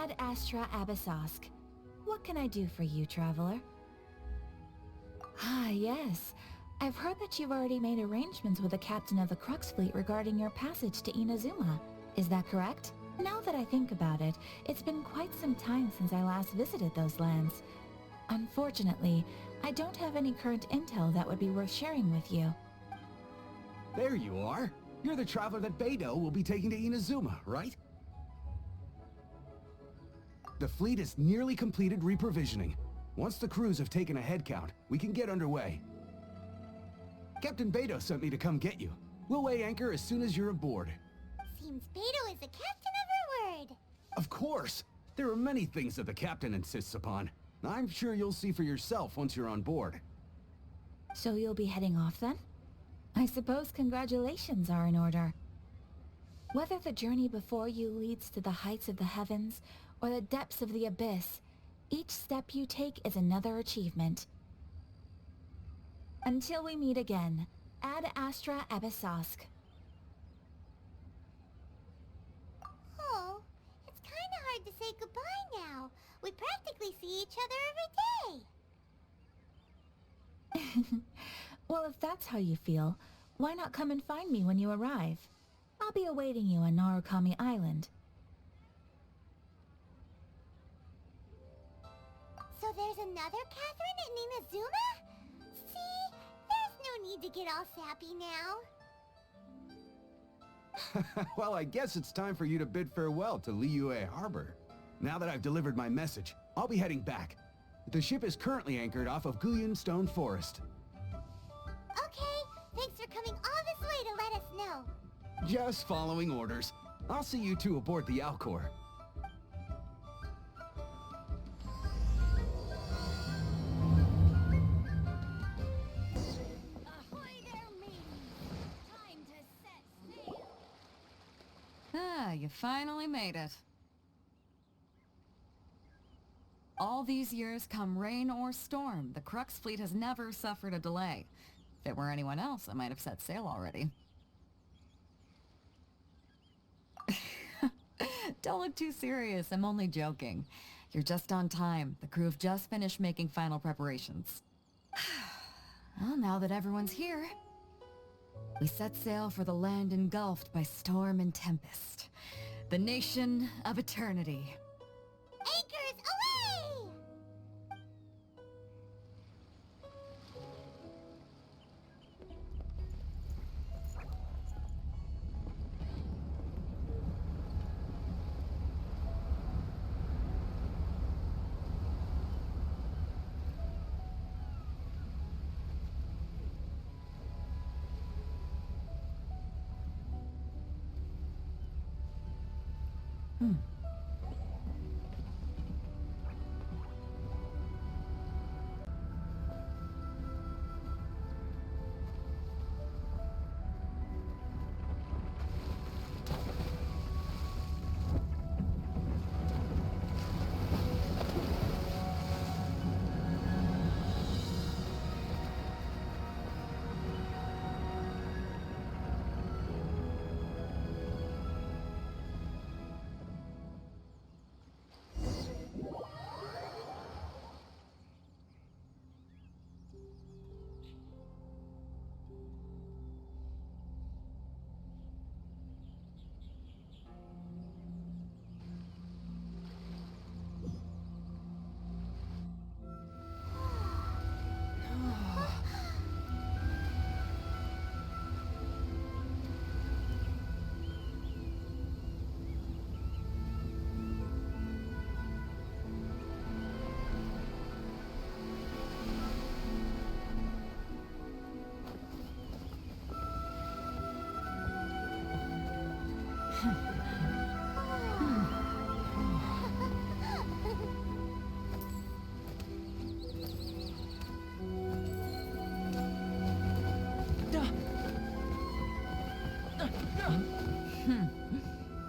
Ad Astra Abyssosk. What can I do for you, traveler? Ah, yes. I've heard that you've already made arrangements with the captain of the Crux Fleet regarding your passage to Inazuma. Is that correct? Now that I think about it, it's been quite some time since I last visited those lands. Unfortunately, I don't have any current intel that would be worth sharing with you. There you are. You're the traveler that Beidou will be taking to Inazuma, right? The fleet is nearly completed reprovisioning. Once the crews have taken a head count, we can get underway. Captain Beidou sent me to come get you. We'll weigh anchor as soon as you're aboard. Seems Beidou is the captain of her word. Of course! There are many things that the captain insists upon. I'm sure you'll see for yourself once you're on board. So you'll be heading off then? I suppose congratulations are in order. Whether the journey before you leads to the heights of the heavens or the depths of the abyss, each step you take is another achievement. Until we meet again, Ad Astra Abyssosk. Oh, it's kinda hard to say goodbye now. We practically see each other every day. Well, if that's how you feel, why not come and find me when you arrive? I'll be awaiting you on Narukami Island. So there's another Catherine in Inazuma? See? There's no need to get all sappy now. Well, I guess it's time for you to bid farewell to Liyue Harbor. Now that I've delivered my message, I'll be heading back. The ship is currently anchored off of Guyun Stone Forest. Okay, thanks for coming all this way to let us know. Just following orders. I'll see you two aboard the Alcor. Ahoy there, mateys! Time to set sail! Ah, you finally made it. All these years, come rain or storm, the Crux fleet has never suffered a delay. If it were anyone else, I might have set sail already. Don't look too serious, I'm only joking. You're just on time. The crew have just finished making final preparations. Well, now that everyone's here, we set sail for the land engulfed by storm and tempest. The nation of eternity. Anchors away!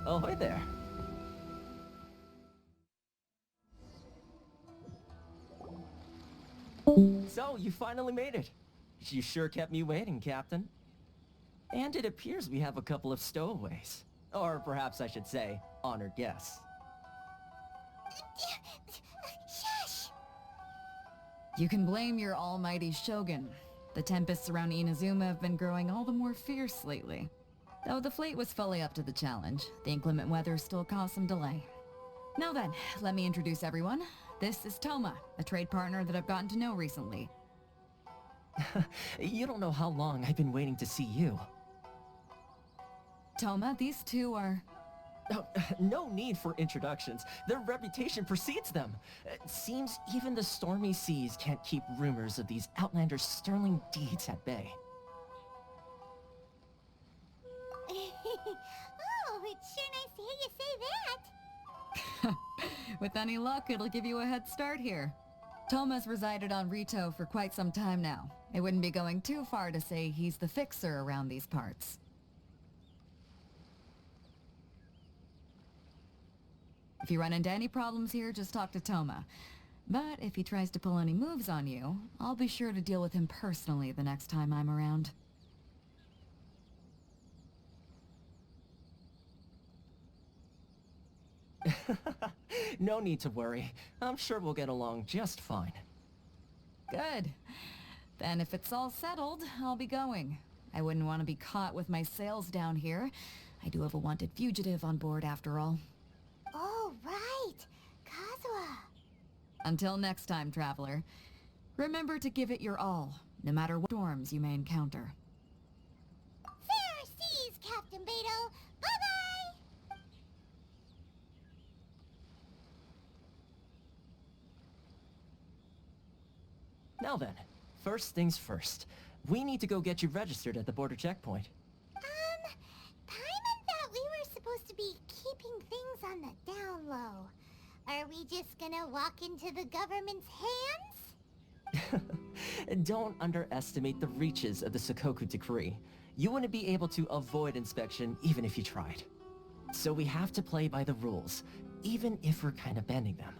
Ahoy there. So, you finally made it. You sure kept me waiting, Captain. And it appears we have a couple of stowaways. Or perhaps I should say, honored guests. Shush! You can blame your almighty shogun. The tempests around Inazuma have been growing all the more fierce lately. Though the fleet was fully up to the challenge, the inclement weather still caused some delay. Now then, let me introduce everyone. This is Toma, a trade partner that I've gotten to know recently. You don't know how long I've been waiting to see you. Toma, these two are... Oh, no need for introductions. Their reputation precedes them. Seems even the stormy seas can't keep rumors of these Outlanders' sterling deeds at bay. Oh, it's sure nice to hear you say that. With any luck, it'll give you a head start here. Toma's resided on Rito for quite some time now. It wouldn't be going too far to say he's the fixer around these parts. If you run into any problems here, just talk to Toma. But if he tries to pull any moves on you, I'll be sure to deal with him personally the next time I'm around. No need to worry. I'm sure we'll get along just fine. Good. Then if it's all settled, I'll be going. I wouldn't want to be caught with my sails down here. I do have a wanted fugitive on board after all. Oh, right. Kazuha. Until next time, traveler. Remember to give it your all, no matter what storms you may encounter. Fair seas, Captain Beto. Bye-bye! Now then, first things first. We need to go get you registered at the border checkpoint. Paimon thought we were supposed to be keeping things on the down low. Are we just gonna walk into the government's hands? Don't underestimate the reaches of the Sakoku Decree. You wouldn't be able to avoid inspection even if you tried. So we have to play by the rules, even if we're kind of bending them.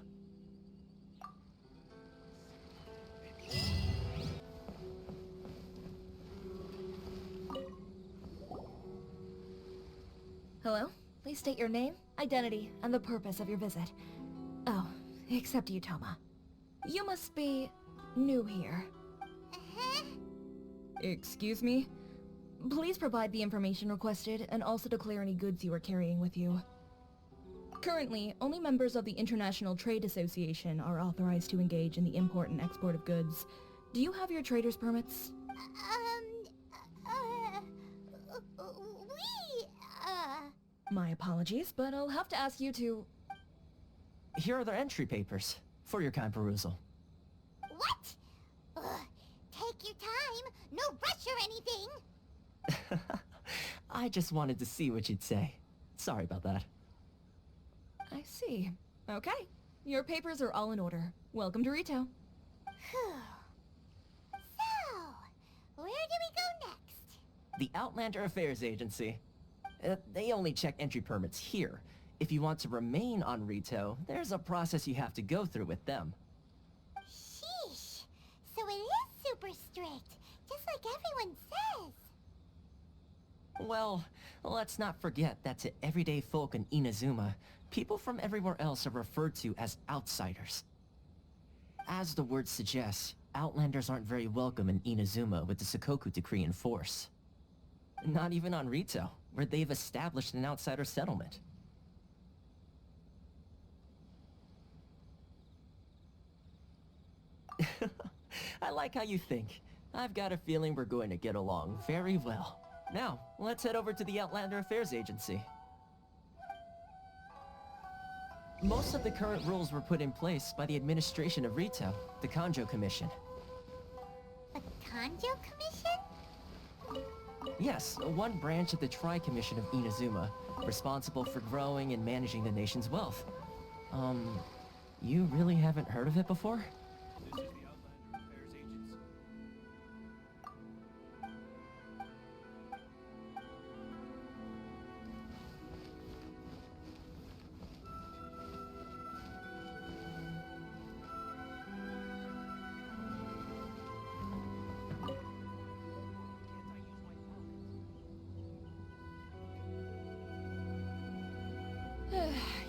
Hello? Please state your name, identity, and the purpose of your visit. Oh, except you, Toma. You must be new here. Uh-huh. Excuse me? Please provide the information requested and also declare any goods you are carrying with you. Currently, only members of the International Trade Association are authorized to engage in the import and export of goods. Do you have your trader's permits? My apologies, but I'll have to ask you to... Here are the entry papers, for your kind perusal. What? Take your time. No rush or anything. I just wanted to see what you'd say. Sorry about that. I see. Okay. Your papers are all in order. Welcome to Rito. Phew. So, where do we go next? The Outlander Affairs Agency. They only check entry permits here. If you want to remain on Rito, there's a process you have to go through with them. Sheesh. So it is super strict, just like everyone says. Well, let's not forget that to everyday folk in Inazuma, people from everywhere else are referred to as outsiders. As the word suggests, Outlanders aren't very welcome in Inazuma with the Sakoku Decree in force. Not even on Rito, where they've established an outsider settlement. I like how you think. I've got a feeling we're going to get along very well. Now, let's head over to the Outlander Affairs Agency. Most of the current rules were put in place by the administration of Rito, the Kanjo Commission. The Kanjo Commission? Yes, one branch of the Tri-Commission of Inazuma, responsible for growing and managing the nation's wealth. You really haven't heard of it before? This is the Outlander Affairs Agency.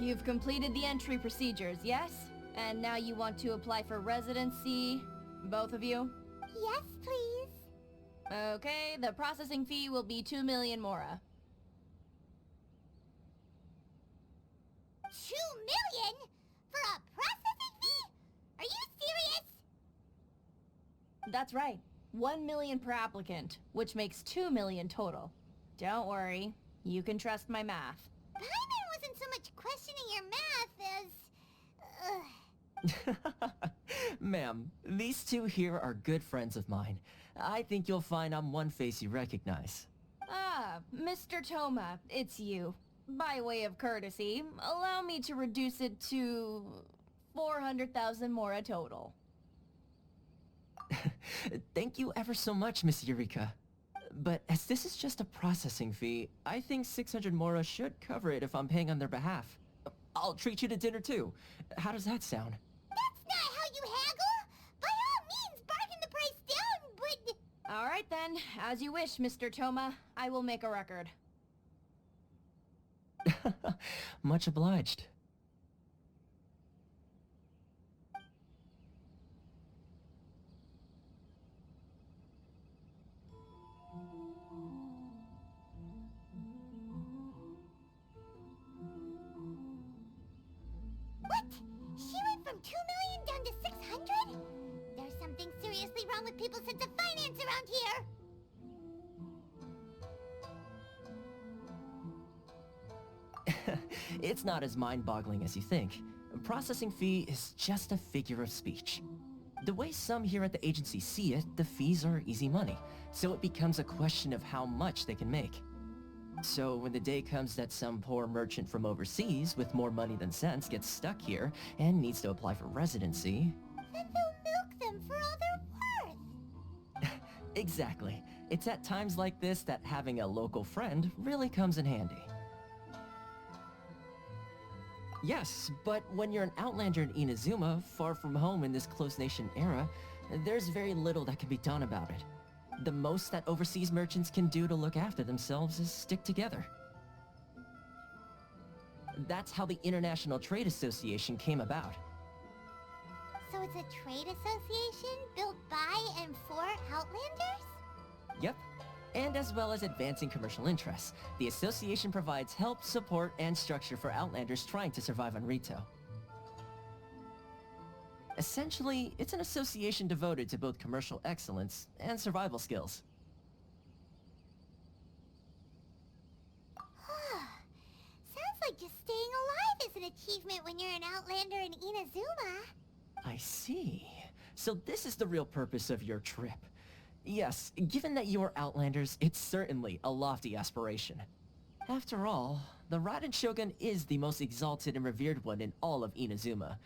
You've completed the entry procedures, yes? And now you want to apply for residency? Both of you? Yes, please. Okay, the processing fee will be 2 million mora. 2 million? For a processing fee? Are you serious? That's right. 1 million per applicant, which makes 2 million total. Don't worry, you can trust my math. Paimon wasn't so much questioning your math as... Ma'am, these two here are good friends of mine. I think you'll find I'm one face you recognize. Ah, Mr. Toma, it's you. By way of courtesy, allow me to reduce it to 400,000 mora total. Thank you ever so much, Miss Eureka. But as this is just a processing fee, I think 600 mora should cover it if I'm paying on their behalf. I'll treat you to dinner too. How does that sound? That's not how you haggle! By all means, bargain the price down, but... Alright then, as you wish, Mr. Toma. I will make a record. Much obliged. What? She went from 2 million down to 600? There's something seriously wrong with people's sense of finance around here! It's not as mind-boggling as you think. Processing fee is just a figure of speech. The way some here at the agency see it, the fees are easy money, so it becomes a question of how much they can make. So when the day comes that some poor merchant from overseas with more money than sense gets stuck here and needs to apply for residency... Then they'll milk them for all they're worth! Exactly. It's at times like this that having a local friend really comes in handy. Yes, but when you're an outlander in Inazuma, far from home in this closed nation era, there's very little that can be done about it. The most that overseas merchants can do to look after themselves is stick together. That's how the International Trade Association came about. So it's a trade association built by and for Outlanders? Yep. And as well as advancing commercial interests, the association provides help, support, and structure for Outlanders trying to survive on Rito. Essentially, it's an association devoted to both commercial excellence and survival skills. Sounds like just staying alive is an achievement when you're an Outlander in Inazuma. I see. So this is the real purpose of your trip. Yes, given that you are Outlanders, it's certainly a lofty aspiration. After all, the Raiden Shogun is the most exalted and revered one in all of Inazuma.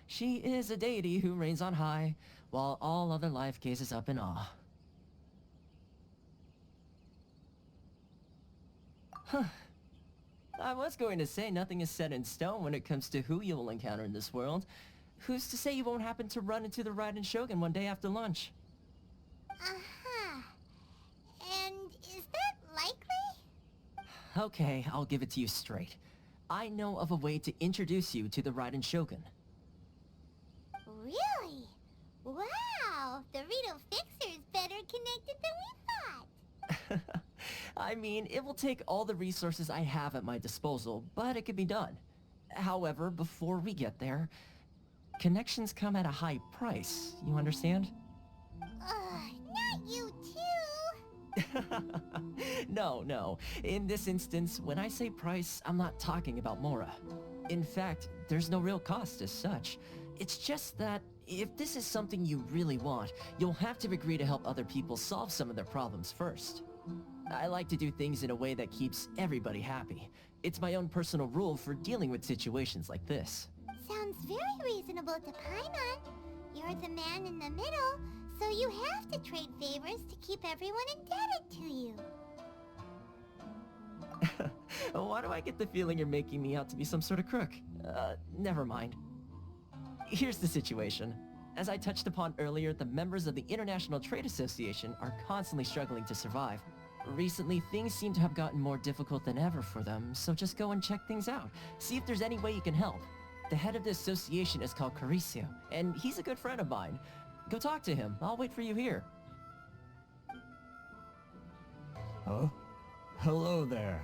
She is a deity who reigns on high, while all other life gazes up in awe. Huh. I was going to say nothing is set in stone when it comes to who you will encounter in this world. Who's to say you won't happen to run into the Raiden Shogun one day after lunch? Uh-huh. And is that likely? Okay, I'll give it to you straight. I know of a way to introduce you to the Raiden Shogun. Really? Wow! The Rito Fixer is better connected than we thought! I mean, it will take all the resources I have at my disposal, but it can be done. However, before we get there, connections come at a high price, you understand? Not you too! No. In this instance, when I say price, I'm not talking about Mora. In fact, there's no real cost as such. It's just that, if this is something you really want, you'll have to agree to help other people solve some of their problems first. I like to do things in a way that keeps everybody happy. It's my own personal rule for dealing with situations like this. Sounds very reasonable to Paimon. You're the man in the middle, so you have to trade favors to keep everyone indebted to you. Why do I get the feeling you're making me out to be some sort of crook? Never mind. Here's the situation. As I touched upon earlier, the members of the International Trade Association are constantly struggling to survive. Recently, things seem to have gotten more difficult than ever for them, so just go and check things out. See if there's any way you can help. The head of the association is called Caricio, and he's a good friend of mine. Go talk to him. I'll wait for you here. Huh? Hello there.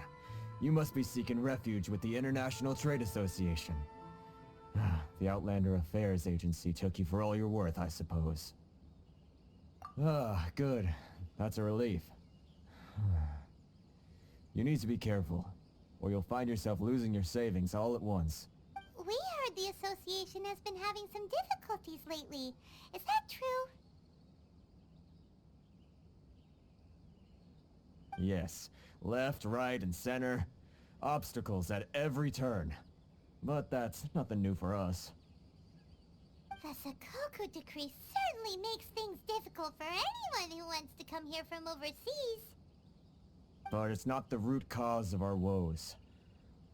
You must be seeking refuge with the International Trade Association. The Outlander Affairs Agency took you for all you're worth, I suppose. Good. That's a relief. You need to be careful, or you'll find yourself losing your savings all at once. We heard the association has been having some difficulties lately. Is that true? Yes. Left, right, and center. Obstacles at every turn. But that's nothing new for us. The Sakoku decree certainly makes things difficult for anyone who wants to come here from overseas. But it's not the root cause of our woes.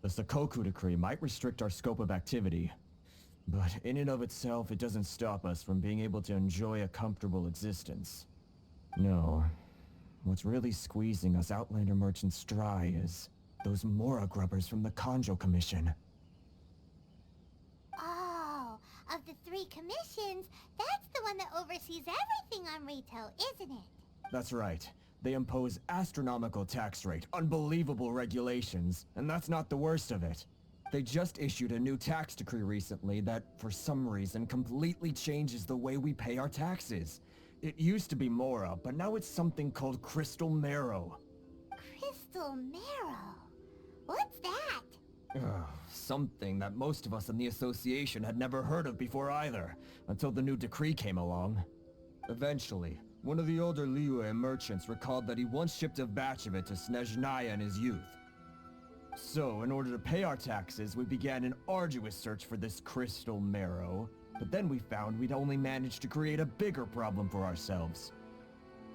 The Sakoku decree might restrict our scope of activity, but in and of itself, it doesn't stop us from being able to enjoy a comfortable existence. No. What's really squeezing us Outlander merchants dry is those Mora grubbers from the Kanjo Commission. Oh, of the 3 commissions, that's the one that oversees everything on retail, isn't it? That's right. They impose astronomical tax rate, unbelievable regulations, and that's not the worst of it. They just issued a new tax decree recently that, for some reason, completely changes the way we pay our taxes. It used to be Mora, but now it's something called Crystal Marrow. Crystal Marrow? What's that? Something that most of us in the association had never heard of before either, until the new decree came along. Eventually, one of the older Liyue merchants recalled that he once shipped a batch of it to Snezhnaya in his youth. So, in order to pay our taxes, we began an arduous search for this Crystal Marrow, but then we found we'd only managed to create a bigger problem for ourselves.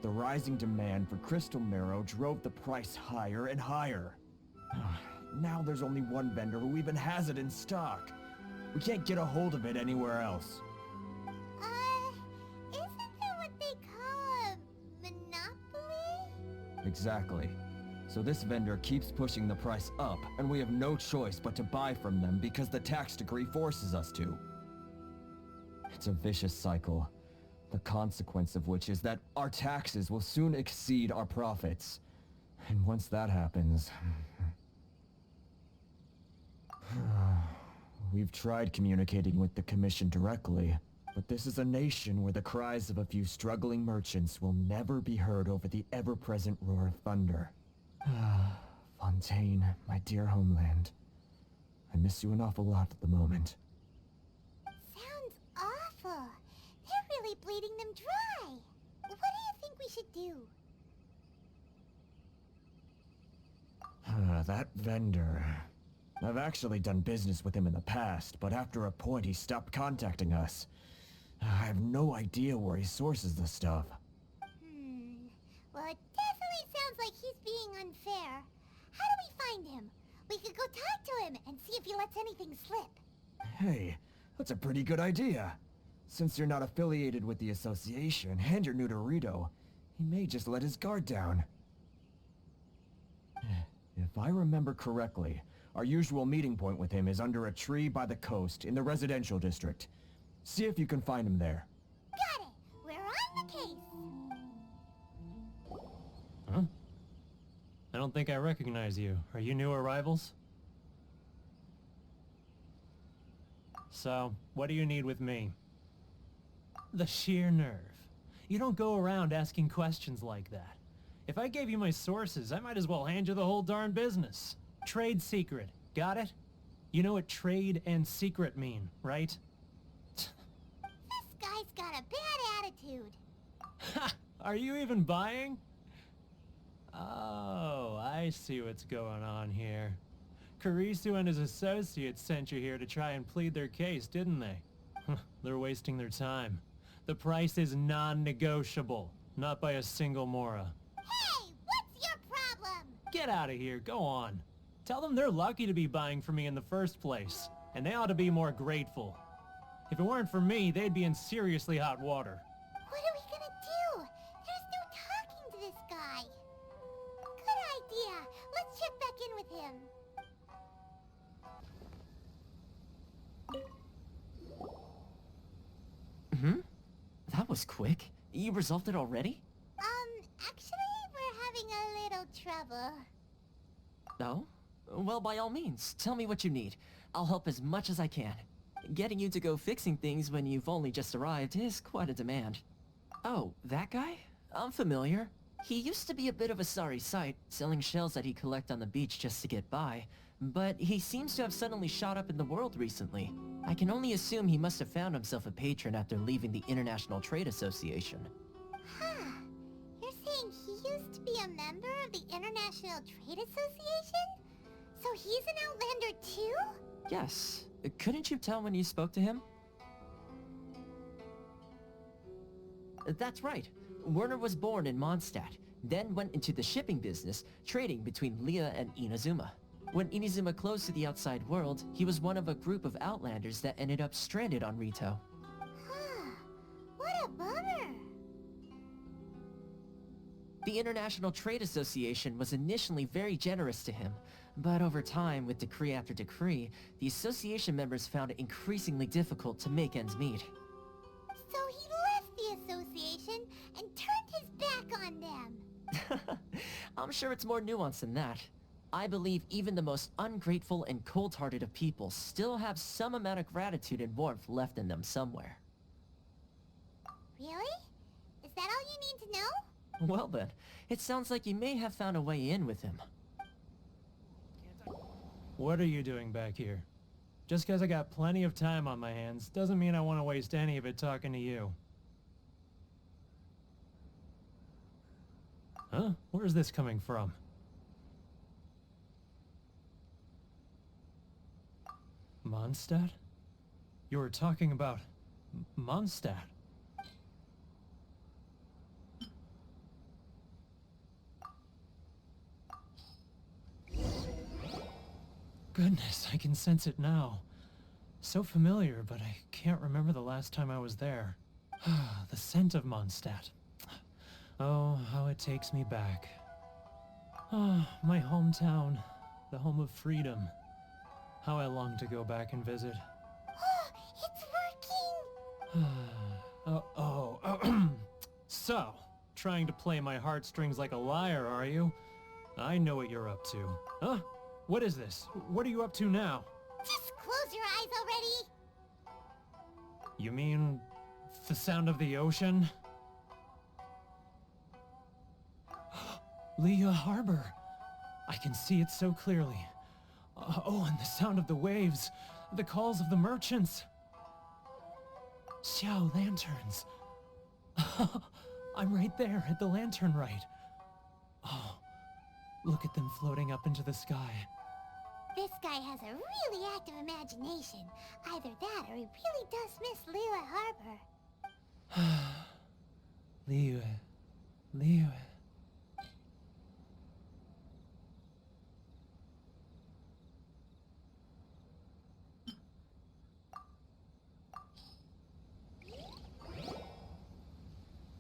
The rising demand for Crystal Marrow drove the price higher and higher. Now there's only one vendor who even has it in stock. We can't get a hold of it anywhere else. Isn't that what they call a monopoly? Exactly. So this vendor keeps pushing the price up, and we have no choice but to buy from them because the tax decree forces us to. It's a vicious cycle, the consequence of which is that our taxes will soon exceed our profits. And once that happens... We've tried communicating with the Commission directly, but this is a nation where the cries of a few struggling merchants will never be heard over the ever-present roar of thunder. Fontaine, my dear homeland. I miss you an awful lot at the moment. Sounds awful. They're really bleeding them dry. What do you think we should do? That vendor... I've actually done business with him in the past, but after a point he stopped contacting us. I have no idea where he sources the stuff. Well, it definitely sounds like he's being unfair. How do we find him? We could go talk to him and see if he lets anything slip. Hey, that's a pretty good idea. Since you're not affiliated with the association and you're new to Rito, he may just let his guard down. If I remember correctly, our usual meeting point with him is under a tree by the coast in the residential district. See if you can find him there. Got it! We're on the case! Huh? I don't think I recognize you. Are you new arrivals? So, what do you need with me? The sheer nerve. You don't go around asking questions like that. If I gave you my sources, I might as well hand you the whole darn business. Trade secret. Got it? You know what trade and secret mean, right? This guy's got a bad attitude. Ha! Are you even buying? Oh, I see what's going on here. Karisu and his associates sent you here to try and plead their case, didn't they? They're wasting their time. The price is non-negotiable, not by a single Mora. Hey, what's your problem? Get out of here, go on. Tell them they're lucky to be buying from me in the first place, and they ought to be more grateful. If it weren't for me, they'd be in seriously hot water. What are we gonna do? There's no talking to this guy. was quick. You resolved it already? Actually, we're having a little trouble. No? Well, by all means, tell me what you need. I'll help as much as I can. Getting you to go fixing things when you've only just arrived is quite a demand. Oh, that guy? I'm familiar. He used to be a bit of a sorry sight, selling shells that he'd collect on the beach just to get by. But he seems to have suddenly shot up in the world recently. I can only assume he must have found himself a patron after leaving the International Trade Association. Huh. You're saying he used to be a member of the International Trade Association? So he's an Outlander too? Yes. Couldn't you tell when you spoke to him? That's right. Werner was born in Mondstadt, then went into the shipping business, trading between Leah and Inazuma. When Inazuma closed to the outside world, he was one of a group of Outlanders that ended up stranded on Rito. Huh. What a bummer. The International Trade Association was initially very generous to him, but over time, with decree after decree, the association members found it increasingly difficult to make ends meet. So he left the association and turned his back on them. I'm sure it's more nuanced than that. I believe even the most ungrateful and cold-hearted of people still have some amount of gratitude and warmth left in them somewhere. Really? Is that all you need to know? Well then, it sounds like you may have found a way in with him. What are you doing back here? Just because I got plenty of time on my hands doesn't mean I want to waste any of it talking to you. Huh? Where's this coming from? Mondstadt? You were talking about Mondstadt. Goodness, I can sense it now. So familiar, but I can't remember the last time I was there. The scent of Mondstadt. Oh, how it takes me back. Oh, my hometown. The home of freedom. How I long to go back and visit. It's working! So, trying to play my heartstrings like a liar, are you? I know what you're up to. Huh? What is this? What are you up to now? Just close your eyes already! You mean the sound of the ocean? Leah Harbor. I can see it so clearly. Oh, and the sound of the waves. The calls of the merchants. Xiao lanterns. I'm right there at the lantern right. Oh, look at them floating up into the sky. This guy has a really active imagination. Either that or he really does miss Liyue Harbor. Liyue.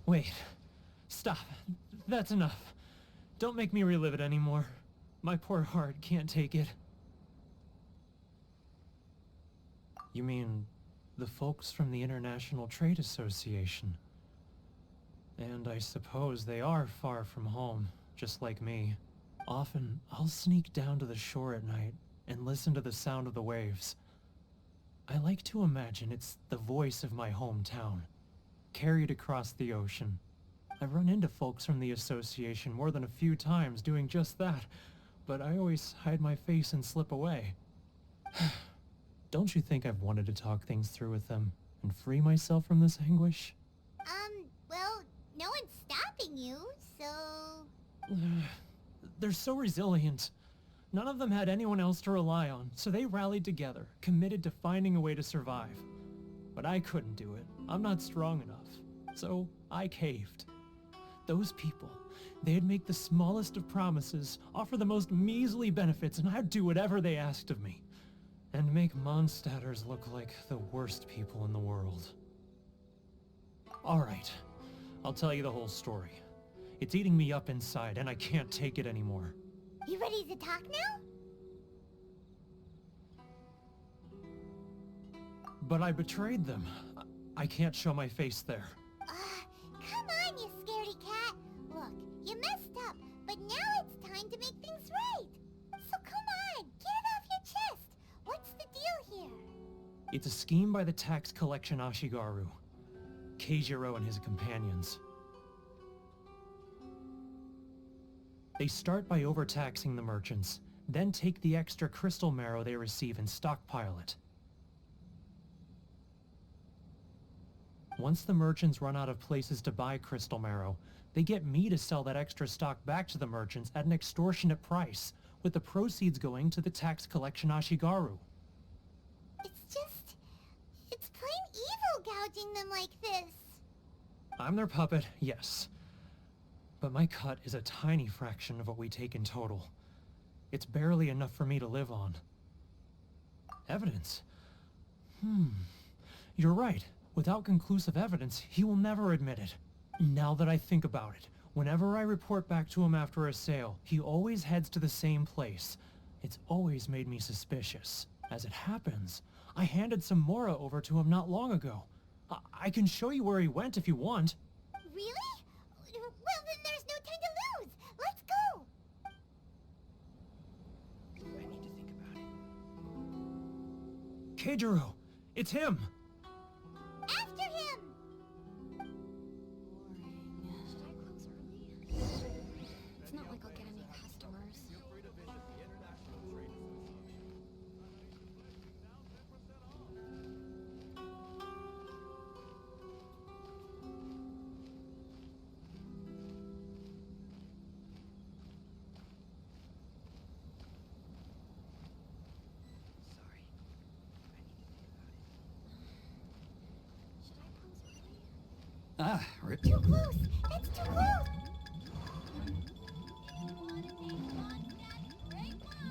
Wait. Stop. That's enough. Don't make me relive it anymore. My poor heart can't take it. You mean the folks from the International Trade Association? And I suppose they are far from home, just like me. Often, I'll sneak down to the shore at night and listen to the sound of the waves. I like to imagine it's the voice of my hometown, carried across the ocean. I've run into folks from the association more than a few times doing just that, but I always hide my face and slip away. Don't you think I've wanted to talk things through with them and free myself from this anguish? Well, no one's stopping you, so... They're so resilient. None of them had anyone else to rely on, so they rallied together, committed to finding a way to survive. But I couldn't do it. I'm not strong enough. So I caved. Those people, they'd make the smallest of promises, offer the most measly benefits, and I'd do whatever they asked of me. And make Mondstadters look like the worst people in the world. Alright, I'll tell you the whole story. It's eating me up inside, and I can't take it anymore. You ready to talk now? But I betrayed them. I can't show my face there. It's a scheme by the tax collection Ashigaru, Keijiro and his companions. They start by overtaxing the merchants, then take the extra crystal marrow they receive and stockpile it. Once the merchants run out of places to buy crystal marrow, they get me to sell that extra stock back to the merchants at an extortionate price, with the proceeds going to the tax collection Ashigaru. It's plain evil gouging them like this. I'm their puppet, yes. But my cut is a tiny fraction of what we take in total. It's barely enough for me to live on. Evidence? You're right. Without conclusive evidence, he will never admit it. Now that I think about it, whenever I report back to him after a sale, he always heads to the same place. It's always made me suspicious. As it happens, I handed some Mora over to him not long ago. I can show you where he went if you want. Really? Well, then there's no time to lose. Let's go. I need to think about it. Keijiro! It's him! After him! Should I close early? It's not like I'll get any customers. Should I close early? Ah, Rip. Too close! That's too close!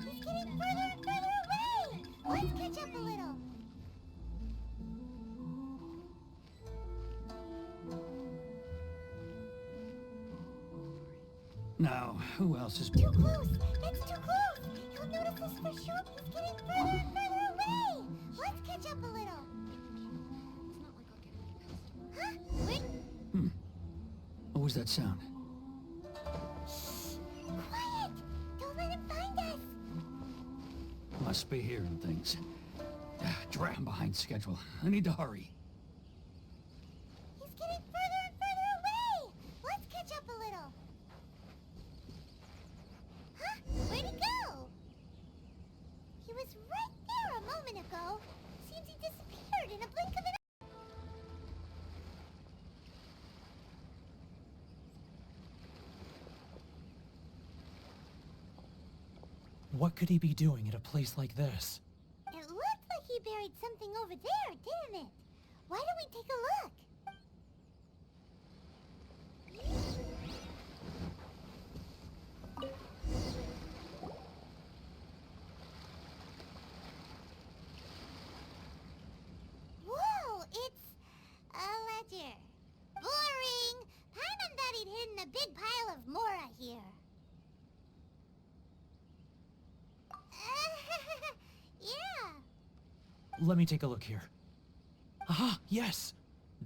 He's getting further and further away! Let's catch up a little. Now, who else is... Too close! That's too close! He'll notice us for sure. He's getting further and further away! Let's catch up a little. It's not like I'll get any customers. Huh? Wait. What was that sound? Quiet! Don't let him find us! Must be hearing things. I'm behind schedule. I need to hurry. He's getting further and further away! Let's catch up a little. Huh? Where'd he go? He was right there a moment ago. Seems he disappeared in a blink of an eye. What could he be doing at a place like this? It looked like he buried something over there, didn't it? Why don't we take a look? Whoa, it's a ledger. Boring! Paimon thought he'd hidden a big pile of Mora here. Yeah. Let me take a look here. Aha, yes!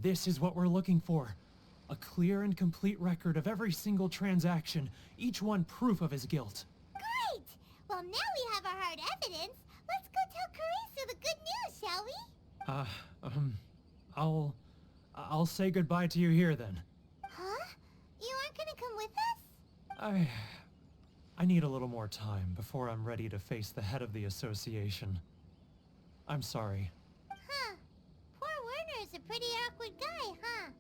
This is what we're looking for. A clear and complete record of every single transaction, each one proof of his guilt. Great! Well, now we have our hard evidence. Let's go tell Carissa the good news, shall we? I'll say goodbye to you here then. Huh? You aren't gonna come with us? I need a little more time before I'm ready to face the head of the association. I'm sorry. Huh. Poor Werner's a pretty awkward guy, huh?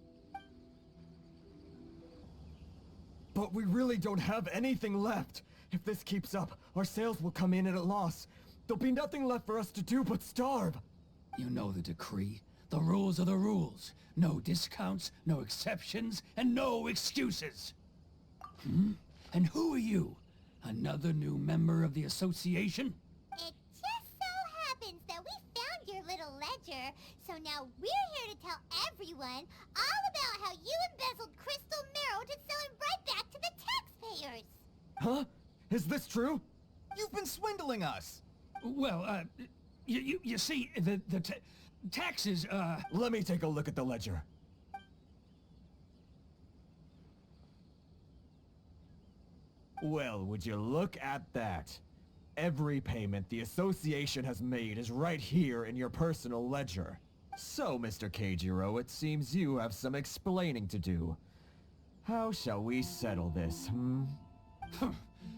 But we really don't have anything left. If this keeps up, our sales will come in at a loss. There'll be nothing left for us to do but starve. You know the decree. The rules are the rules. No discounts, no exceptions, and no excuses. And who are you? Another new member of the association? It just so happens that we found your little ledger, so now we're here to tell everyone all about how you embezzled crystal marrow to sell it right back to the taxpayers. Huh? Is this true? You've been swindling us! Well, you see, the taxes, Let me take a look at the ledger. Well, would you look at that? Every payment the association has made is right here in your personal ledger. So, Mr. Keijiro, it seems you have some explaining to do. How shall we settle this, hmm?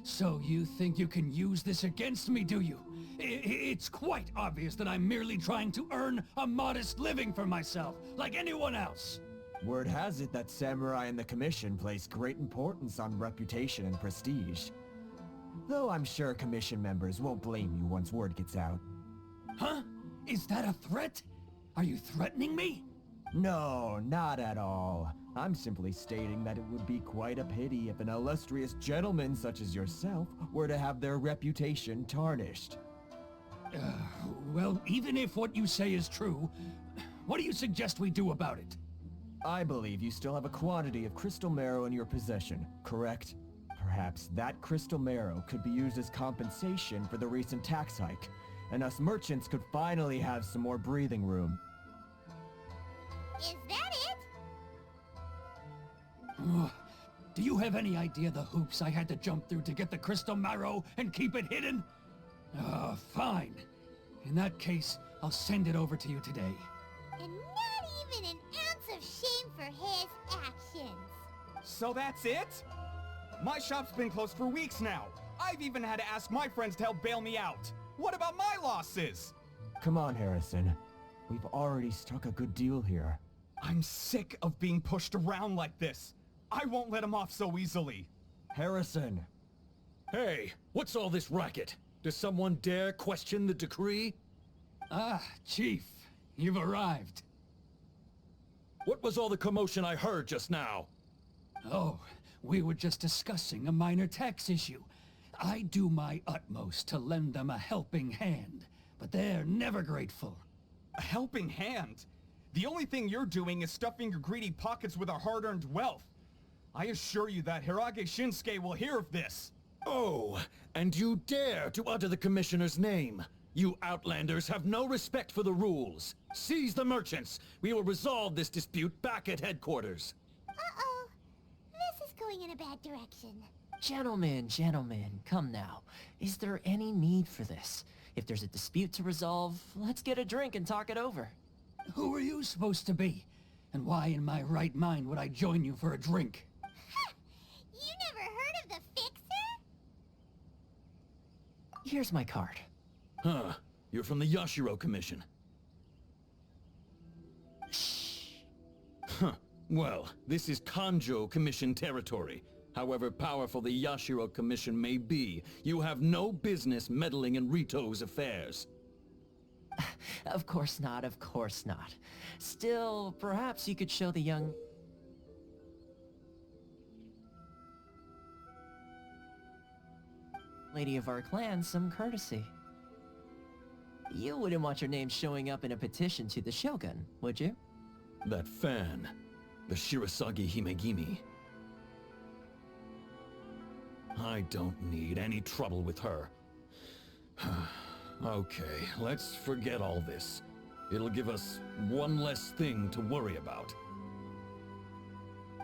So you think you can use this against me, do you? It's quite obvious that I'm merely trying to earn a modest living for myself, like anyone else. Word has it that Samurai and the Commission place great importance on reputation and prestige. Though I'm sure Commission members won't blame you once word gets out. Huh? Is that a threat? Are you threatening me? No, not at all. I'm simply stating that it would be quite a pity if an illustrious gentleman such as yourself were to have their reputation tarnished. Well, even if what you say is true, what do you suggest we do about it? I believe you still have a quantity of crystal marrow in your possession, correct? Perhaps that crystal marrow could be used as compensation for the recent tax hike, and us merchants could finally have some more breathing room. Is that it? Do you have any idea the hoops I had to jump through to get the crystal marrow and keep it hidden? Fine. In that case, I'll send it over to you today. And not even an ounce of shame for his actions. So that's it? My shop's been closed for weeks now. I've even had to ask my friends to help bail me out. What about my losses? Come on, Harrison. We've already struck a good deal here. I'm sick of being pushed around like this. I won't let him off so easily. Harrison! Hey, what's all this racket? Does someone dare question the decree? Ah, Chief, you've arrived. What was all the commotion I heard just now? Oh, we were just discussing a minor tax issue. I do my utmost to lend them a helping hand, but they're never grateful. A helping hand? The only thing you're doing is stuffing your greedy pockets with our hard-earned wealth. I assure you that Hirage Shinsuke will hear of this. Oh, and you dare to utter the Commissioner's name. You Outlanders have no respect for the rules. Seize the merchants. We will resolve this dispute back at headquarters. Uh-oh. This is going in a bad direction. Gentlemen, come now. Is there any need for this? If there's a dispute to resolve, let's get a drink and talk it over. Who are you supposed to be? And why in my right mind would I join you for a drink? You never heard of the Fixer? Here's my card. Huh. You're from the Yashiro Commission. Shh. Huh. Well, this is Kanjo Commission territory. However powerful the Yashiro Commission may be, you have no business meddling in Rito's affairs. Of course not, of course not. Still, perhaps you could show the young... lady of our clan some courtesy. You wouldn't want your name showing up in a petition to the Shogun, would you? That fan, the Shirasagi Himegimi. I don't need any trouble with her. Okay, let's forget all this. It'll give us one less thing to worry about.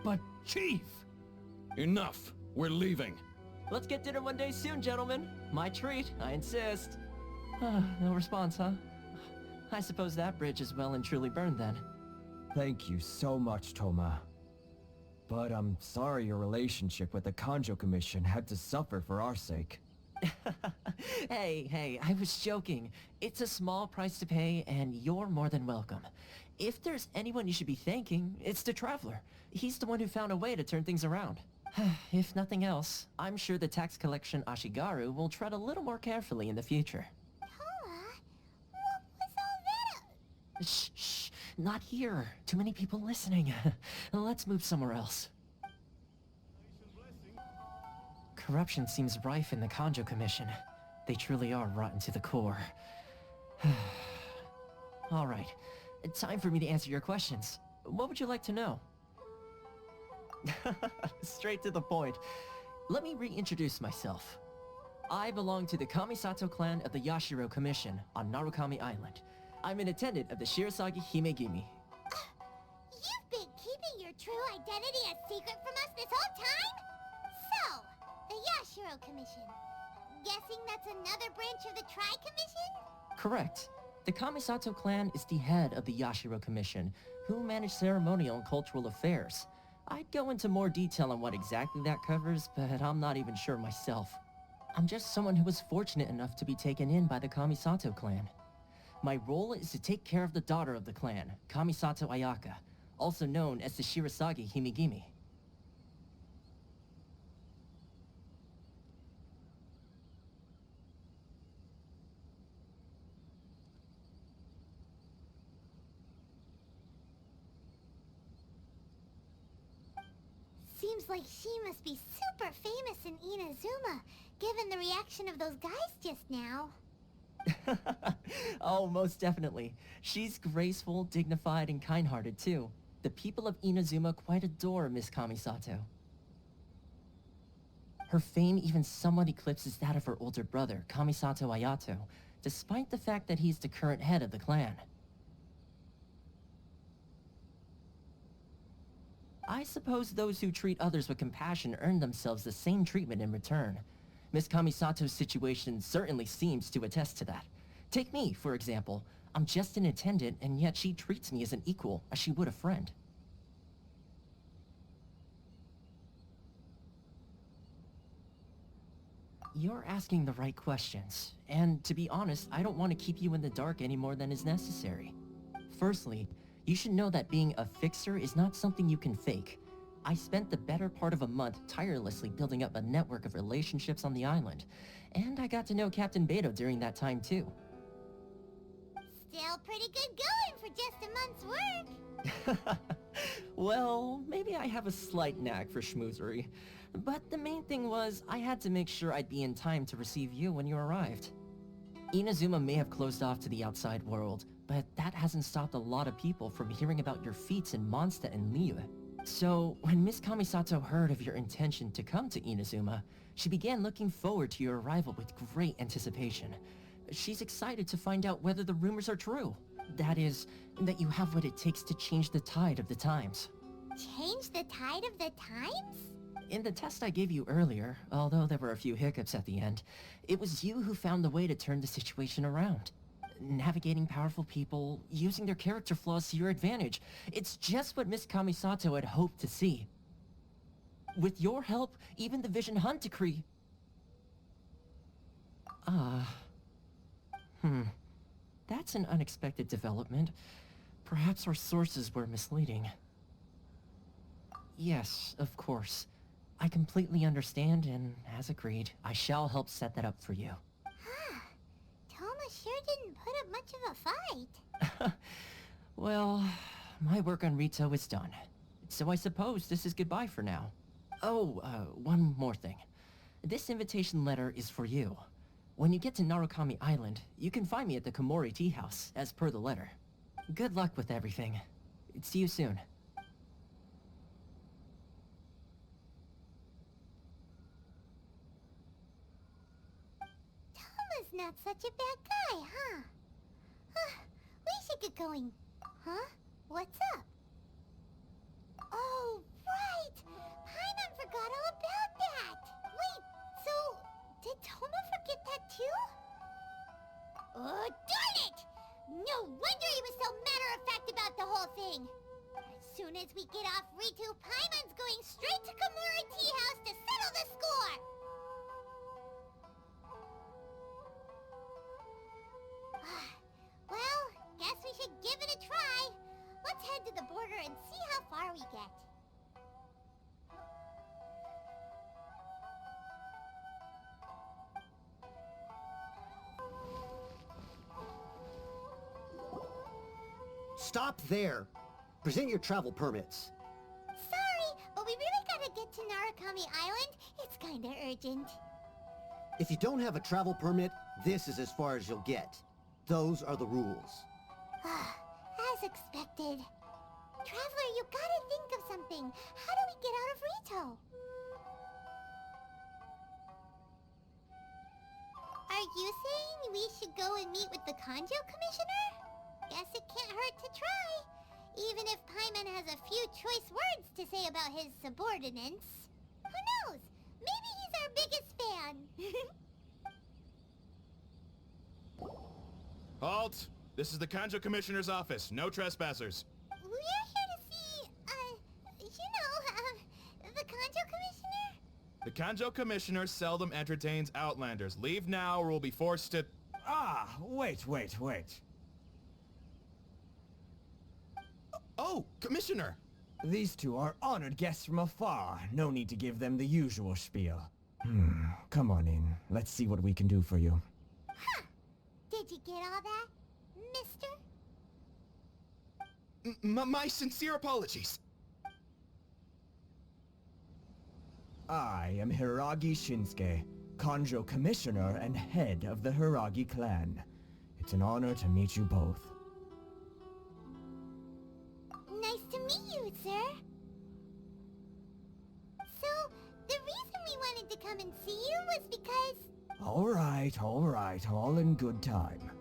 But, Chief! Enough! We're leaving. Let's get dinner one day soon, gentlemen. My treat, I insist. No response, huh? I suppose that bridge is well and truly burned then. Thank you so much, Toma. But I'm sorry your relationship with the Kanjo Commission had to suffer for our sake. Hey, I was joking. It's a small price to pay, and you're more than welcome. If there's anyone you should be thanking, it's the Traveler. He's the one who found a way to turn things around. If nothing else, I'm sure the tax collection Ashigaru will tread a little more carefully in the future. Toma? What was all that? Shh, not here. Too many people listening. Let's move somewhere else. Corruption seems rife in the Kanjo Commission. They truly are rotten to the core. Alright, time for me to answer your questions. What would you like to know? Straight to the point. Let me reintroduce myself. I belong to the Kamisato clan of the Yashiro Commission on Narukami Island. I'm an attendant of the Shirasagi Himegimi. You've been keeping your true identity a secret from us this whole time? So, the Yashiro Commission. guessing that's another branch of the Tri-Commission? Correct. The Kamisato clan is the head of the Yashiro Commission, who manage ceremonial and cultural affairs. I'd go into more detail on what exactly that covers, but I'm not even sure myself. I'm just someone who was fortunate enough to be taken in by the Kamisato clan. My role is to take care of the daughter of the clan, Kamisato Ayaka, also known as the Shirasagi Himigimi. Seems like she must be super famous in Inazuma, given the reaction of those guys just now. Oh, most definitely. She's graceful, dignified, and kind-hearted too. The people of Inazuma quite adore Miss Kamisato. Her fame even somewhat eclipses that of her older brother, Kamisato Ayato, despite the fact that he's the current head of the clan. I suppose those who treat others with compassion earn themselves the same treatment in return. Miss Kamisato's situation certainly seems to attest to that. Take me, for example. I'm just an attendant, and yet she treats me as an equal, as she would a friend. You're asking the right questions, and to be honest, I don't want to keep you in the dark any more than is necessary. Firstly, you should know that being a fixer is not something you can fake. I spent the better part of a month tirelessly building up a network of relationships on the island, and I got to know Captain Beto during that time too. Still pretty good going for just a month's work. Well, maybe I have a slight knack for schmoozery, but the main thing was I had to make sure I'd be in time to receive you when you arrived. Inazuma may have closed off to the outside world, but that hasn't stopped a lot of people from hearing about your feats in Mondstadt and Liyue. So, when Miss Kamisato heard of your intention to come to Inazuma, she began looking forward to your arrival with great anticipation. She's excited to find out whether the rumors are true. That is, that you have what it takes to change the tide of the times. Change the tide of the times? In the test I gave you earlier, although there were a few hiccups at the end, it was you who found the way to turn the situation around. Navigating powerful people, using their character flaws to your advantage. It's just what Miss Kamisato had hoped to see. With your help, even the Vision Hunt decree... That's an unexpected development. Perhaps our sources were misleading. Yes, of course. I completely understand, and as agreed, I shall help set that up for you. Toma sure didn't put up much of a fight. Well, my work on Rito is done. So I suppose this is goodbye for now. Oh, one more thing. This invitation letter is for you. When you get to Narukami Island, you can find me at the Komori Tea House, as per the letter. Good luck with everything. See you soon. Toma's not such a bad guy, huh? We should get going. Huh? What's up? Oh, right! Paimon forgot all about that! Wait, so... did Toma forget that too? Oh, darn it! No wonder he was so matter-of-fact about the whole thing! As soon as we get off Ritu, Paimon's going straight to Komori Tea House to settle the score! Well, guess we should give it a try. Let's head to the border and see how far we get. Stop there! Present your travel permits. Sorry, but we really gotta get to Narukami Island. It's kinda urgent. If you don't have a travel permit, this is as far as you'll get. Those are the rules. As expected. Traveler, you gotta think of something. How do we get out of Rito? Are you saying we should go and meet with the Kanjo Commissioner? Guess it can't hurt to try. Even if Paimon has a few choice words to say about his subordinates. Who knows? Maybe he's our biggest fan. Halt! This is the Kanjo Commissioner's office. No trespassers. We're here to see, the Kanjo Commissioner? The Kanjo Commissioner seldom entertains Outlanders. Leave now or we'll be forced to... Ah, wait. Oh, Commissioner! These two are honored guests from afar. No need to give them the usual spiel. Come on in. Let's see what we can do for you. Huh. Did you get all that, mister? My sincere apologies. I am Hiragi Shinsuke, Kanjo Commissioner and head of the Hiragi clan. It's an honor to meet you both. Nice to meet you, sir. So, the reason we wanted to come and see you was because... All right, all in good time.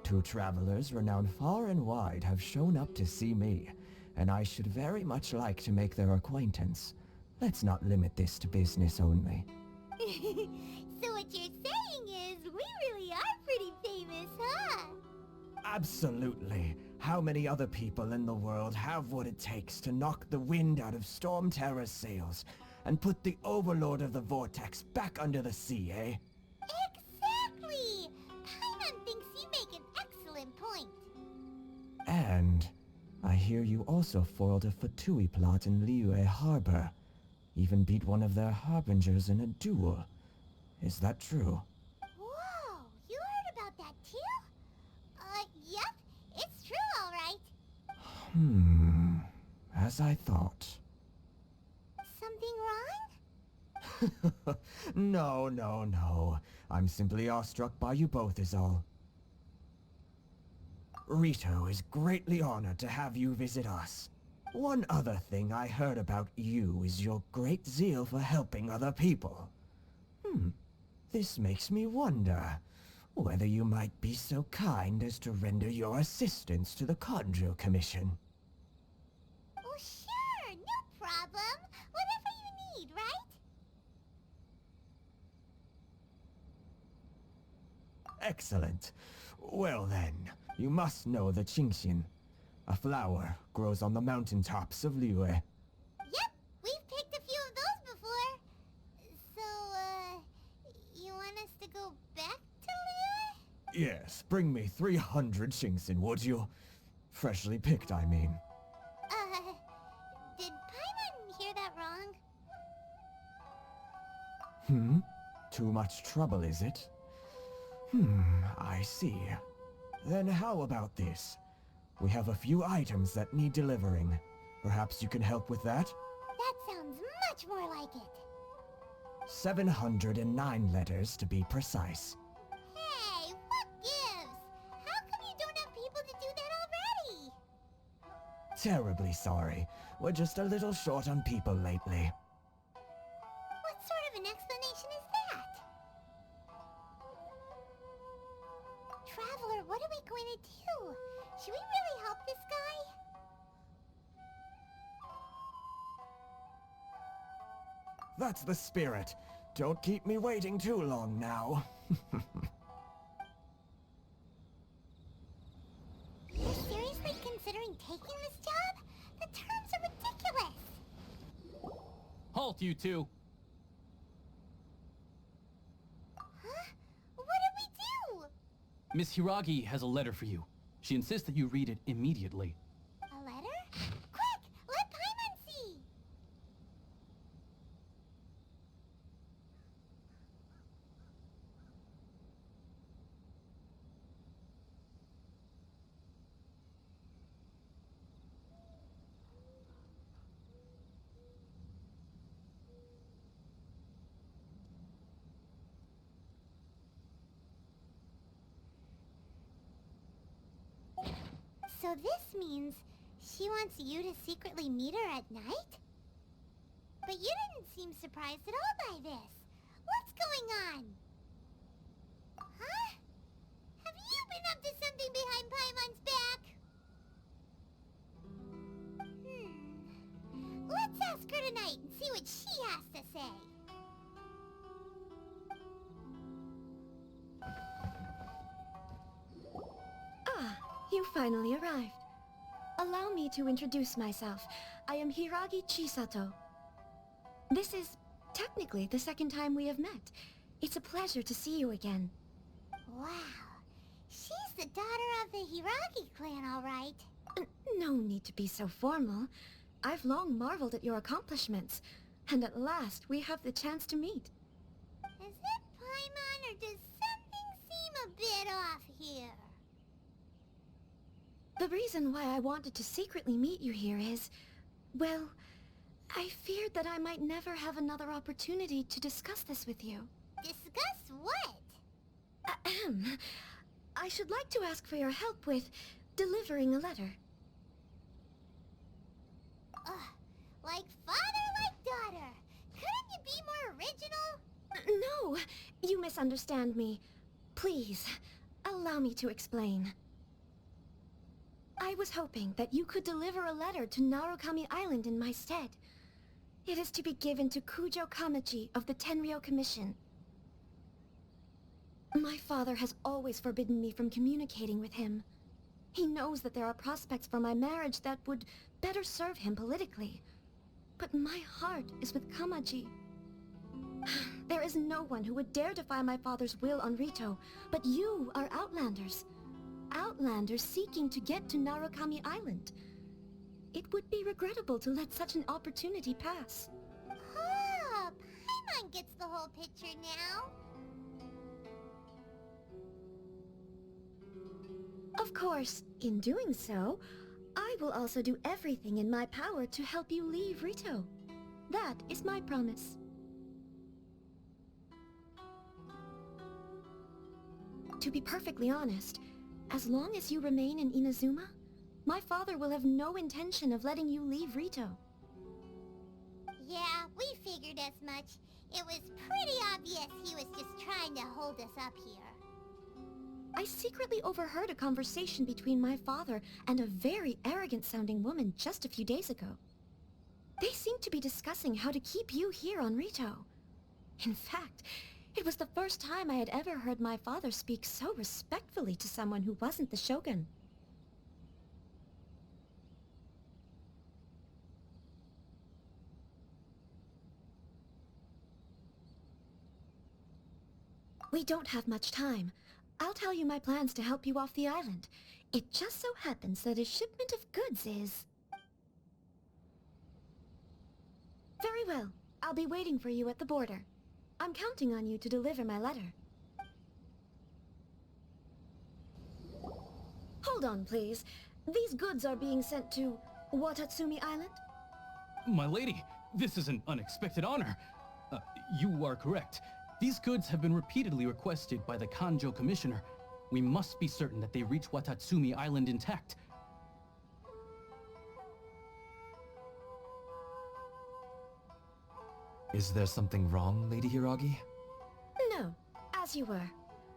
Two travelers renowned far and wide have shown up to see me, and I should very much like to make their acquaintance. Let's not limit this to business only. So what you're saying is, we really are pretty famous, huh? Absolutely. How many other people in the world have what it takes to knock the wind out of Storm Terror's sails and put the Overlord of the Vortex back under the sea, eh? Exactly! Paimon thinks you make an excellent point. And I hear you also foiled a Fatui plot in Liyue Harbor. Even beat one of their harbingers in a duel. Is that true? Whoa! You heard about that too? Yep. It's true, all right. As I thought. Something wrong? No. I'm simply awestruck by you both is all. Rito is greatly honored to have you visit us. One other thing I heard about you is your great zeal for helping other people. This makes me wonder whether you might be so kind as to render your assistance to the Kanjo Commission. Oh, sure, no problem. Whatever you need, right? Excellent. Well then, you must know the Genshin. A flower grows on the mountaintops of Liyue. Yep, we've picked a few of those before. So, you want us to go back to Liyue? Yes, bring me 300 Genshin, would you? Freshly picked, I mean. Did Paimon hear that wrong? Too much trouble, is it? I see. Then how about this? We have a few items that need delivering. Perhaps you can help with that? That sounds much more like it. 709 letters to be precise. Hey, what gives? How come you don't have people to do that already? Terribly sorry. We're just a little short on people lately. What sort of an explanation is that? Traveler, what are we going to do? Should we really help this guy? That's the spirit. Don't keep me waiting too long now. You're seriously considering taking this job? The terms are ridiculous! Halt, you two! Huh? What did we do? Miss Hiragi has a letter for you. She insists that you read it immediately. A letter? Quick! Let Paimon see! So this means she wants you to secretly meet her at night? But you didn't seem surprised at all by this. What's going on? Huh? Have you been up to something behind Paimon's back? Let's ask her tonight and see what she has to say. finally arrived. Allow me to introduce myself. I am Hiragi Chisato. This is technically the second time we have met. It's a pleasure to see you again. Wow. She's the daughter of the Hiragi clan, all right. No need to be so formal. I've long marveled at your accomplishments, and at last we have the chance to meet. Is it Paimon, or does something seem a bit off here? The reason why I wanted to secretly meet you here is, well, I feared that I might never have another opportunity to discuss this with you. Discuss what? Ahem. I should like to ask for your help with delivering a letter. Like father, like daughter. Couldn't you be more original? No, you misunderstand me. Please, allow me to explain. I was hoping that you could deliver a letter to Narukami Island in my stead. It is to be given to Kujo Kamachi of the Tenryou Commission. My father has always forbidden me from communicating with him. He knows that there are prospects for my marriage that would better serve him politically. But my heart is with Kamachi. There is no one who would dare defy my father's will on Rito, but you are Outlanders. Outlanders seeking to get to Narukami Island. It would be regrettable to let such an opportunity pass. Oh, Paimon gets the whole picture now. Of course, in doing so, I will also do everything in my power to help you leave Rito. That is my promise. To be perfectly honest, as long as you remain in Inazuma, my father will have no intention of letting you leave Rito. Yeah, we figured as much. It was pretty obvious he was just trying to hold us up here. I secretly overheard a conversation between my father and a very arrogant-sounding woman just a few days ago. They seemed to be discussing how to keep you here on Rito. In fact, it was the first time I had ever heard my father speak so respectfully to someone who wasn't the Shogun. We don't have much time. I'll tell you my plans to help you off the island. It just so happens that a shipment of goods is... Very well. I'll be waiting for you at the border. I'm counting on you to deliver my letter. Hold on, please. These goods are being sent to Watatsumi Island? My lady, this is an unexpected honor. You are correct. These goods have been repeatedly requested by the Kanjo Commissioner. We must be certain that they reach Watatsumi Island intact. Is there something wrong, Lady Hiragi? No, as you were.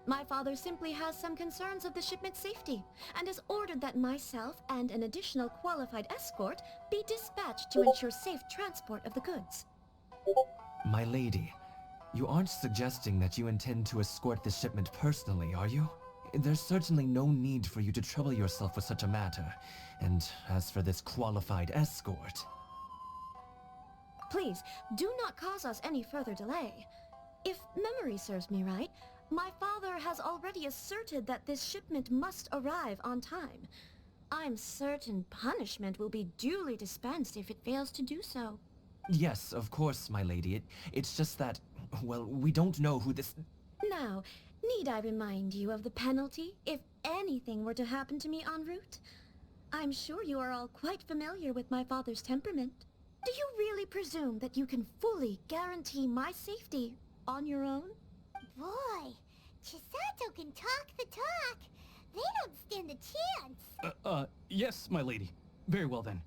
My father simply has some concerns of the shipment's safety, and has ordered that myself and an additional qualified escort be dispatched to ensure safe transport of the goods. My lady, you aren't suggesting that you intend to escort the shipment personally, are you? There's certainly no need for you to trouble yourself with such a matter. And as for this qualified escort... Please, do not cause us any further delay. If memory serves me right, my father has already asserted that this shipment must arrive on time. I'm certain punishment will be duly dispensed if it fails to do so. Yes, of course, my lady. It's just that, well, we don't know who this... Now, need I remind you of the penalty if anything were to happen to me en route? I'm sure you are all quite familiar with my father's temperament. Do you really presume that you can fully guarantee my safety on your own? Boy, Chisato can talk the talk. They don't stand a chance. Yes, my lady. Very well then.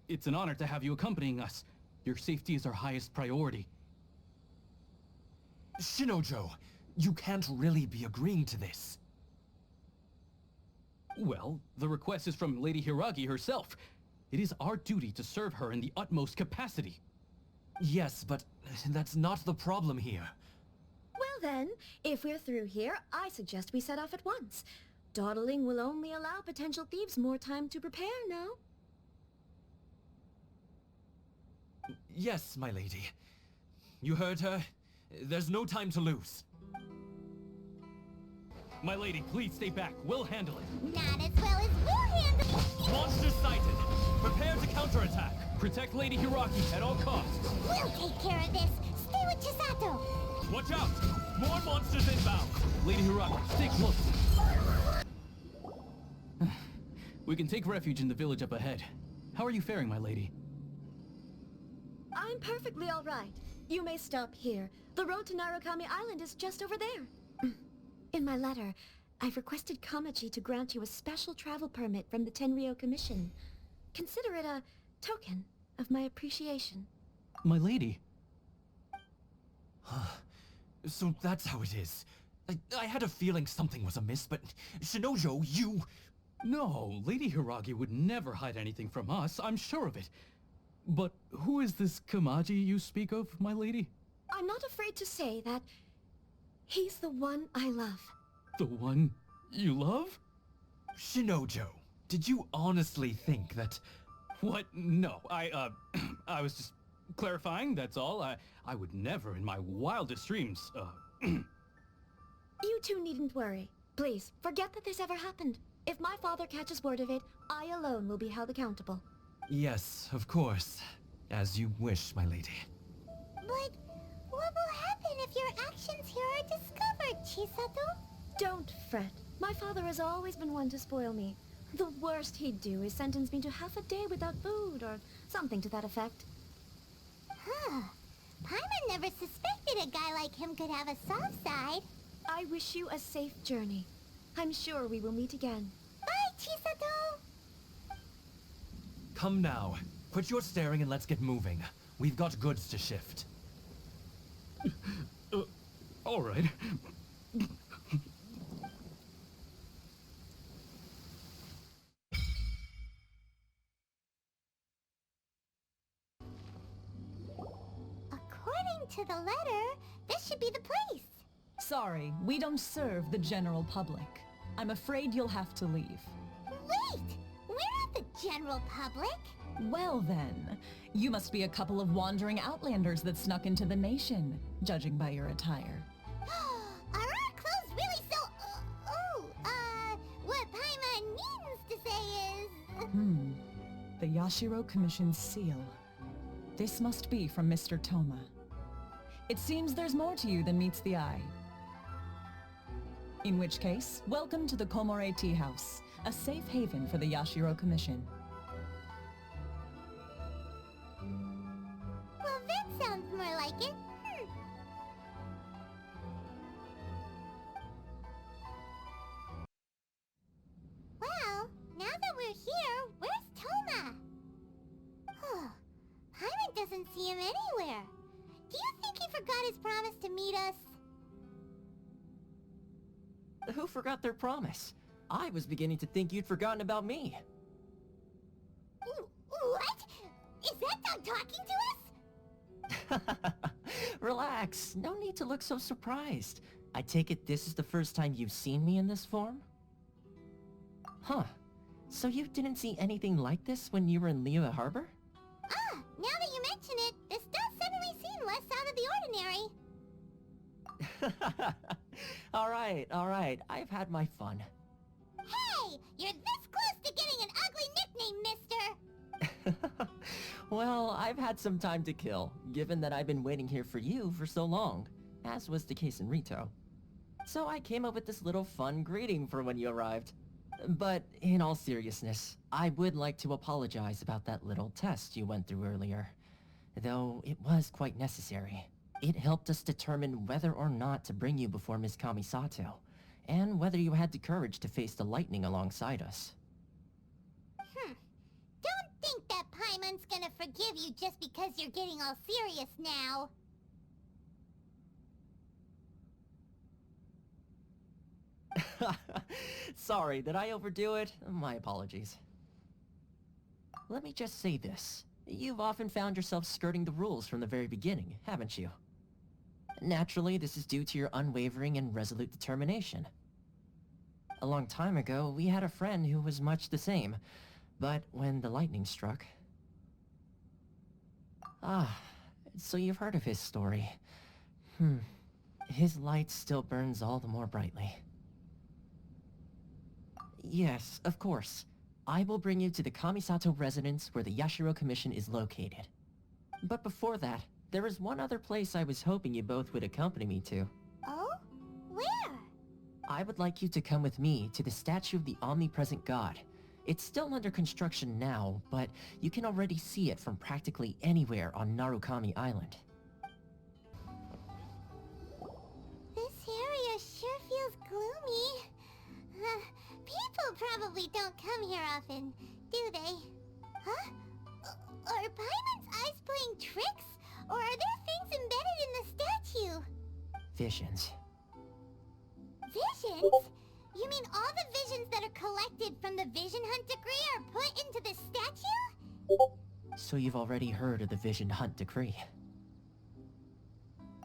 It's an honor to have you accompanying us. Your safety is our highest priority. Shinojo, you can't really be agreeing to this. Well, the request is from Lady Hiragi herself. It is our duty to serve her in the utmost capacity. Yes, but that's not the problem here. Well then, if we're through here, I suggest we set off at once. Dawdling will only allow potential thieves more time to prepare, no? Yes, my lady. You heard her? There's no time to lose. My lady, please stay back. We'll handle it. Not as well as we'll handle it. Monsters sighted. Prepare to counterattack. Protect Lady Hiraki at all costs. We'll take care of this. Stay with Chisato. Watch out! More monsters inbound! Lady Hiraki, stay close. We can take refuge in the village up ahead. How are you faring, my lady? I'm perfectly all right. You may stop here. The road to Narukami Island is just over there. In my letter, I've requested Kamachi to grant you a special travel permit from the Tenryou Commission. Consider it a token of my appreciation. My lady? So that's how it is. I had a feeling something was amiss, but Shinojo, you... No, Lady Hiragi would never hide anything from us, I'm sure of it. But who is this Kamaji you speak of, my lady? I'm not afraid to say that he's the one I love. The one you love? Shinojo, did you honestly think that... What? No, I was just clarifying, that's all. I would never in my wildest dreams, You two needn't worry. Please, forget that this ever happened. If my father catches word of it, I alone will be held accountable. Yes, of course. As you wish, my lady. But what will happen if your actions here are discovered, Chisato? Don't fret. My father has always been one to spoil me. The worst he'd do is sentence me to half a day without food, or something to that effect. Huh. Paimon never suspected a guy like him could have a soft side. I wish you a safe journey. I'm sure we will meet again. Bye, Chisato! Come now. Quit your staring and let's get moving. We've got goods to shift. All right. According to the letter, this should be the place. Sorry, we don't serve the general public. I'm afraid you'll have to leave. Wait! We're not the general public. Well then, you must be a couple of wandering outlanders that snuck into the nation, judging by your attire. Are our clothes really so... what Paimon means to say is... The Yashiro Commission's seal. This must be from Mr. Toma. It seems there's more to you than meets the eye. In which case, welcome to the Komore Tea House, a safe haven for the Yashiro Commission. Well, that sounds more like it. Well, now that we're here, where's Toma? Paimon doesn't see him anywhere. Do you think he forgot his promise to meet us? Who forgot their promise? I was beginning to think you'd forgotten about me. What? Is that dog talking to us? Relax, no need to look so surprised. I take it this is the first time you've seen me in this form? Huh. So you didn't see anything like this when you were in Liyue Harbor? Ah, now that you mention it, this does suddenly seem less out of the ordinary. Alright, I've had my fun. Hey! You're this close to getting an ugly nickname, mister! Well, I've had some time to kill, given that I've been waiting here for you for so long, as was the case in Rito. So I came up with this little fun greeting for when you arrived. But in all seriousness, I would like to apologize about that little test you went through earlier. Though it was quite necessary. It helped us determine whether or not to bring you before Ms. Kamisato, and whether you had the courage to face the lightning alongside us. Don't think that Paimon's gonna forgive you just because you're getting all serious now. Sorry, did I overdo it? My apologies. Let me just say this. You've often found yourself skirting the rules from the very beginning, haven't you? Naturally, this is due to your unwavering and resolute determination. A long time ago, we had a friend who was much the same. But when the lightning struck... Ah, so you've heard of his story. His light still burns all the more brightly. Yes, of course. I will bring you to the Kamisato residence where the Yashiro Commission is located. But before that, there is one other place I was hoping you both would accompany me to. Oh? Where? I would like you to come with me to the statue of the omnipresent god. It's still under construction now, but you can already see it from practically anywhere on Narukami Island. This area sure feels gloomy. People probably don't come here often, do they? Huh? Are Paimon's eyes playing tricks? Or are there things embedded in the statue? Visions. Visions? You mean all the visions that are collected from the Vision Hunt decree are put into the statue? So you've already heard of the Vision Hunt decree.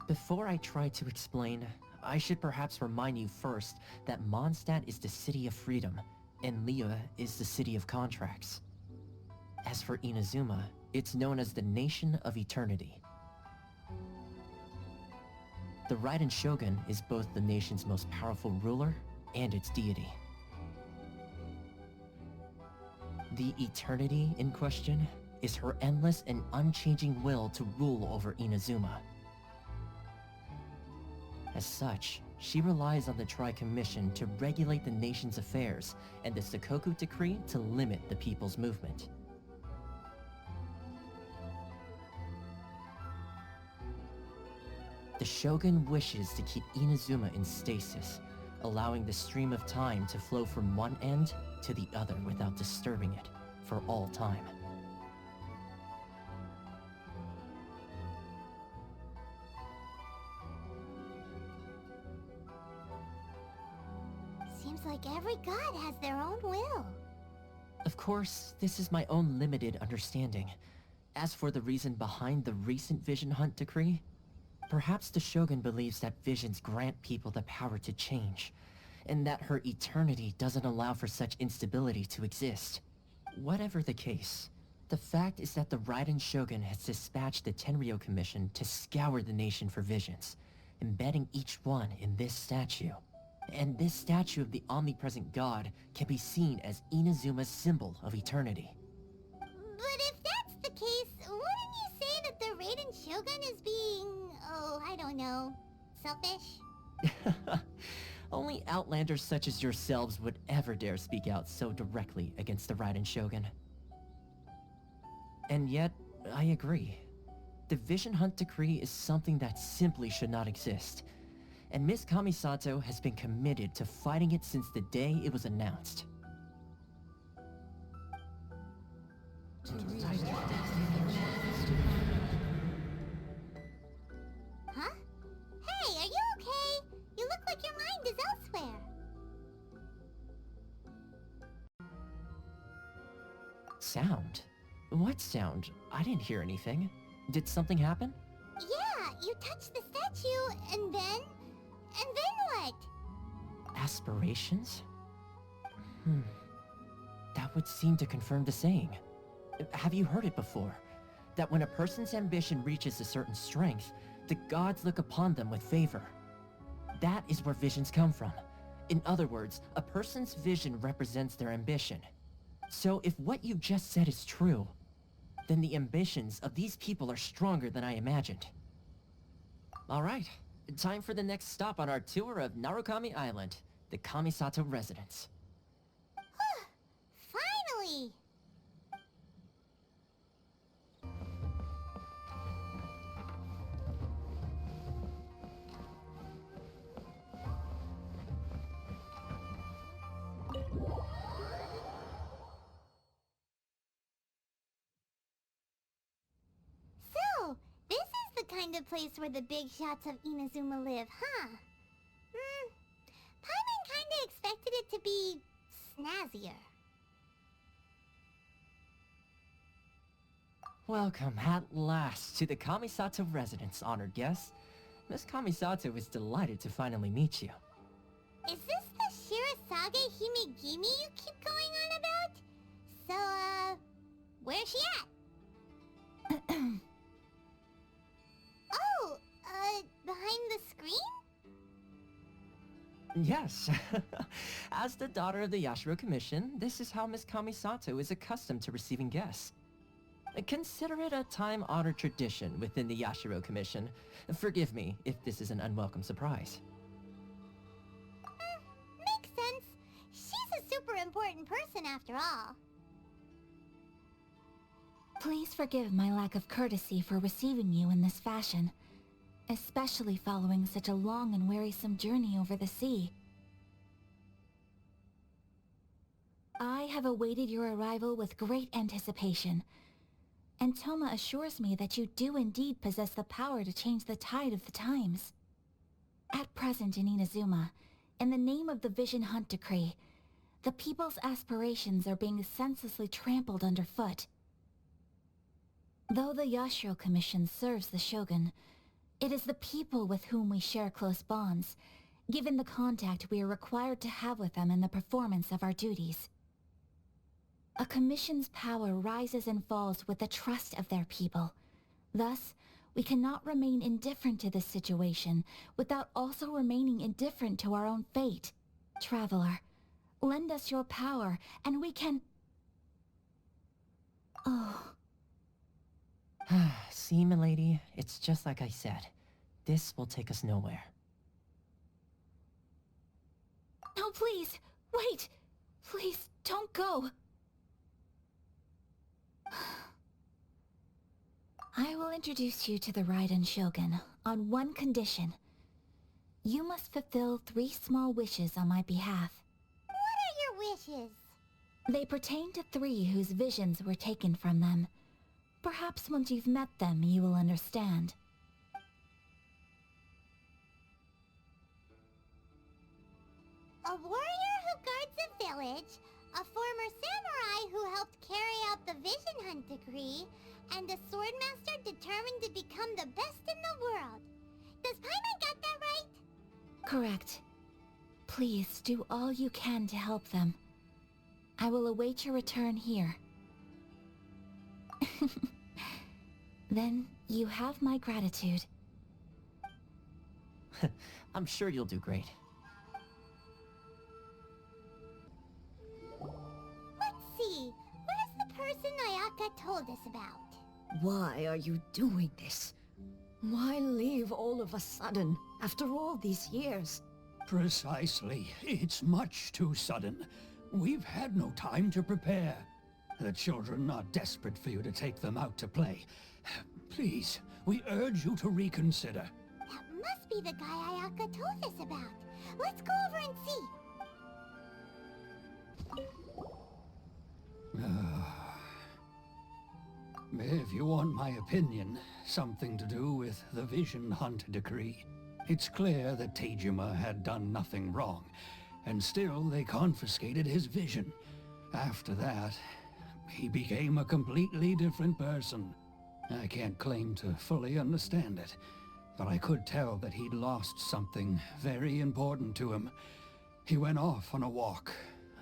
Before I try to explain, I should perhaps remind you first that Mondstadt is the city of freedom, and Liyue is the city of contracts. As for Inazuma, it's known as the Nation of Eternity. The Raiden Shogun is both the nation's most powerful ruler and its deity. The Eternity in question is her endless and unchanging will to rule over Inazuma. As such, she relies on the Tri-Commission to regulate the nation's affairs, and the Sakoku Decree to limit the people's movement. The Shogun wishes to keep Inazuma in stasis, allowing the stream of time to flow from one end to the other without disturbing it for all time. Seems like every god has their own will. Of course, this is my own limited understanding. As for the reason behind the recent Vision Hunt decree, perhaps the Shogun believes that visions grant people the power to change, and that her eternity doesn't allow for such instability to exist. Whatever the case, the fact is that the Raiden Shogun has dispatched the Tenryou Commission to scour the nation for visions, embedding each one in this statue. And this statue of the omnipresent god can be seen as Inazuma's symbol of eternity. But if that's the case, wouldn't you say that the Raiden Shogun is being... oh, I don't know... selfish? Only Outlanders such as yourselves would ever dare speak out so directly against the Raiden Shogun. And yet, I agree. The Vision Hunt decree is something that simply should not exist. And Miss Kamisato has been committed to fighting it since the day it was announced. Huh? Hey, are you okay? You look like your mind is elsewhere. Sound? What sound? I didn't hear anything. Did something happen? Yeah, you touched the statue, and then... and then what? Aspirations? That would seem to confirm the saying. Have you heard it before? That when a person's ambition reaches a certain strength, the gods look upon them with favor. That is where visions come from. In other words, a person's vision represents their ambition. So if what you just said is true, then the ambitions of these people are stronger than I imagined. Alright, time for the next stop on our tour of Narukami Island, the Kamisato residence. Finally! So, this is the kind of place where the big shots of Inazuma live, huh? Paimon kinda expected it to be... snazzier. Welcome, at last, to the Kamisato residence, honored guest. Miss Kamisato is delighted to finally meet you. Is this the sheerest Hisage Himegimi you keep going on about? So, where's she at? Oh, behind the screen? Yes. As the daughter of the Yashiro Commission, this is how Miss Kamisato is accustomed to receiving guests. Consider it a time-honored tradition within the Yashiro Commission. Forgive me if this is an unwelcome surprise. Makes sense. She's a super important person after all. Please forgive my lack of courtesy for receiving you in this fashion, especially following such a long and wearisome journey over the sea. I have awaited your arrival with great anticipation, and Toma assures me that you do indeed possess the power to change the tide of the times. At present in Inazuma, in the name of the Vision Hunt Decree, the people's aspirations are being senselessly trampled underfoot. Though the Yashiro Commission serves the Shogun, it is the people with whom we share close bonds, given the contact we are required to have with them in the performance of our duties. A commission's power rises and falls with the trust of their people. Thus, we cannot remain indifferent to this situation without also remaining indifferent to our own fate. Traveler, lend us your power, and we can... Oh... See, milady, it's just like I said. This will take us nowhere. No, please! Wait! Please, don't go! I will introduce you to the Raiden Shogun on one condition. You must fulfill 3 small wishes on my behalf. What are your wishes? They pertain to 3 whose visions were taken from them. Perhaps once you've met them, you will understand. A warrior who guards a village, a former samurai who helped carry out the Vision Hunt Decree, and a swordmaster determined to become the best in the world. Does Paimon got that right? Correct. Please do all you can to help them. I will await your return here. Then you have my gratitude. I'm sure you'll do great. Let's see. Where's the person Ayaka told us about? Why are you doing this? Why leave all of a sudden, after all these years? Precisely. It's much too sudden. We've had no time to prepare. The children are desperate for you to take them out to play. Please, we urge you to reconsider. That must be the guy Ayaka told us about. Let's go over and see. If you want my opinion, something to do with the Vision Hunt Decree. It's clear that Teijima had done nothing wrong, and still they confiscated his vision. After that, he became a completely different person. I can't claim to fully understand it, but I could tell that he'd lost something very important to him. He went off on a walk,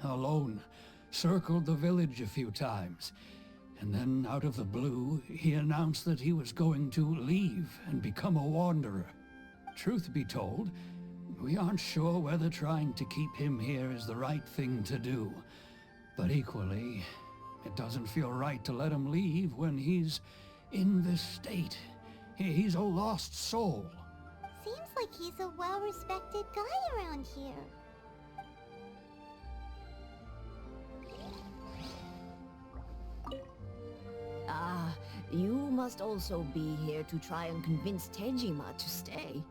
alone, circled the village a few times, and then out of the blue, he announced that he was going to leave and become a wanderer. Truth be told, we aren't sure whether trying to keep him here is the right thing to do, but equally, it doesn't feel right to let him leave when he's in this state. He's a lost soul. Seems like he's a well-respected guy around here. You must also be here to try and convince Teijima to stay.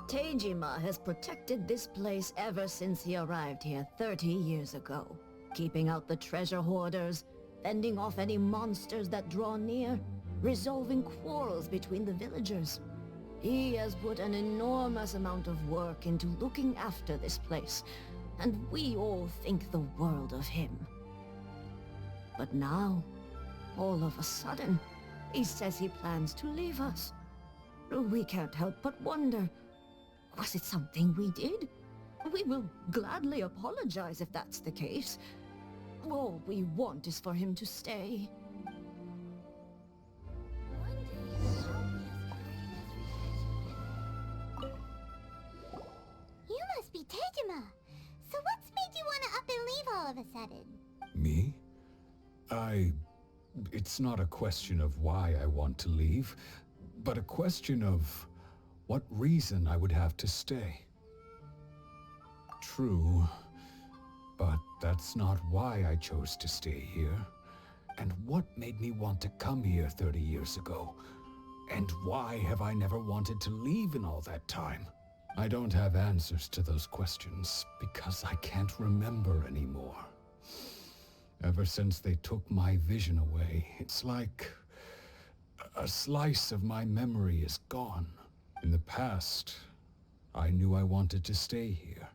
Teijima has protected this place ever since he arrived here 30 years ago, keeping out the treasure hoarders, fending off any monsters that draw near, resolving quarrels between the villagers. He has put an enormous amount of work into looking after this place, and we all think the world of him. But now, all of a sudden, he says he plans to leave us. We can't help but wonder, was it something we did? We will gladly apologize if that's the case. All we want is for him to stay. You must be Tejima. So what's made you want to up and leave all of a sudden? Me? It's not a question of why I want to leave, but a question of what reason I would have to stay. True, but that's not why I chose to stay here. And what made me want to come here 30 years ago? And why have I never wanted to leave in all that time? I don't have answers to those questions because I can't remember anymore. Ever since they took my vision away, it's like a slice of my memory is gone. In the past, I knew I wanted to stay here.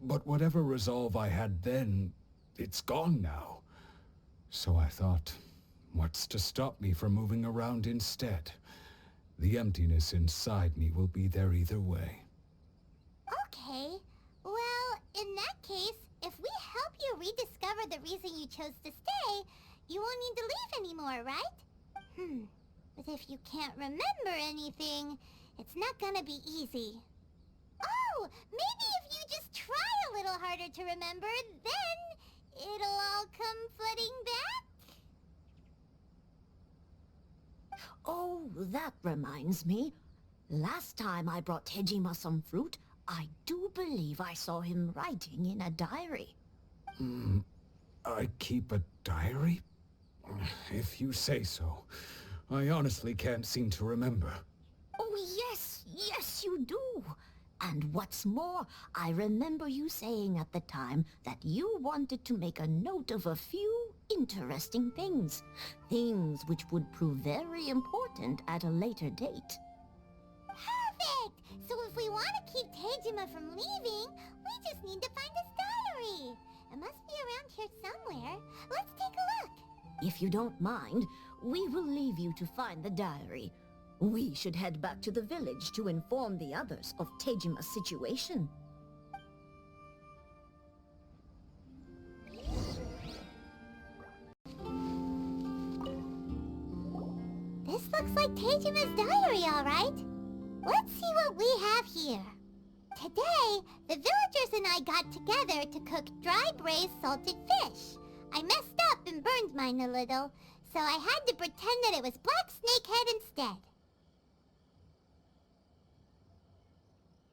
But whatever resolve I had then, it's gone now. So I thought, what's to stop me from moving around instead? The emptiness inside me will be there either way. Okay. Well, in that case, if we help you rediscover the reason you chose to stay, you won't need to leave anymore, right? But if you can't remember anything, it's not gonna be easy. Oh, maybe if you just try a little harder to remember, then it'll all come flooding back? Oh, that reminds me. Last time I brought Tejima some fruit, I do believe I saw him writing in a diary. I keep a diary? If you say so. I honestly can't seem to remember. Oh, yes, you do. And what's more, I remember you saying at the time that you wanted to make a note of a few interesting things. Things which would prove very important at a later date. Perfect! So if we want to keep Tejima from leaving, we just need to find his diary. It must be around here somewhere. Let's take a look. If you don't mind, we will leave you to find the diary. We should head back to the village to inform the others of Tejima's situation. This looks like Tejima's diary, all right. Let's see what we have here. Today, the villagers and I got together to cook dry braised salted fish. I messed up and burned mine a little, so I had to pretend that it was black snakehead instead.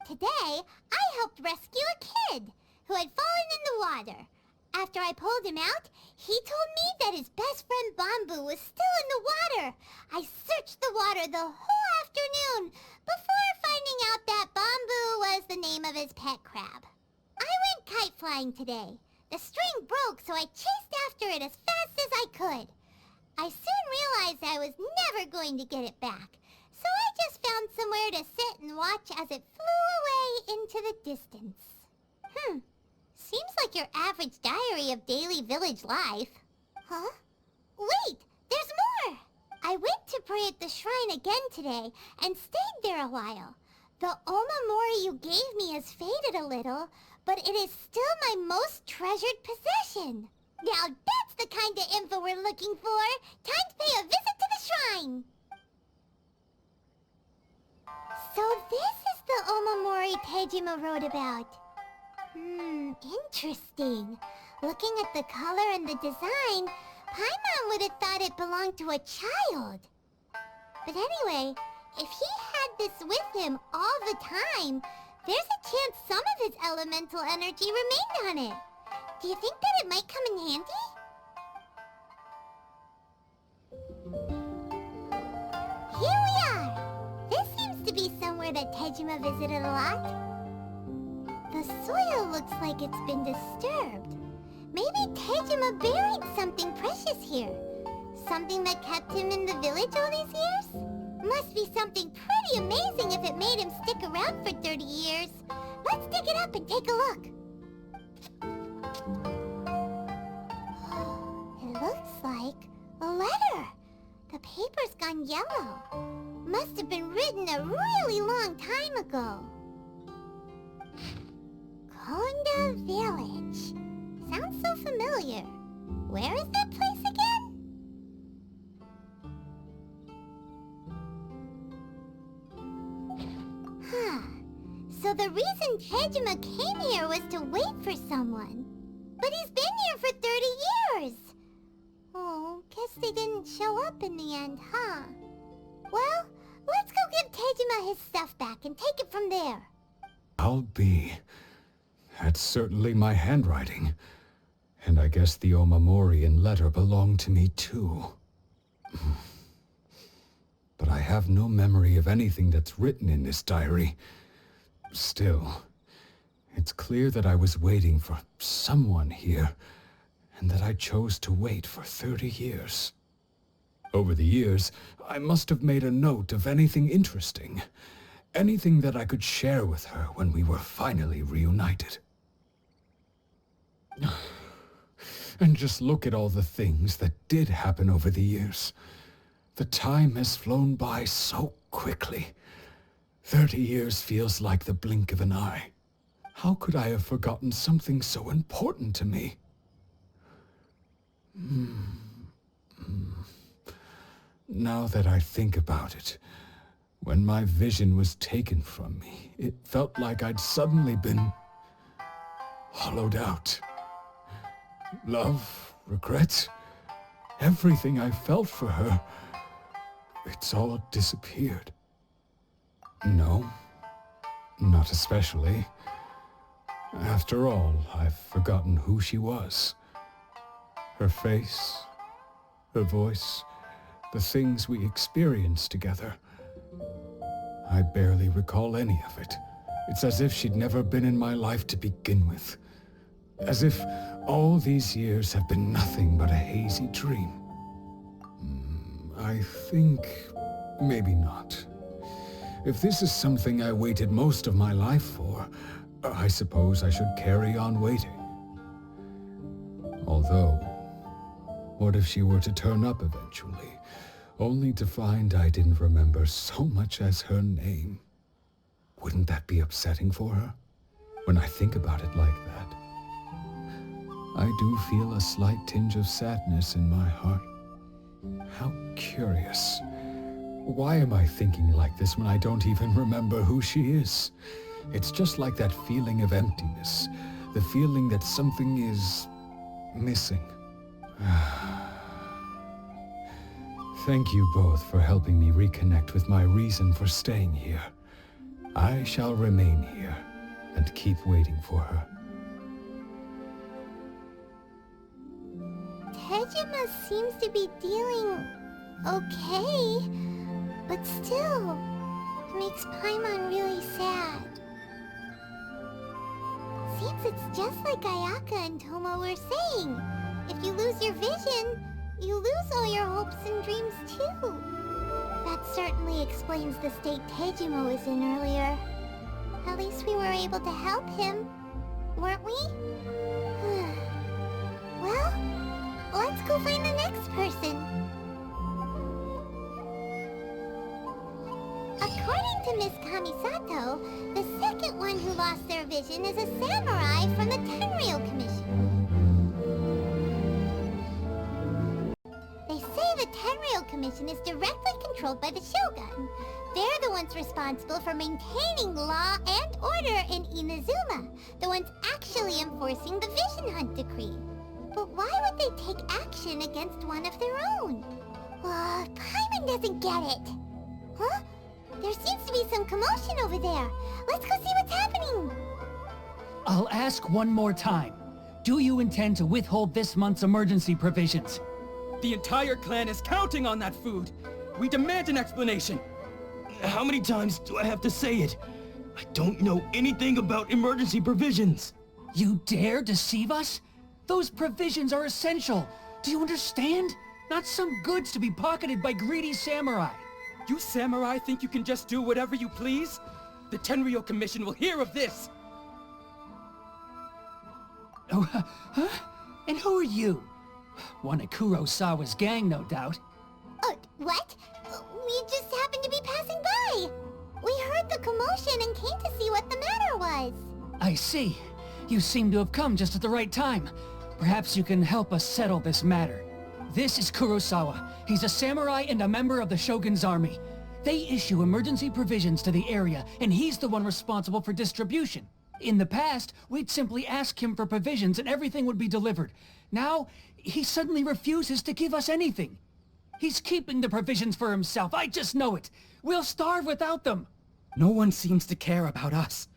Today, I helped rescue a kid who had fallen in the water. After I pulled him out, he told me that his best friend Bamboo was still in the water. I searched the water the whole afternoon before finding out that Bamboo was the name of his pet crab. I went kite flying today. The string broke, so I chased after it as fast as I could. I soon realized I was never going to get it back, so I just found somewhere to sit and watch as it flew away into the distance. Seems like your average diary of daily village life. Huh? Wait! There's more! I went to pray at the shrine again today and stayed there a while. The Omamori you gave me has faded a little, but it is still my most treasured possession. Now that's the kind of info we're looking for. Time to pay a visit to the shrine. So this is the Omamori Tejima wrote about. Interesting. Looking at the color and the design, Paimon would have thought it belonged to a child. But anyway, if he had this with him all the time, there's a chance some of his elemental energy remained on it. Do you think that it might come in handy? Here we are! This seems to be somewhere that Tejima visited a lot. The soil looks like it's been disturbed. Maybe Tejima buried something precious here. Something that kept him in the village all these years? Must be something pretty amazing if it made him stick around for 30 years. Let's dig it up and take a look. It looks like a letter. The paper's gone yellow. Must have been written a really long time ago. Honda Village. Sounds so familiar. Where is that place again? Huh. So the reason Tejima came here was to wait for someone. But he's been here for 30 years! Oh, guess they didn't show up in the end, huh? Well, let's go give Tejima his stuff back and take it from there. I'll be. That's certainly my handwriting. And I guess the Omamorian letter belonged to me too. But I have no memory of anything that's written in this diary. Still, it's clear that I was waiting for someone here, and that I chose to wait for 30 years. Over the years, I must have made a note of anything interesting. Anything that I could share with her when we were finally reunited. And just look at all the things that did happen over the years. The time has flown by so quickly. 30 years feels like the blink of an eye. How could I have forgotten something so important to me? Now that I think about it, when my vision was taken from me, it felt like I'd suddenly been hollowed out. Love, regret, everything I felt for her, it's all disappeared. No, not especially. After all, I've forgotten who she was. Her face, her voice, the things we experienced together. I barely recall any of it. It's as if she'd never been in my life to begin with. As if all these years have been nothing but a hazy dream. I think maybe not. If this is something I waited most of my life for, I suppose I should carry on waiting. Although, what if she were to turn up eventually, only to find I didn't remember so much as her name? Wouldn't that be upsetting for her? When I think about it like that, I do feel a slight tinge of sadness in my heart. How curious. Why am I thinking like this when I don't even remember who she is? It's just like that feeling of emptiness, the feeling that something is missing. Thank you both for helping me reconnect with my reason for staying here. I shall remain here and keep waiting for her. Tejima seems to be dealing okay, but still, it makes Paimon really sad. Seems it's just like Ayaka and Tomo were saying. If you lose your vision, you lose all your hopes and dreams too. That certainly explains the state Tejima was in earlier. At least we were able to help him, weren't we? Well, let's go find the next person. According to Miss Kamisato, the second one who lost their vision is a samurai from the Tenryou Commission. They say the Tenryou Commission is directly controlled by the Shogun. They're the ones responsible for maintaining law and order in Inazuma, the ones actually enforcing the Vision Hunt decree. But why would they take action against one of their own? Paimon doesn't get it. Huh? There seems to be some commotion over there. Let's go see what's happening. I'll ask one more time. Do you intend to withhold this month's emergency provisions? The entire clan is counting on that food. We demand an explanation. How many times do I have to say it? I don't know anything about emergency provisions. You dare deceive us? Those provisions are essential. Do you understand? Not some goods to be pocketed by greedy samurai. You samurai think you can just do whatever you please? The Tenryou Commission will hear of this! Oh, huh? And who are you? One of Kurosawa's gang, no doubt. What? We just happened to be passing by! We heard the commotion and came to see what the matter was. I see. You seem to have come just at the right time. Perhaps you can help us settle this matter. This is Kurosawa. He's a samurai and a member of the Shogun's army. They issue emergency provisions to the area, and he's the one responsible for distribution. In the past, we'd simply ask him for provisions and everything would be delivered. Now, he suddenly refuses to give us anything. He's keeping the provisions for himself, I just know it. We'll starve without them. No one seems to care about us.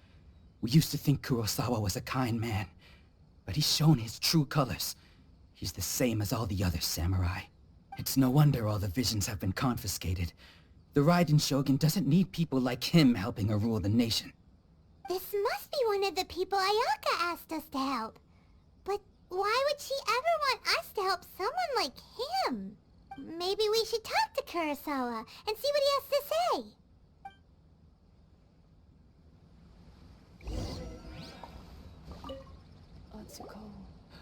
We used to think Kurosawa was a kind man, but he's shown his true colors. He's the same as all the other samurai. It's no wonder all the visions have been confiscated. The Raiden Shogun doesn't need people like him helping her rule the nation. This must be one of the people Ayaka asked us to help. But why would she ever want us to help someone like him? Maybe we should talk to Kurosawa and see what he has to say.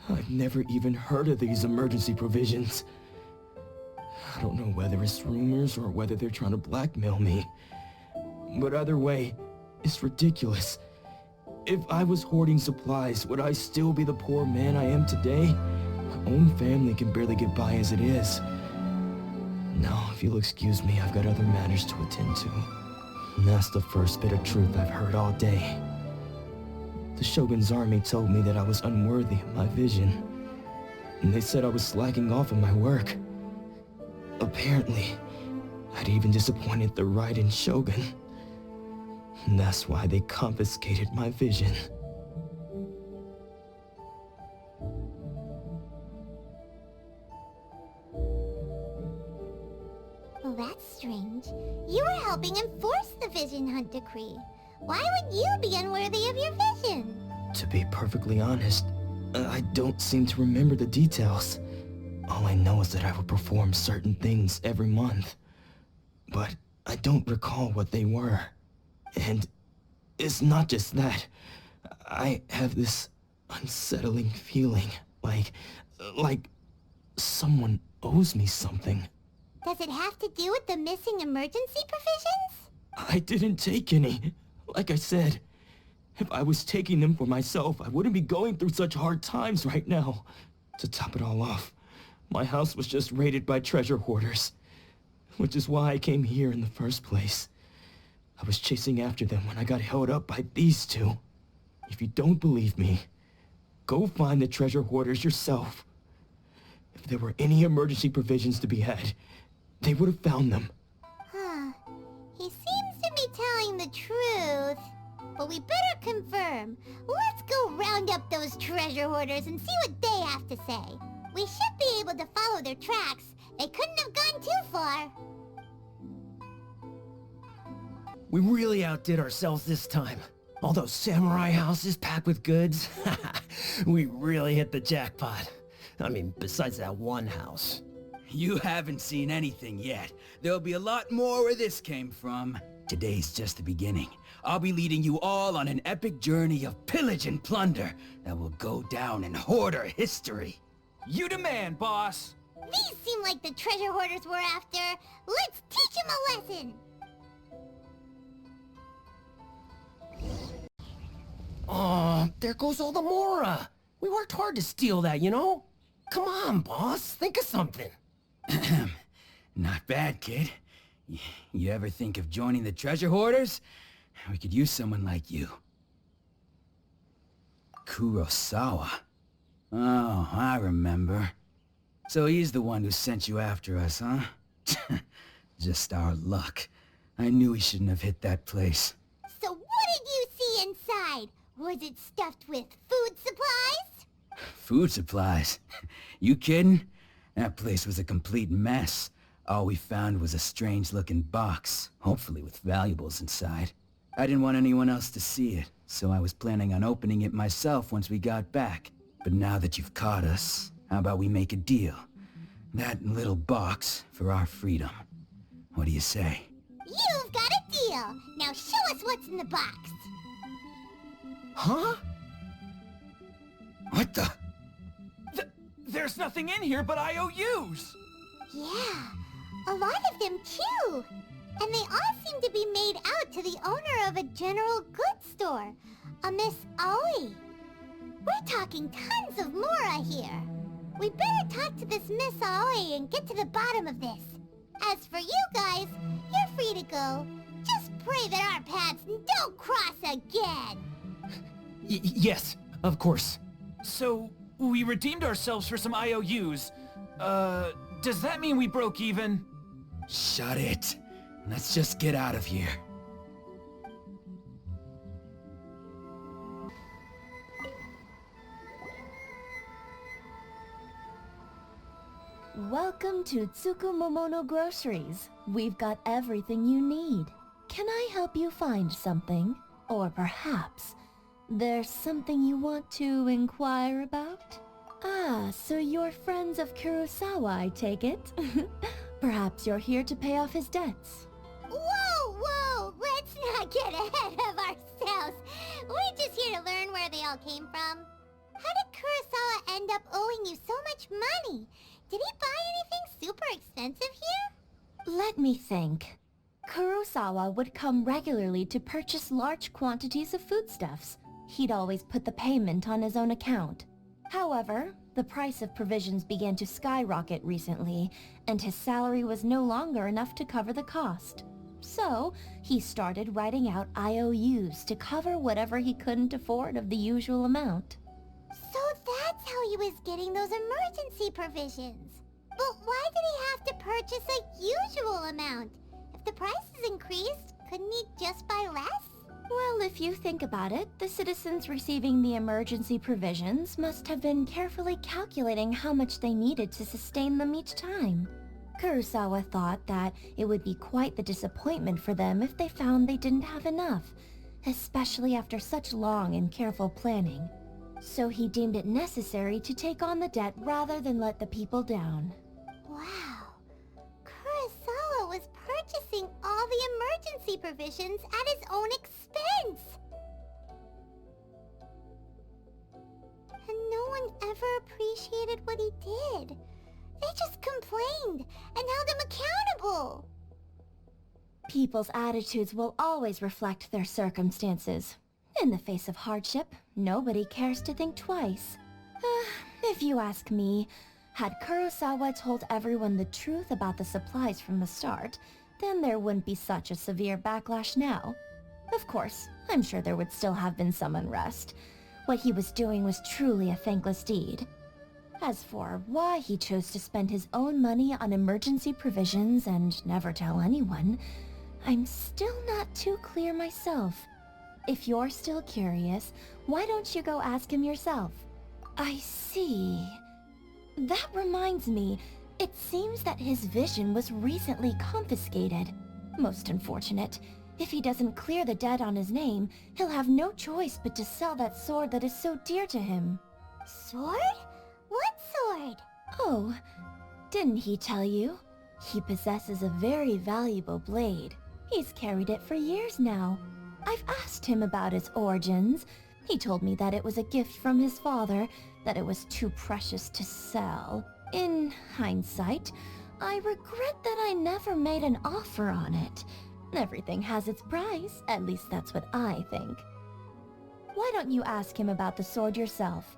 I've never even heard of these emergency provisions. I don't know whether it's rumors or whether they're trying to blackmail me. But either way, it's ridiculous. If I was hoarding supplies, would I still be the poor man I am today? My own family can barely get by as it is. Now, if you'll excuse me, I've got other matters to attend to. And that's the first bit of truth I've heard all day. The Shogun's army told me that I was unworthy of my vision. And they said I was slacking off in my work. Apparently, I'd even disappointed the Raiden Shogun. And that's why they confiscated my vision. Well, that's strange. You were helping enforce the Vision Hunt decree. Why would you be unworthy of your vision? To be perfectly honest, I don't seem to remember the details. All I know is that I would perform certain things every month. But I don't recall what they were. And it's not just that. I have this unsettling feeling, like someone owes me something. Does it have to do with the missing emergency provisions? I didn't take any. Like I said, if I was taking them for myself, I wouldn't be going through such hard times right now. To top it all off, my house was just raided by treasure hoarders, which is why I came here in the first place. I was chasing after them when I got held up by these two. If you don't believe me, go find the treasure hoarders yourself. If there were any emergency provisions to be had, they would have found them. Huh. He seems to be telling the truth. But we better confirm. Let's go round up those treasure hoarders and see what they have to say. We should be able to follow their tracks. They couldn't have gone too far. We really outdid ourselves this time. All those samurai houses packed with goods. We really hit the jackpot. I mean, besides that one house. You haven't seen anything yet. There'll be a lot more where this came from. Today's just the beginning. I'll be leading you all on an epic journey of pillage and plunder that will go down in hoarder history. You demand, boss! These seem like the treasure hoarders we're after. Let's teach them a lesson! Oh, there goes all the Mora. We worked hard to steal that, you know? Come on, boss. Think of something. Not bad, kid. You ever think of joining the treasure hoarders? We could use someone like you. Kurosawa. Oh, I remember. So he's the one who sent you after us, huh? Just our luck. I knew he shouldn't have hit that place. So what did you see inside? Was it stuffed with food supplies? Food supplies? You kidding? That place was a complete mess. All we found was a strange-looking box, hopefully with valuables inside. I didn't want anyone else to see it, so I was planning on opening it myself once we got back. But now that you've caught us, how about we make a deal? That little box for our freedom. What do you say? You've got a deal! Now show us what's in the box! Huh? What the? There's nothing in here but IOUs! Yeah, a lot of them too! And they all seem to be made out to the owner of a general goods store, a Miss Aoi. We're talking tons of Mora here. We better talk to this Miss Aoi and get to the bottom of this. As for you guys, you're free to go. Just pray that our paths don't cross again. Yes, of course. So, we redeemed ourselves for some IOUs. Does that mean we broke even? Shut it. Let's just get out of here. Welcome to Tsukumomono Groceries. We've got everything you need. Can I help you find something? Or perhaps there's something you want to inquire about? Ah, so you're friends of Kurosawa, I take it? Perhaps you're here to pay off his debts. Whoa! Let's not get ahead of ourselves. We're just here to learn where they all came from. How did Kurosawa end up owing you so much money? Did he buy anything super expensive here? Let me think. Kurosawa would come regularly to purchase large quantities of foodstuffs. He'd always put the payment on his own account. However, the price of provisions began to skyrocket recently, and his salary was no longer enough to cover the cost. So, he started writing out IOUs to cover whatever he couldn't afford of the usual amount. So that's how he was getting those emergency provisions. But why did he have to purchase a usual amount? If the prices increased, couldn't he just buy less? Well, if you think about it, the citizens receiving the emergency provisions must have been carefully calculating how much they needed to sustain them each time. Kurosawa thought that it would be quite the disappointment for them if they found they didn't have enough, especially after such long and careful planning. So he deemed it necessary to take on the debt rather than let the people down. Wow. Kurosawa was purchasing all the emergency provisions at his own expense. And no one ever appreciated what he did. They just complained and held him accountable. People's attitudes will always reflect their circumstances. In the face of hardship, nobody cares to think twice. If you ask me, had Kurosawa told everyone the truth about the supplies from the start, then there wouldn't be such a severe backlash now. Of course, I'm sure there would still have been some unrest. What he was doing was truly a thankless deed. As for why he chose to spend his own money on emergency provisions and never tell anyone, I'm still not too clear myself. If you're still curious, why don't you go ask him yourself? I see. That reminds me, it seems that his vision was recently confiscated. Most unfortunate. If he doesn't clear the debt on his name, he'll have no choice but to sell that sword that is so dear to him. Sword? What sword? Oh, didn't he tell you? He possesses a very valuable blade. He's carried it for years now. I've asked him about its origins. He told me that it was a gift from his father, that it was too precious to sell. In hindsight, I regret that I never made an offer on it. Everything has its price, at least that's what I think. Why don't you ask him about the sword yourself?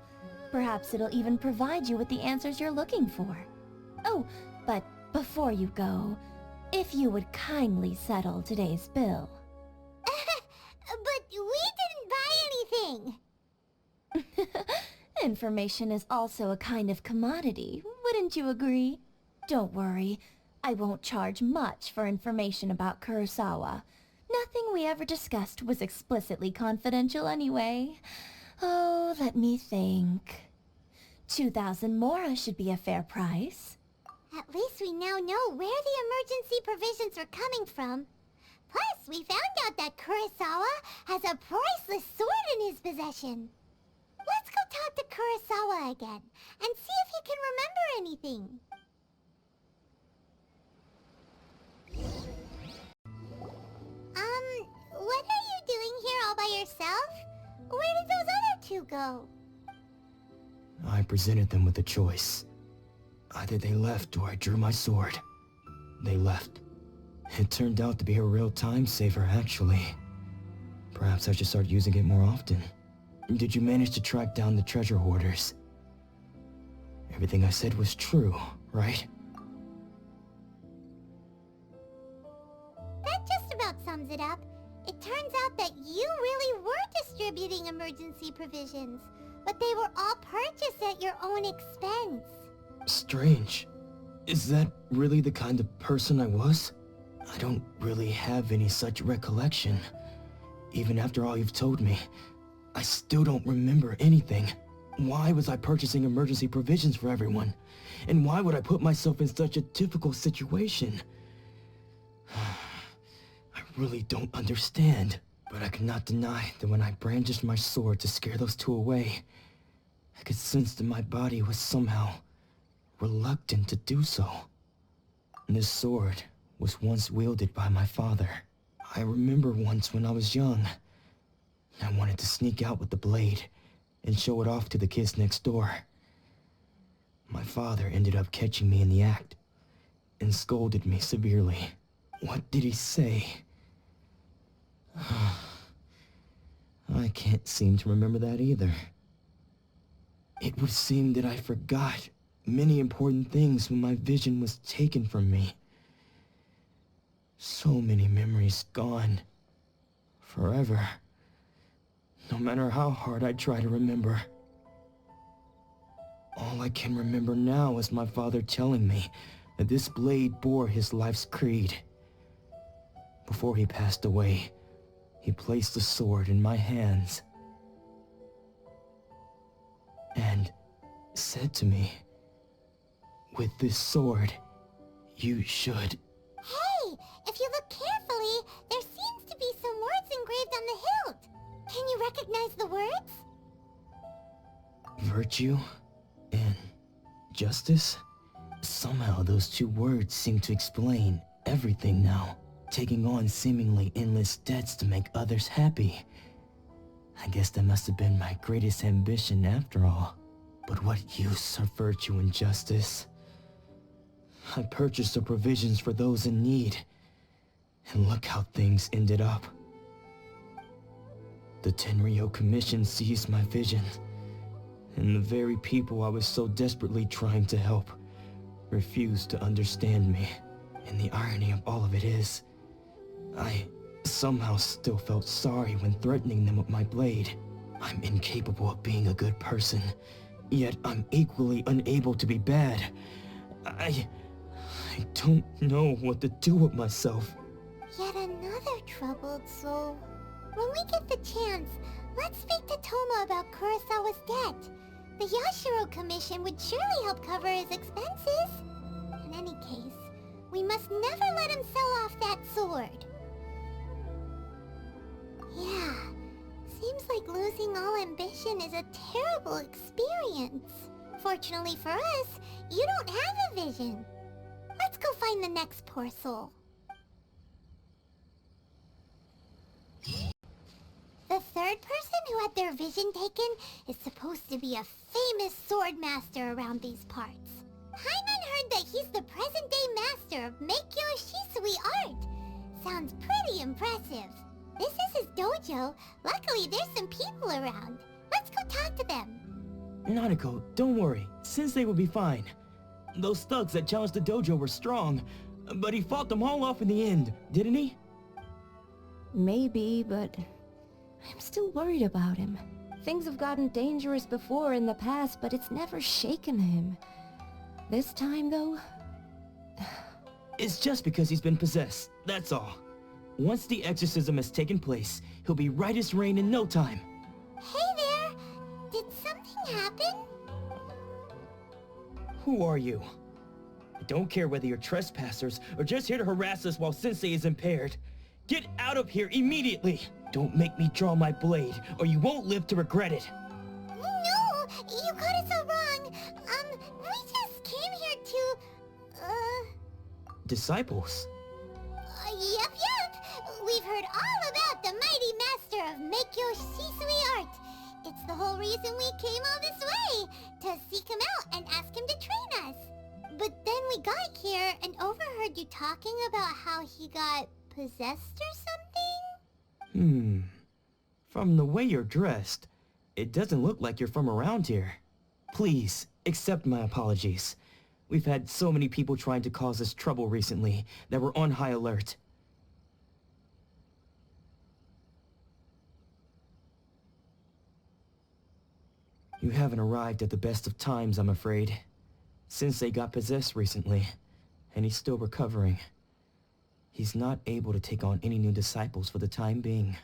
Perhaps it'll even provide you with the answers you're looking for. Oh, but before you go, if you would kindly settle today's bill. But we didn't buy anything! Information is also a kind of commodity, wouldn't you agree? Don't worry, I won't charge much for information about Kurosawa. Nothing we ever discussed was explicitly confidential anyway. Oh, let me think. 2,000 mora should be a fair price. At least we now know where the emergency provisions are coming from. Plus, we found out that Kurosawa has a priceless sword in his possession. Let's go talk to Kurosawa again, and see if he can remember anything. What are you doing here all by yourself? Where did those other two go? I presented them with a choice. Either they left or I drew my sword. They left. It turned out to be a real time saver, actually. Perhaps I should start using it more often. did you manage to track down the treasure hoarders? Everything I said was true, right? That just about sums it up. It turns out that you really were distributing emergency provisions, but they were all purchased at your own expense. Strange. Is that really the kind of person I was? I don't really have any such recollection. Even after all you've told me, I still don't remember anything. Why was I purchasing emergency provisions for everyone? And why would I put myself in such a difficult situation? I really don't understand. But I cannot deny that when I brandished my sword to scare those two away, I could sense that my body was somehow reluctant to do so. This sword was once wielded by my father. I remember once when I was young, I wanted to sneak out with the blade and show it off to the kids next door. My father ended up catching me in the act and scolded me severely. What did he say? I can't seem to remember that either. It would seem that I forgot many important things when my vision was taken from me. So many memories gone. Forever. No matter how hard I try to remember. All I can remember now is my father telling me that this blade bore his life's creed. Before he passed away, he placed the sword in my hands and said to me, "With this sword, you should..." Hey, if you look carefully, there seems to be some words engraved on the hilt. Can you recognize the words? Virtue and justice? Somehow those two words seem to explain everything now. Taking on seemingly endless debts to make others happy. I guess that must have been my greatest ambition after all. But what use are virtue and justice? I purchased the provisions for those in need, and look how things ended up. The Tenryo Commission seized my vision, and the very people I was so desperately trying to help refused to understand me. And the irony of all of it is, I somehow still felt sorry when threatening them with my blade. I'm incapable of being a good person, yet I'm equally unable to be bad. I don't know what to do with myself. Yet another troubled soul. When we get the chance, let's speak to Toma about Kurosawa's debt. The Yashiro Commission would surely help cover his expenses. In any case, we must never let him sell off that sword. Yeah, seems like losing all ambition is a terrible experience. Fortunately for us, you don't have a vision. Let's go find the next poor soul. The third person who had their vision taken is supposed to be a famous sword master around these parts. Hyman heard that he's the present-day master of Meikyo Shisui art. Sounds pretty impressive. This is his dojo. Luckily, there's some people around. Let's go talk to them. Nanako, don't worry. Sensei will be fine. Those thugs that challenged the dojo were strong, but he fought them all off in the end, didn't he? Maybe, but I'm still worried about him. Things have gotten dangerous before in the past, but it's never shaken him. This time, though... It's just because he's been possessed, that's all. Once the exorcism has taken place, he'll be right as rain in no time. Hey there! Did something happen? Who are you? I don't care whether you're trespassers or just here to harass us while Sensei is impaired. Get out of here immediately! Don't make me draw my blade, or you won't live to regret it. No! You got it so wrong! We just came here to... Disciples? Yep. We've heard all about the mighty master of Meikyo Shisui art. It's the whole reason we came all this way, to seek him out and ask him to train us. But then we got here and overheard you talking about how he got possessed or something? From the way you're dressed, It doesn't look like you're from around here. Please, accept my apologies. We've had so many people trying to cause us trouble recently that we're on high alert. You haven't arrived at the best of times, I'm afraid. Sensei got possessed recently, and he's still recovering. He's not able to take on any new disciples for the time being.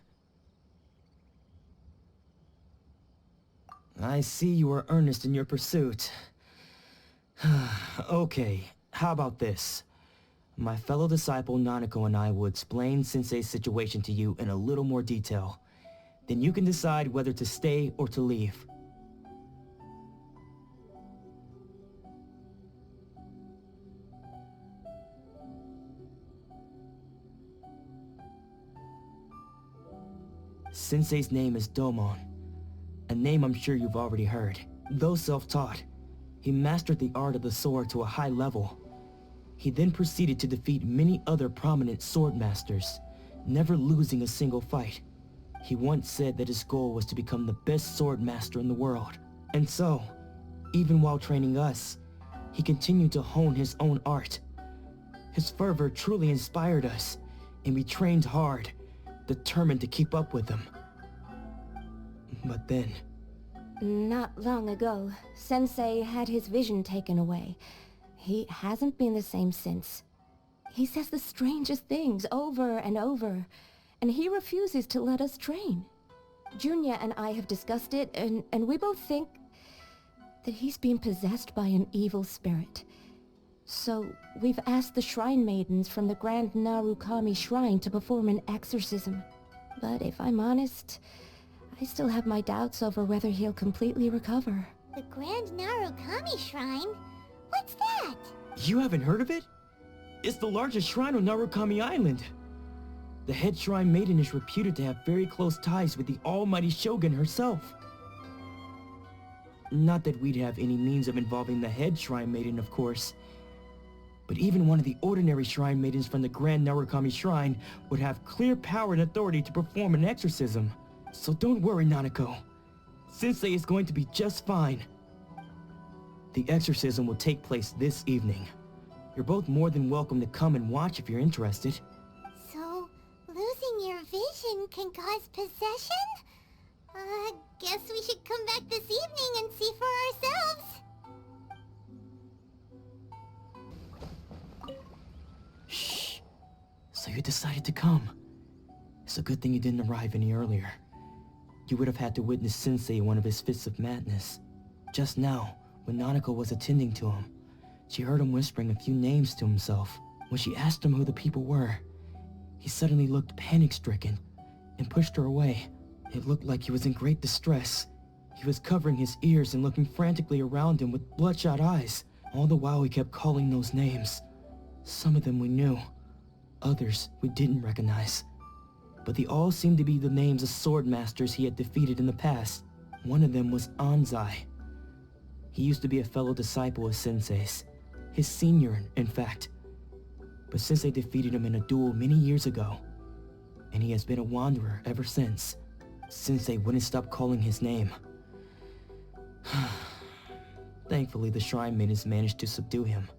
I see you are earnest in your pursuit. Okay, how about this? My fellow disciple Nanako and I will explain Sensei's situation to you in a little more detail. Then you can decide whether to stay or to leave. Sensei's name is Domon, a name I'm sure you've already heard. Though self-taught, he mastered the art of the sword to a high level. He then proceeded to defeat many other prominent sword masters, never losing a single fight. He once said that his goal was to become the best sword master in the world. And so, even while training us, he continued to hone his own art. His fervor truly inspired us, and we trained hard, determined to keep up with him. But then... Not long ago, Sensei had his vision taken away. He hasn't been the same since. He says the strangest things over and over, and he refuses to let us train. Junya and I have discussed it, and we both think that he's been possessed by an evil spirit. So, we've asked the Shrine Maidens from the Grand Narukami Shrine to perform an exorcism. But if I'm honest, I still have my doubts over whether he'll completely recover. The Grand Narukami Shrine? What's that? You haven't heard of it? It's the largest shrine on Narukami Island. The head shrine maiden is reputed to have very close ties with the almighty Shogun herself. Not that we'd have any means of involving the head shrine maiden, of course. But even one of the ordinary shrine maidens from the Grand Narukami Shrine would have clear power and authority to perform an exorcism. So don't worry, Nanako. Sensei is going to be just fine. The exorcism will take place this evening. You're both more than welcome to come and watch if you're interested. So, losing your vision can cause possession? Guess we should come back this evening and see for ourselves. Shh. So you decided to come. It's a good thing you didn't arrive any earlier. You would have had to witness Sensei in one of his fits of madness. Just now, when Nanako was attending to him, she heard him whispering a few names to himself. When she asked him who the people were, he suddenly looked panic-stricken and pushed her away. It looked like he was in great distress. He was covering his ears and looking frantically around him with bloodshot eyes. All the while he kept calling those names. Some of them we knew, others we didn't recognize. But they all seemed to be the names of sword masters he had defeated in the past. One of them was Anzai. He used to be a fellow disciple of Sensei's. His senior, in fact. But Sensei defeated him in a duel many years ago, and he has been a wanderer ever since. Sensei wouldn't stop calling his name. Thankfully, the Shrine Maidens managed to subdue him,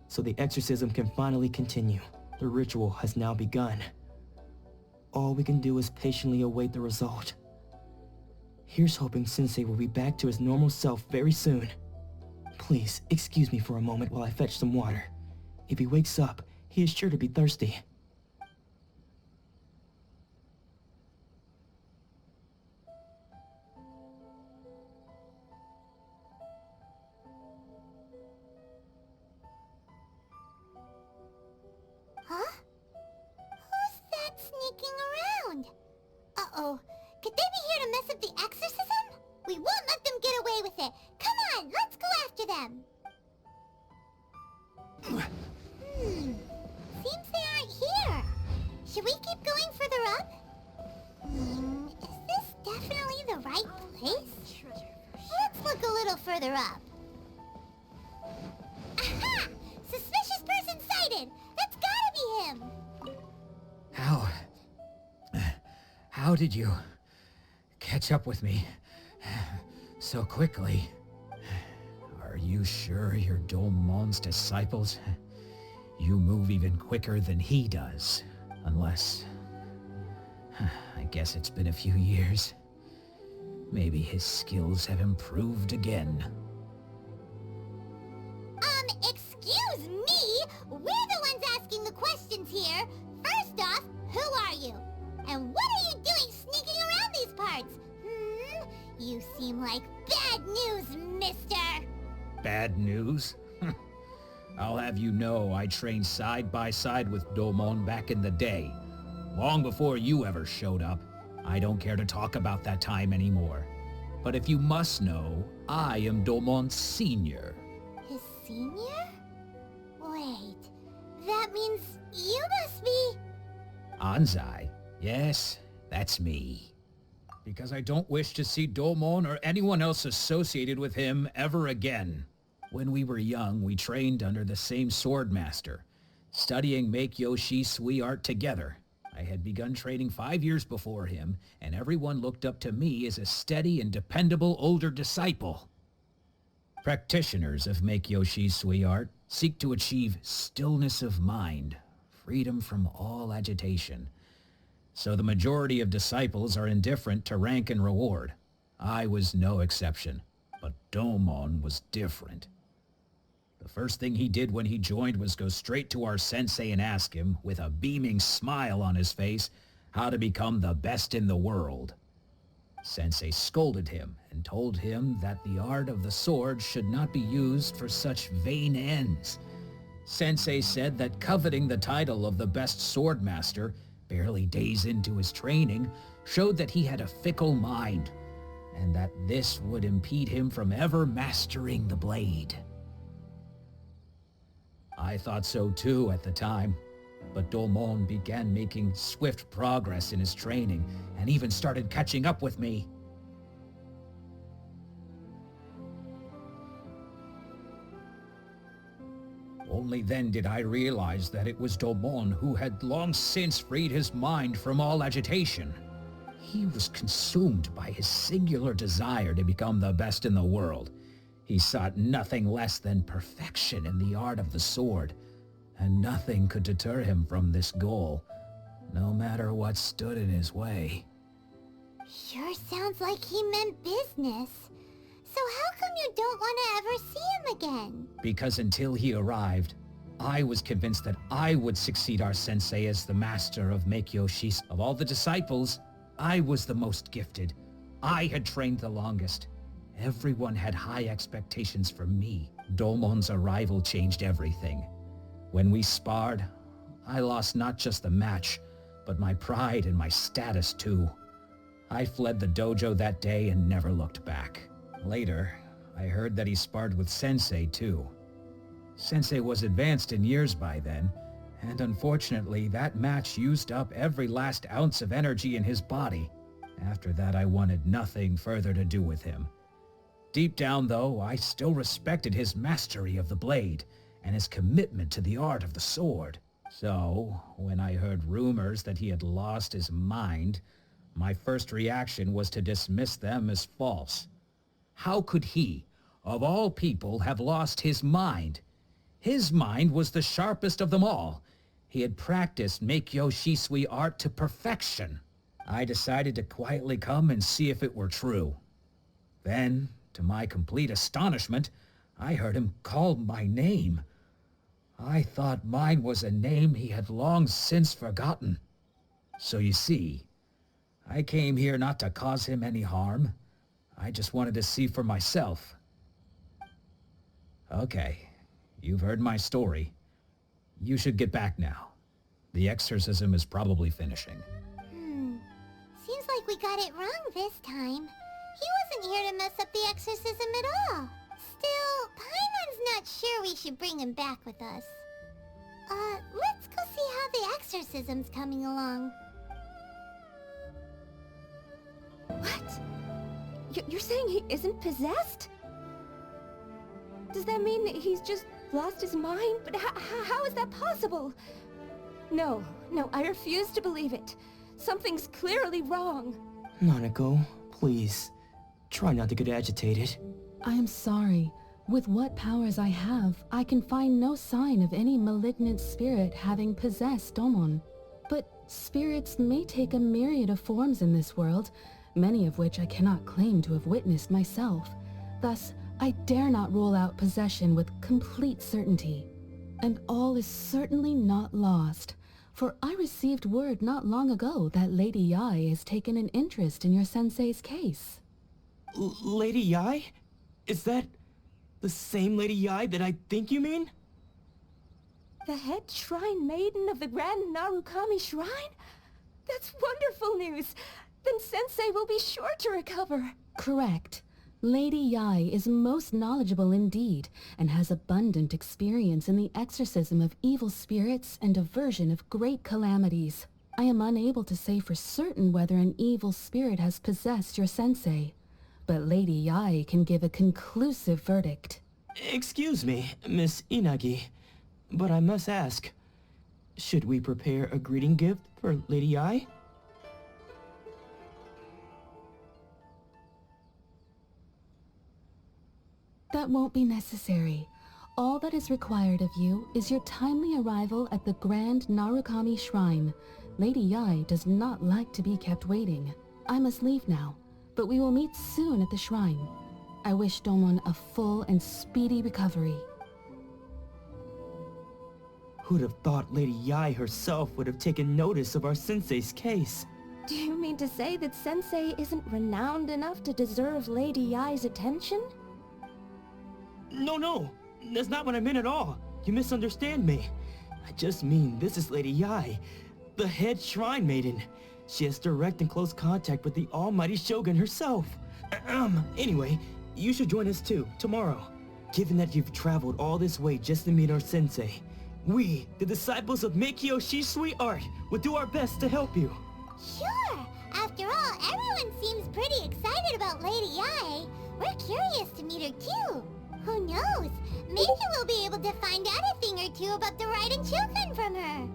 so the exorcism can finally continue. The ritual has now begun. All we can do is patiently await the result. Here's hoping Sensei will be back to his normal self very soon. Please, excuse me for a moment while I fetch some water. If he wakes up, he is sure to be thirsty. Huh? Who's that sneaking around? Uh-oh. Could they be here to mess up the exorcism? We won't let them get away with it. Come on, let's go after them. Seems they aren't here. Should we keep going further up? Is this definitely the right place? Let's look a little further up. Aha! Suspicious person sighted! That's gotta be him! How did you catch up with me So quickly. Are you sure you're Dolmon's disciples? You move even quicker than he does. Unless... I guess it's been a few years. Maybe his skills have improved again. Excuse me? We're the ones asking the questions here. First off, who are you? And what are you doing sneaking around these parts? You seem like bad news, mister. Bad news? I'll have you know I trained side by side with Dolmon back in the day. Long before you ever showed up. I don't care to talk about that time anymore. But if you must know, I am Dolmon's senior. His senior? Wait, that means you must be... Anzai? Yes, that's me. Because I don't wish to see Dolmon or anyone else associated with him ever again. When we were young, we trained under the same swordmaster, studying Make-Yoshi Sui art together. I had begun training 5 years before him, and everyone looked up to me as a steady and dependable older disciple. Practitioners of Make-Yoshi Sui art seek to achieve stillness of mind, freedom from all agitation. So the majority of disciples are indifferent to rank and reward. I was no exception, but Dolmon was different. The first thing he did when he joined was go straight to our sensei and ask him, with a beaming smile on his face, how to become the best in the world. Sensei scolded him and told him that the art of the sword should not be used for such vain ends. Sensei said that coveting the title of the best swordmaster, barely days into his training, showed that he had a fickle mind, and that this would impede him from ever mastering the blade. I thought so too at the time, but Dolmon began making swift progress in his training and even started catching up with me. Only then did I realize that it was Dolmon who had long since freed his mind from all agitation. He was consumed by his singular desire to become the best in the world. He sought nothing less than perfection in the art of the sword, and nothing could deter him from this goal, no matter what stood in his way. Sure sounds like he meant business. So how come you don't want to ever see him again? Because until he arrived, I was convinced that I would succeed our sensei as the master of Make-Yoshi. Of all the disciples, I was the most gifted. I had trained the longest. Everyone had high expectations from me. Dolmon's arrival changed everything. When we sparred, I lost not just the match, but my pride and my status too. I fled the dojo that day and never looked back. Later, I heard that he sparred with Sensei too. Sensei was advanced in years by then, and unfortunately that match used up every last ounce of energy in his body. After that I wanted nothing further to do with him. Deep down though, I still respected his mastery of the blade and his commitment to the art of the sword. So, when I heard rumors that he had lost his mind, my first reaction was to dismiss them as false. How could he, of all people, have lost his mind? His mind was the sharpest of them all. He had practiced Make-Yoshi Sui art to perfection. I decided to quietly come and see if it were true. Then, to my complete astonishment, I heard him call my name. I thought mine was a name he had long since forgotten. So you see, I came here not to cause him any harm. I just wanted to see for myself. Okay, you've heard my story. You should get back now. The exorcism is probably finishing. Seems like we got it wrong this time. He wasn't here to mess up the exorcism at all. Still, Paimon's not sure we should bring him back with us. Let's go see how the exorcism's coming along. What? You're saying he isn't possessed? Does that mean that he's just lost his mind? But how is that possible? No, I refuse to believe it. Something's clearly wrong. Nanako, please. Try not to get agitated. I am sorry. With what powers I have, I can find no sign of any malignant spirit having possessed Domon. But spirits may take a myriad of forms in this world, many of which I cannot claim to have witnessed myself. Thus, I dare not rule out possession with complete certainty. And all is certainly not lost, for I received word not long ago that Lady Yai has taken an interest in your sensei's case. Lady Yai? Is that the same Lady Yai that I think you mean? The head shrine maiden of the Grand Narukami Shrine? That's wonderful news! Then Sensei will be sure to recover. Correct. Lady Yai is most knowledgeable indeed, and has abundant experience in the exorcism of evil spirits and aversion of great calamities. I am unable to say for certain whether an evil spirit has possessed your sensei, but Lady Yai can give a conclusive verdict. Excuse me, Miss Inagi, but I must ask, should we prepare a greeting gift for Lady Yai? That won't be necessary. All that is required of you is your timely arrival at the Grand Narukami Shrine. Lady Yai does not like to be kept waiting. I must leave now, but we will meet soon at the shrine. I wish Domon a full and speedy recovery. Who'd have thought Lady Yai herself would have taken notice of our sensei's case? Do you mean to say that Sensei isn't renowned enough to deserve Lady Yai's attention? No, that's not what I meant at all. You misunderstand me. I just mean this is Lady Yai, the head shrine maiden. She has direct and close contact with the almighty Shogun herself. Anyway, you should join us too, tomorrow. Given that you've traveled all this way just to meet our sensei, we, the disciples of Meikyo Shisui Art, will do our best to help you. Sure! After all, everyone seems pretty excited about Lady Yai. We're curious to meet her too. Who knows? Maybe we'll be able to find out a thing or two about the Raiden children from her.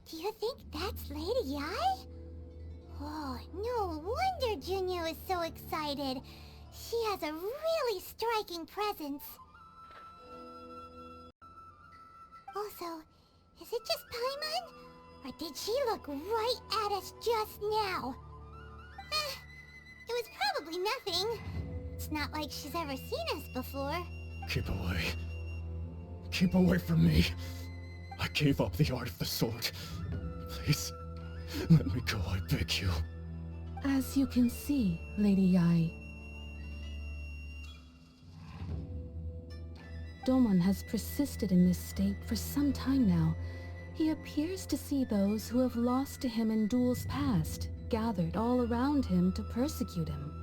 Do you think that's Lady Yai? Oh, no wonder Junyo is so excited. She has a really striking presence. Also, is it just Paimon? Or did she look right at us just now? It was probably nothing. It's not like she's ever seen us before. Keep away. Keep away from me. I gave up the art of the sword. Please, let me go, I beg you. As you can see, Lady Yai, Domon has persisted in this state for some time now. He appears to see those who have lost to him in duels past, gathered all around him to persecute him.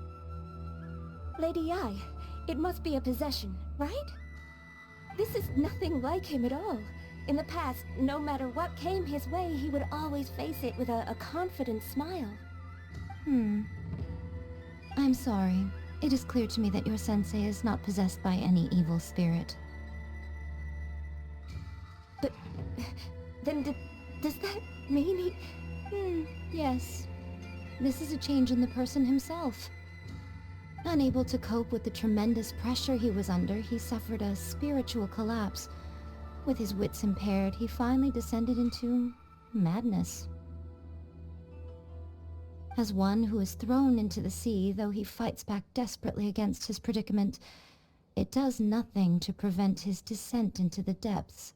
Lady Yai, it must be a possession, right? This is nothing like him at all. In the past, no matter what came his way, he would always face it with a confident smile. I'm sorry. It is clear to me that your sensei is not possessed by any evil spirit. But then does that mean he... Yes. This is a change in the person himself. Unable to cope with the tremendous pressure he was under, he suffered a spiritual collapse. With his wits impaired, he finally descended into madness. As one who is thrown into the sea, though he fights back desperately against his predicament, it does nothing to prevent his descent into the depths.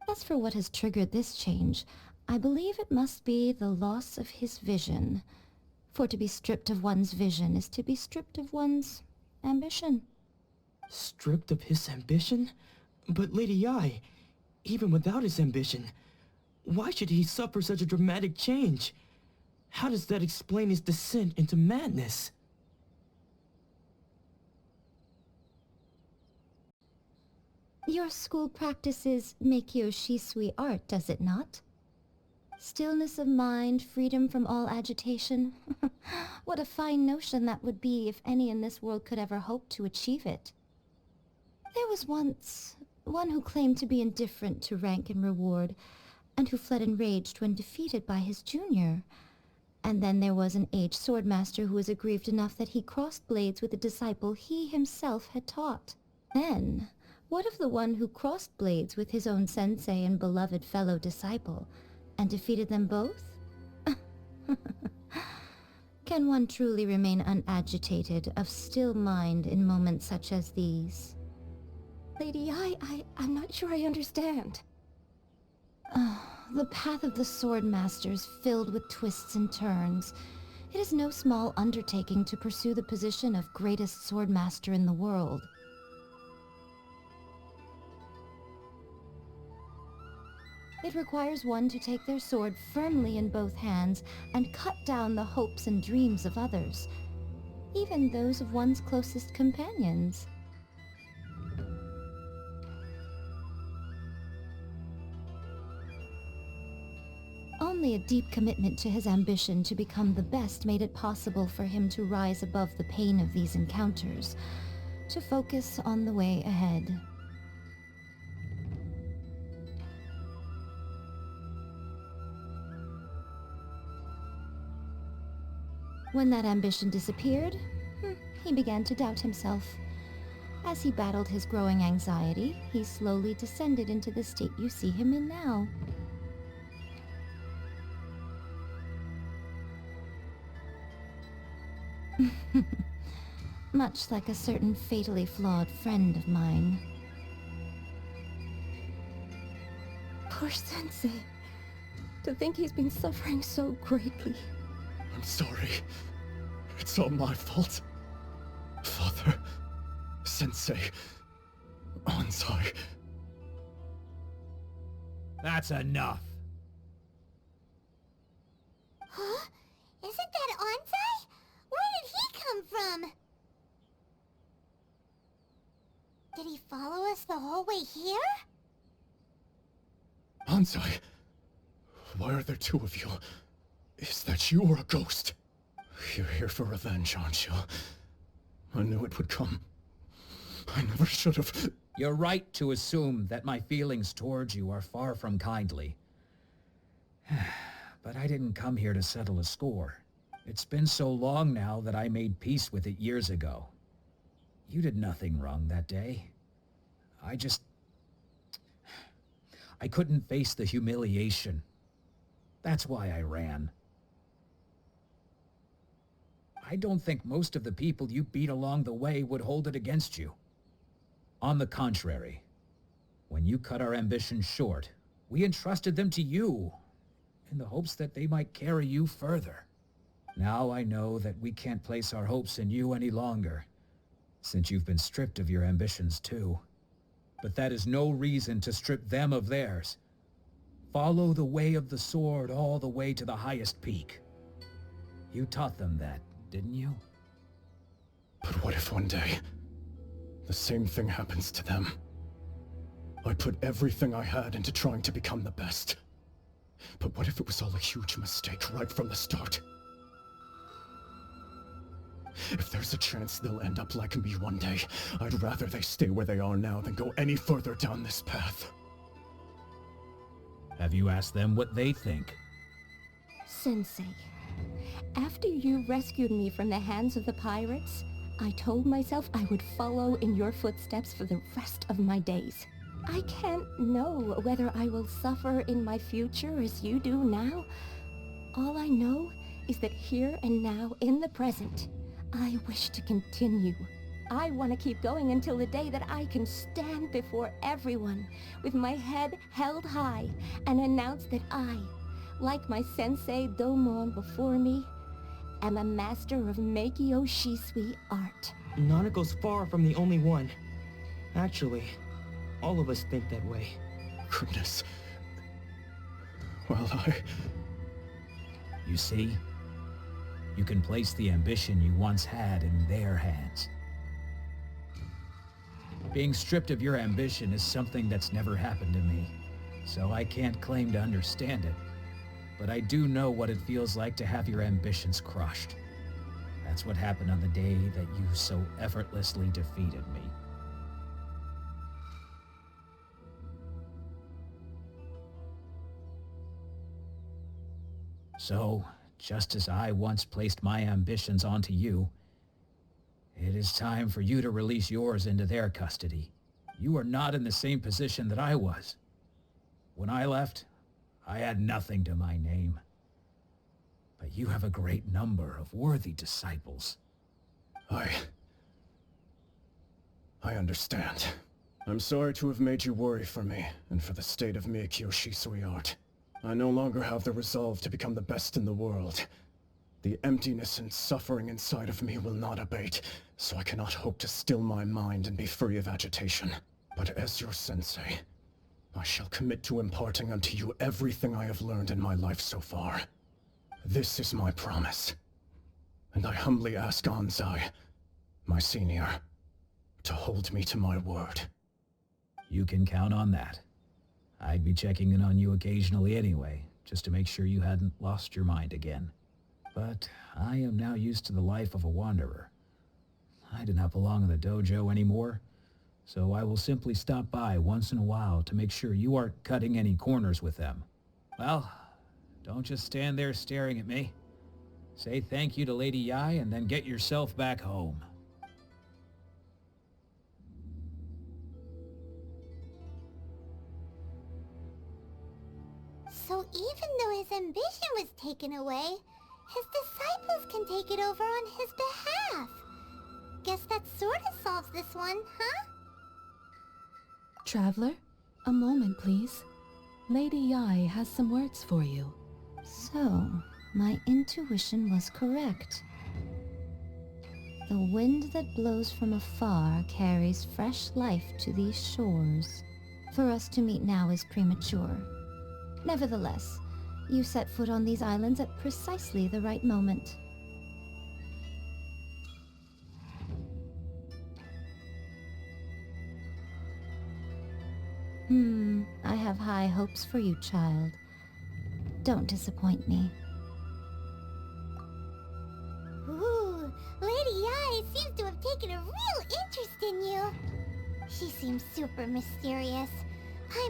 As for what has triggered this change, I believe it must be the loss of his vision. For to be stripped of one's vision is to be stripped of one's ambition. Stripped of his ambition? But Lady Yai, even without his ambition, why should he suffer such a dramatic change? How does that explain his descent into madness? Your school practices Meikyo Shisui art, does it not? Stillness of mind, freedom from all agitation. What a fine notion that would be if any in this world could ever hope to achieve it. There was once one who claimed to be indifferent to rank and reward. and who fled enraged when defeated by his junior. And then there was an aged swordmaster who was aggrieved enough that he crossed blades with a disciple he himself had taught. Then, what of the one who crossed blades with his own sensei and beloved fellow disciple, and defeated them both? Can one truly remain unagitated, of still mind in moments such as these? Lady, I'm not sure I understand. The path of the Swordmaster is filled with twists and turns. It is no small undertaking to pursue the position of greatest Swordmaster in the world. It requires one to take their sword firmly in both hands and cut down the hopes and dreams of others, even those of one's closest companions. Only a deep commitment to his ambition to become the best made it possible for him to rise above the pain of these encounters, to focus on the way ahead. When that ambition disappeared, he began to doubt himself. As he battled his growing anxiety, he slowly descended into the state you see him in now. Much like a certain fatally flawed friend of mine. Poor Sensei. To think he's been suffering so greatly. I'm sorry. It's all my fault. Father, Sensei, Onsai. That's enough. Huh? Isn't that Onsai? Where did he come from? Did he follow us the whole way here? Onsai, why are there two of you? Is that you or a ghost? You're here for revenge, aren't you? I knew it would come. I never should have... You're right to assume that my feelings towards you are far from kindly. But I didn't come here to settle a score. It's been so long now that I made peace with it years ago. You did nothing wrong that day. I couldn't face the humiliation. That's why I ran. I don't think most of the people you beat along the way would hold it against you. On the contrary, when you cut our ambitions short, we entrusted them to you, in the hopes that they might carry you further. Now I know that we can't place our hopes in you any longer, since you've been stripped of your ambitions too. But that is no reason to strip them of theirs. Follow the way of the sword all the way to the highest peak. You taught them that, didn't you? But what if one day, the same thing happens to them? I put everything I had into trying to become the best. But what if it was all a huge mistake right from the start? If there's a chance they'll end up like me one day, I'd rather they stay where they are now than go any further down this path. Have you asked them what they think? Sensei, after you rescued me from the hands of the pirates, I told myself I would follow in your footsteps for the rest of my days. I can't know whether I will suffer in my future as you do now. All I know is that here and now, in the present, I wish to continue. I want to keep going until the day that I can stand before everyone with my head held high and announce that I, like my sensei Domon before me, am a master of Meikyo Shisui art. Nanako's far from the only one. Actually, all of us think that way. Goodness. Well, You see? You can place the ambition you once had in their hands. Being stripped of your ambition is something that's never happened to me, so I can't claim to understand it. But I do know what it feels like to have your ambitions crushed. That's what happened on the day that you so effortlessly defeated me. So, just as I once placed my ambitions onto you, it is time for you to release yours into their custody. You are not in the same position that I was. When I left, I had nothing to my name. But you have a great number of worthy disciples. I understand. I'm sorry to have made you worry for me, and for the state of Miyakyo Shisui art. I no longer have the resolve to become the best in the world. The emptiness and suffering inside of me will not abate, so I cannot hope to still my mind and be free of agitation. But as your sensei, I shall commit to imparting unto you everything I have learned in my life so far. This is my promise. And I humbly ask Anzai, my senior, to hold me to my word. You can count on that. I'd be checking in on you occasionally anyway, just to make sure you hadn't lost your mind again. But I am now used to the life of a wanderer. I do not belong in the dojo anymore, so I will simply stop by once in a while to make sure you aren't cutting any corners with them. Well, don't just stand there staring at me. Say thank you to Lady Yai and then get yourself back home. So even though his ambition was taken away, his disciples can take it over on his behalf. Guess that sort of solves this one, huh? Traveler, a moment, please. Lady Yai has some words for you. So, my intuition was correct. The wind that blows from afar carries fresh life to these shores. For us to meet now is premature. Nevertheless, you set foot on these islands at precisely the right moment. I have high hopes for you, child. Don't disappoint me. Ooh, Lady Yai seems to have taken a real interest in you. She seems super mysterious.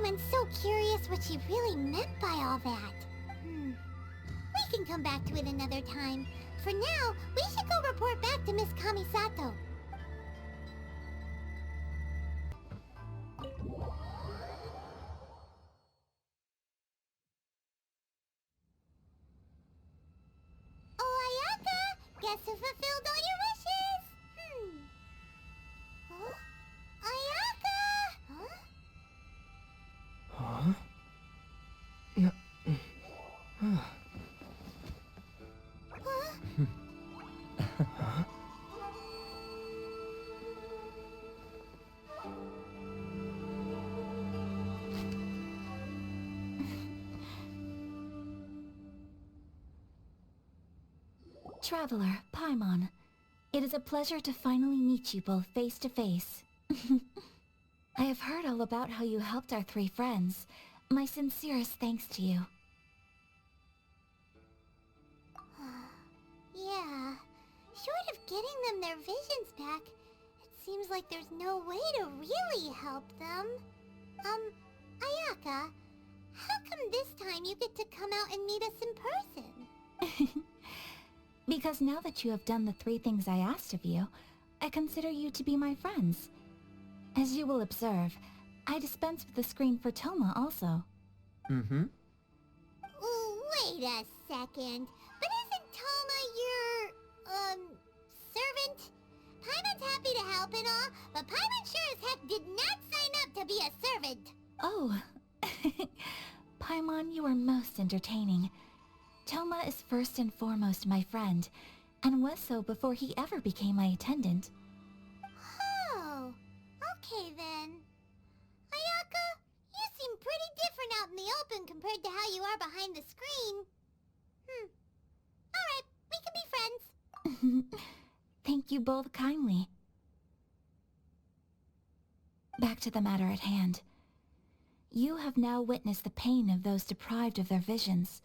I'm so curious what she really meant by all that. We can come back to it another time. For now, we should go report back to Miss Kamisato. Oh, Ayaka! Guess who fulfilled all your wishes? Huh? Ayaka! Huh? Huh? Yeah. Huh? Traveler, Paimon, it is a pleasure to finally meet you both face to face. I have heard all about how you helped our three friends. My sincerest thanks to you. Yeah. Short of getting them their visions back, it seems like there's no way to really help them. Ayaka, how come this time you get to come out and meet us in person? Because now that you have done the 3 things I asked of you, I consider you to be my friends. As you will observe, I dispense with the screen for Toma also. Wait a second. But isn't Toma your, servant? Paimon's happy to help and all, but Paimon sure as heck did not sign up to be a servant. Oh. Paimon, you are most entertaining. Toma is first and foremost my friend, and was so before he ever became my attendant. Oh, okay then. Ayaka, you seem pretty different out in the open compared to how you are behind the screen. Alright, we can be friends. Thank you both kindly. Back to the matter at hand. You have now witnessed the pain of those deprived of their visions.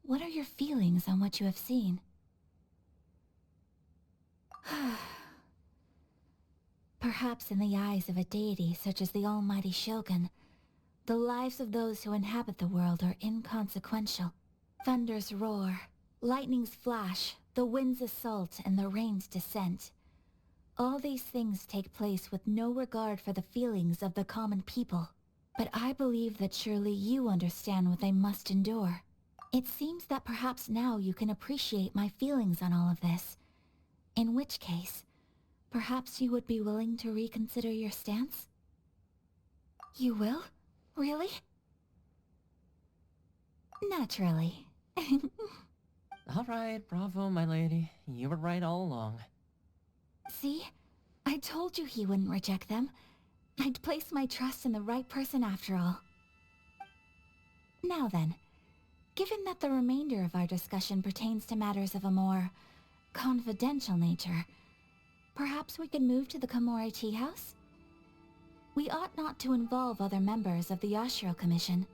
What are your feelings on what you have seen? Perhaps in the eyes of a deity such as the almighty Shogun, the lives of those who inhabit the world are inconsequential. Thunders roar, lightnings flash, the winds assault, and the rains descent. All these things take place with no regard for the feelings of the common people. But I believe that surely you understand what they must endure. It seems that perhaps now you can appreciate my feelings on all of this. In which case, perhaps you would be willing to reconsider your stance? You will? Really? Naturally. Alright, bravo, my lady. You were right all along. See? I told you he wouldn't reject them. I'd placed my trust in the right person after all. Now then, given that the remainder of our discussion pertains to matters of a more confidential nature, perhaps we could move to the Komori Tea House? We ought not to involve other members of the Yashiro Commission.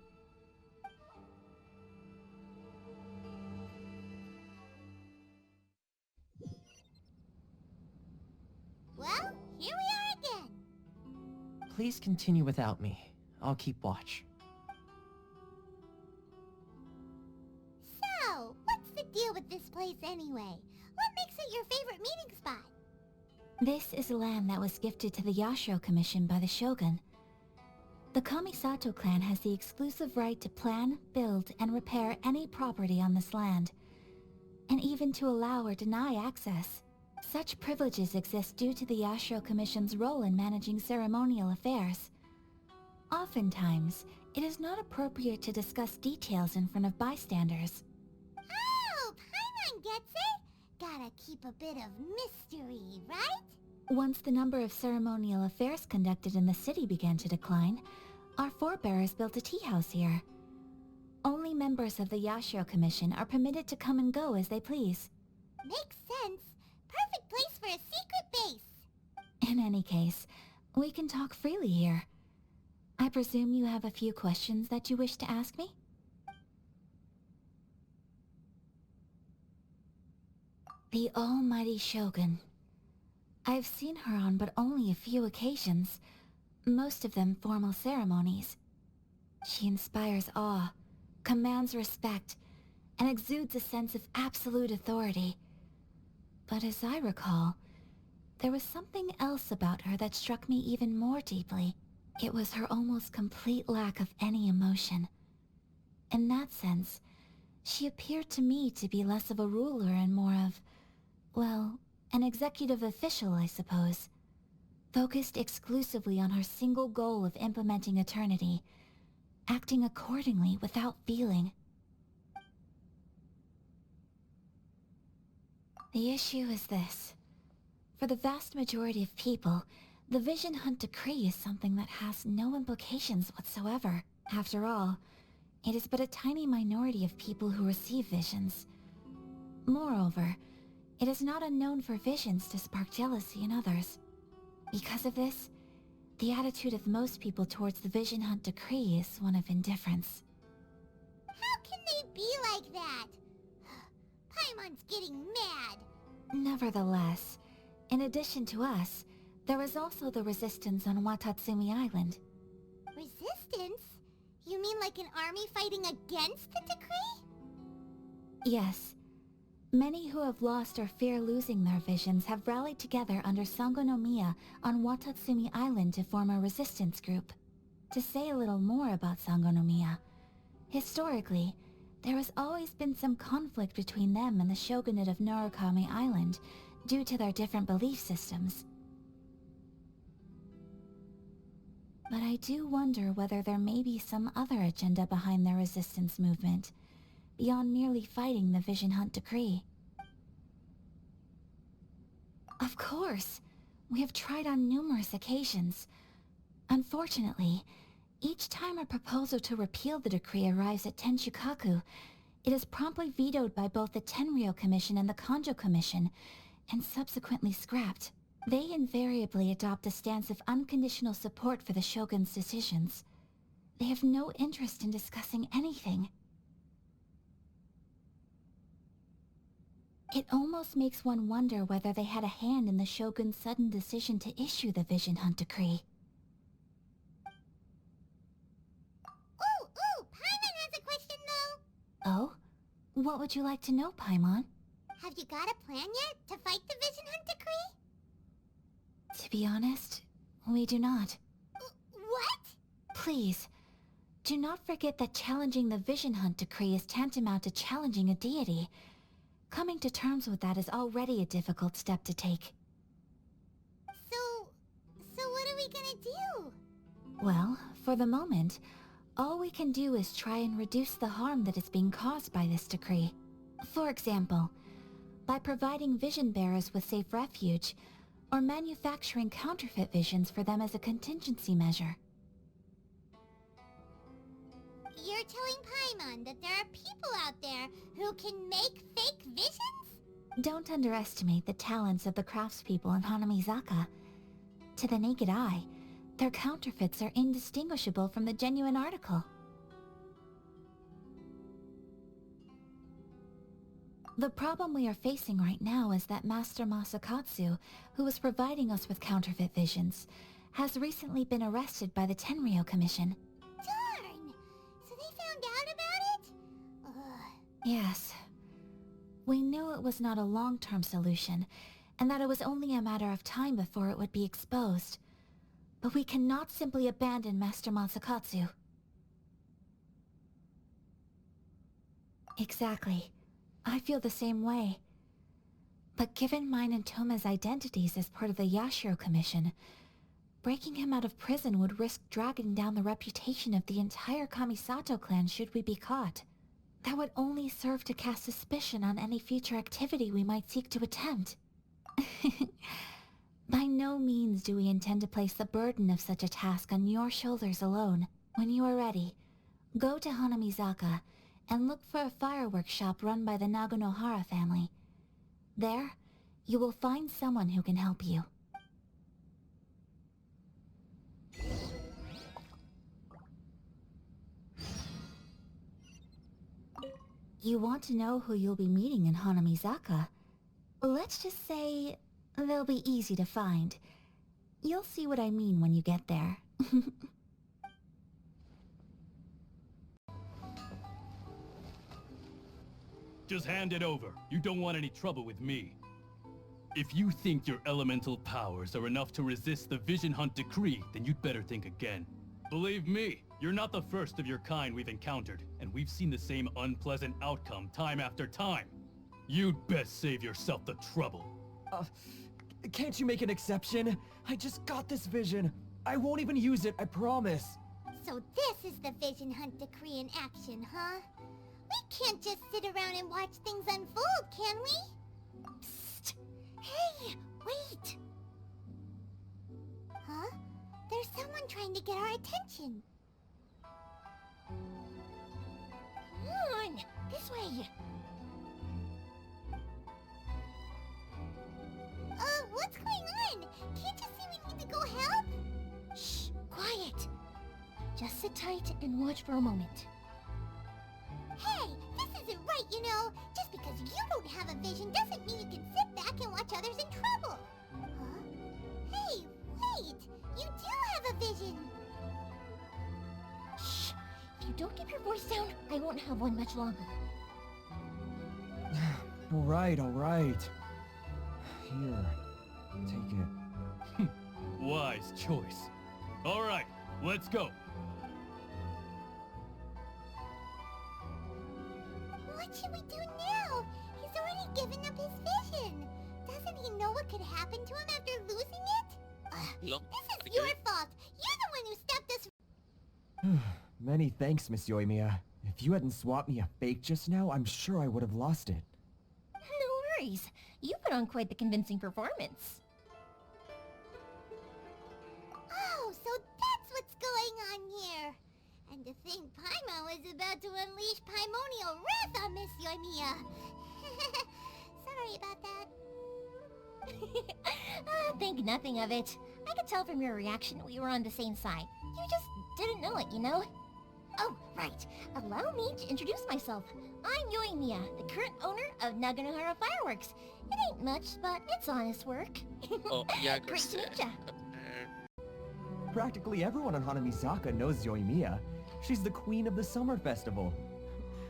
Well, here we are again. Please continue without me. I'll keep watch. So, what's the deal with this place anyway? What makes it your favorite meeting spot? This is land that was gifted to the Yashiro Commission by the Shogun. The Kamisato clan has the exclusive right to plan, build, and repair any property on this land, and even to allow or deny access. Such privileges exist due to the Yashiro Commission's role in managing ceremonial affairs. Oftentimes, it is not appropriate to discuss details in front of bystanders. Oh, Paimon gets it! Gotta keep a bit of mystery, right? Once the number of ceremonial affairs conducted in the city began to decline, our forebears built a tea house here. Only members of the Yashiro Commission are permitted to come and go as they please. Makes sense. Perfect place for a secret base. In any case, we can talk freely here. I presume you have a few questions that you wish to ask me? The almighty Shogun. I've seen her on but only a few occasions, most of them formal ceremonies. She inspires awe, commands respect, and exudes a sense of absolute authority. But as I recall, there was something else about her that struck me even more deeply. It was her almost complete lack of any emotion. In that sense, she appeared to me to be less of a ruler and more of, well, an executive official, I suppose. Focused exclusively on her single goal of implementing eternity, acting accordingly without feeling. The issue is this. For the vast majority of people, the Vision Hunt Decree is something that has no implications whatsoever. After all, it is but a tiny minority of people who receive visions. Moreover, it is not unknown for visions to spark jealousy in others. Because of this, the attitude of most people towards the Vision Hunt Decree is one of indifference. How can they be like that? Paimon's getting mad. Nevertheless, in addition to us, there is also the resistance on Watatsumi Island. Resistance? You mean like an army fighting against the decree? Yes. Many who have lost or fear losing their visions have rallied together under Sangonomiya on Watatsumi Island to form a resistance group. To say a little more about Sangonomiya, historically, there has always been some conflict between them and the shogunate of Narukami Island due to their different belief systems. But I do wonder whether there may be some other agenda behind their resistance movement, beyond merely fighting the Vision Hunt Decree. Of course, we have tried on numerous occasions. Unfortunately, each time a proposal to repeal the decree arrives at Tenshukaku, it is promptly vetoed by both the Tenryou Commission and the Kanjo Commission, and subsequently scrapped. They invariably adopt a stance of unconditional support for the Shogun's decisions. They have no interest in discussing anything. It almost makes one wonder whether they had a hand in the Shogun's sudden decision to issue the Vision Hunt Decree. Ooh, Paimon has a question though! Oh? What would you like to know, Paimon? Have you got a plan yet to fight the Vision Hunt Decree? To be honest, we do not. What? Please, do not forget that challenging the Vision Hunt Decree is tantamount to challenging a deity. Coming to terms with that is already a difficult step to take. So what are we gonna do? Well, for the moment, all we can do is try and reduce the harm that is being caused by this decree. For example, by providing vision bearers with safe refuge, or manufacturing counterfeit visions for them as a contingency measure. You're telling Paimon that there are people out there who can make fake visions? Don't underestimate the talents of the craftspeople in Hanamizaka. To the naked eye, their counterfeits are indistinguishable from the genuine article. The problem we are facing right now is that Master Masakatsu, who is providing us with counterfeit visions, has recently been arrested by the Tenryou Commission. Darn! So they found out about it? Ugh. Yes. We knew it was not a long-term solution, and that it was only a matter of time before it would be exposed. But we cannot simply abandon Master Masakatsu. Exactly. I feel the same way. But given mine and Toma's identities as part of the Yashiro Commission, breaking him out of prison would risk dragging down the reputation of the entire Kamisato clan should we be caught. That would only serve to cast suspicion on any future activity we might seek to attempt. By no means do we intend to place the burden of such a task on your shoulders alone. When you are ready, go to Hanamizaka and look for a fireworks shop run by the Naganohara family. There, you will find someone who can help you. You want to know who you'll be meeting in Hanamizaka? Let's just say they'll be easy to find. You'll see what I mean when you get there. Just hand it over. You don't want any trouble with me. If you think your elemental powers are enough to resist the Vision Hunt Decree, then you'd better think again. Believe me, you're not the first of your kind we've encountered, and we've seen the same unpleasant outcome time after time. You'd best save yourself the trouble. Can't you make an exception? I just got this vision. I won't even use it, I promise. So this is the Vision Hunt Decree in action, huh? We can't just sit around and watch things unfold, can we? Psst! Hey, wait! Huh? There's someone trying to get our attention. Come on, this way. What's going on? Can't you see we need to go help? Shh, quiet. Just sit tight and watch for a moment. Hey, this isn't right, you know. Just because you don't have a vision doesn't mean you can sit back and watch others in trouble. Huh? Hey, wait! You do have a vision! Shh! If you don't keep your voice down, I won't have one much longer. Alright. Here, take it. Wise choice. Alright, let's go. What should we do now? He's already given up his vision. Doesn't he know what could happen to him after losing it? This is your fault. You're the one who stopped us. Many thanks, Miss Euthymia. If you hadn't swapped me a fake just now, I'm sure I would have lost it. No worries. You put on quite the convincing performance. Oh, so that's what's going on here. And to think Paimon was about to unleash Paimonial wrath on Miss Euthymia. Sorry about that. Think nothing of it. I could tell from your reaction we were on the same side. You just didn't know it, you know? Oh, right. Allow me to introduce myself. I'm Euthymia, the current owner of Naganohara Fireworks. It ain't much, but it's honest work. Great to meet ya. Practically everyone on Hanamizaka knows Euthymia. She's the queen of the summer festival.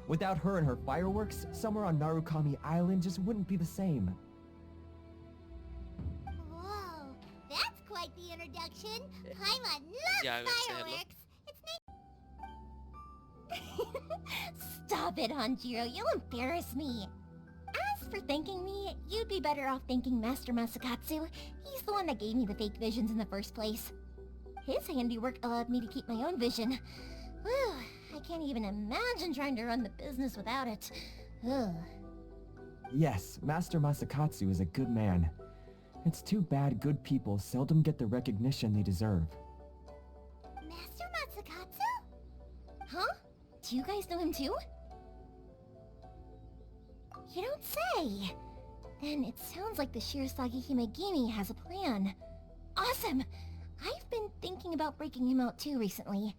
Without her and her fireworks, somewhere on Narukami Island just wouldn't be the same. Whoa, that's quite the introduction. Paimon Yeah, I loves would say hello. fireworks. Stop it, Hanjiro. You'll embarrass me. As for thanking me, you'd be better off thanking Master Masakatsu. He's the one that gave me the fake visions in the first place. His handiwork allowed me to keep my own vision. Whew, I can't even imagine trying to run the business without it. Ugh. Yes, Master Masakatsu is a good man. It's too bad good people seldom get the recognition they deserve. Master Masakatsu? Huh? Do you guys know him too? You don't say! Then it sounds like the Shirasagi Himegimi has a plan. Awesome! I've been thinking about breaking him out too recently.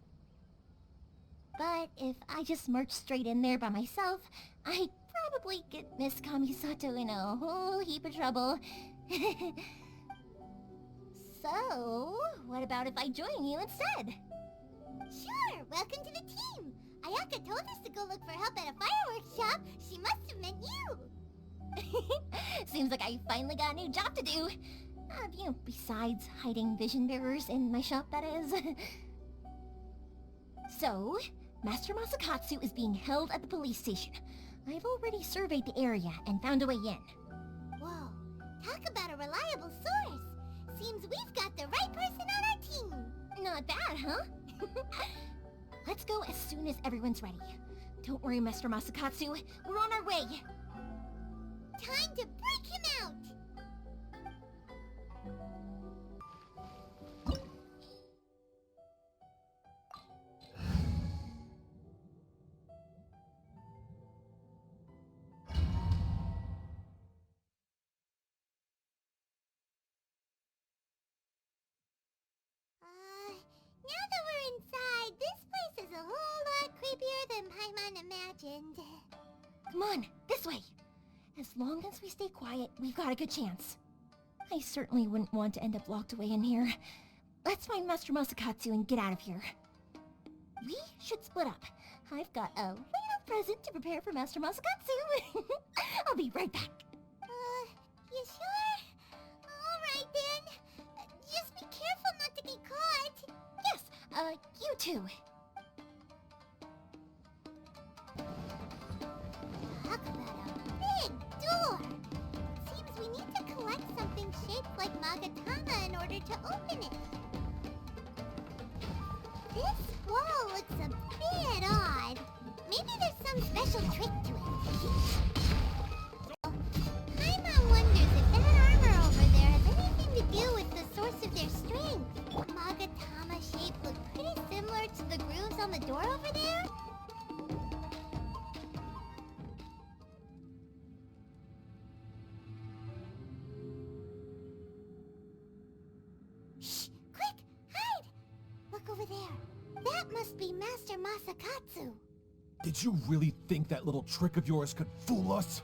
But if I just marched straight in there by myself, I'd probably get Miss Kamisato in a whole heap of trouble. So, what about if I join you instead? Sure, welcome to the team! Ayaka told us to go look for help at a fireworks shop. She must have meant you! Seems like I finally got a new job to do. Besides hiding vision bearers in my shop, that is. So, Master Masakatsu is being held at the police station. I've already surveyed the area and found a way in. Whoa, talk about a reliable source! Seems we've got the right person on our team! Not bad, huh? Let's go as soon as everyone's ready. Don't worry, Master Masakatsu. We're on our way. Time to break him out! Now that we're inside, this place is a whole lot creepier than Paimon imagined. Come on, this way. As long as we stay quiet, we've got a good chance. I certainly wouldn't want to end up locked away in here. Let's find Master Masakatsu and get out of here. We should split up. I've got a little present to prepare for Master Masakatsu. I'll be right back. You sure? Alright then. Just be careful not to get caught. Yes, you too. Talk about a big door. Seems we need to collect something shaped like Magatama in order to open it. This wall looks a bit odd. Maybe there's some special trick to it. Paimon wonders if that armor over there has anything to do with the source of their strength. Magatama shape look pretty similar to the grooves on the door over there. Shh! Quick! Hide! Look over there. That must be Master Masakatsu. Did you really think that little trick of yours could fool us?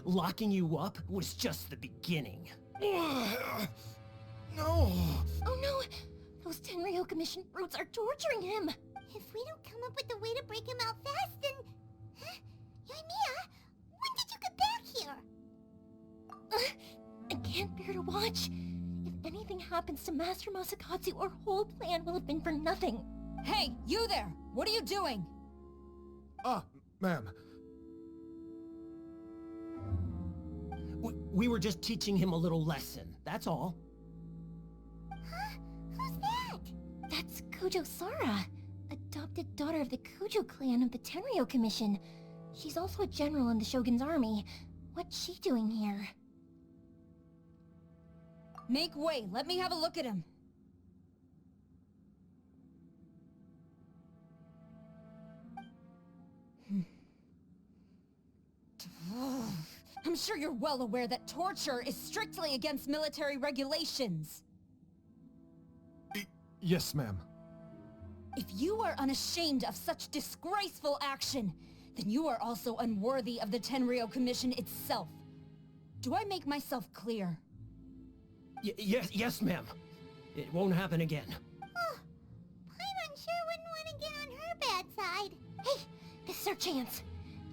Locking you up was just the beginning. No! Oh no! Those Tenryo Commission brutes are torturing him! If we don't come up with a way to break him out fast, then... Huh? Euthymia? When did you get back here? I can't bear to watch. If anything happens to Master Masakatsu, our whole plan will have been for nothing. Hey, you there! What are you doing? Ma'am. We were just teaching him a little lesson, that's all. Huh? Who's that? That's Kujo Sara, adopted daughter of the Kujo clan of the Tenryo Commission. She's also a general in the Shogun's army. What's she doing here? Make way, let me have a look at him. I'm sure you're well aware that torture is strictly against military regulations. Yes, ma'am. If you are unashamed of such disgraceful action, then you are also unworthy of the Tenryo Commission itself. Do I make myself clear? Yes, ma'am. It won't happen again. Oh, Paimon sure wouldn't want to get on her bad side. Hey, this is our chance.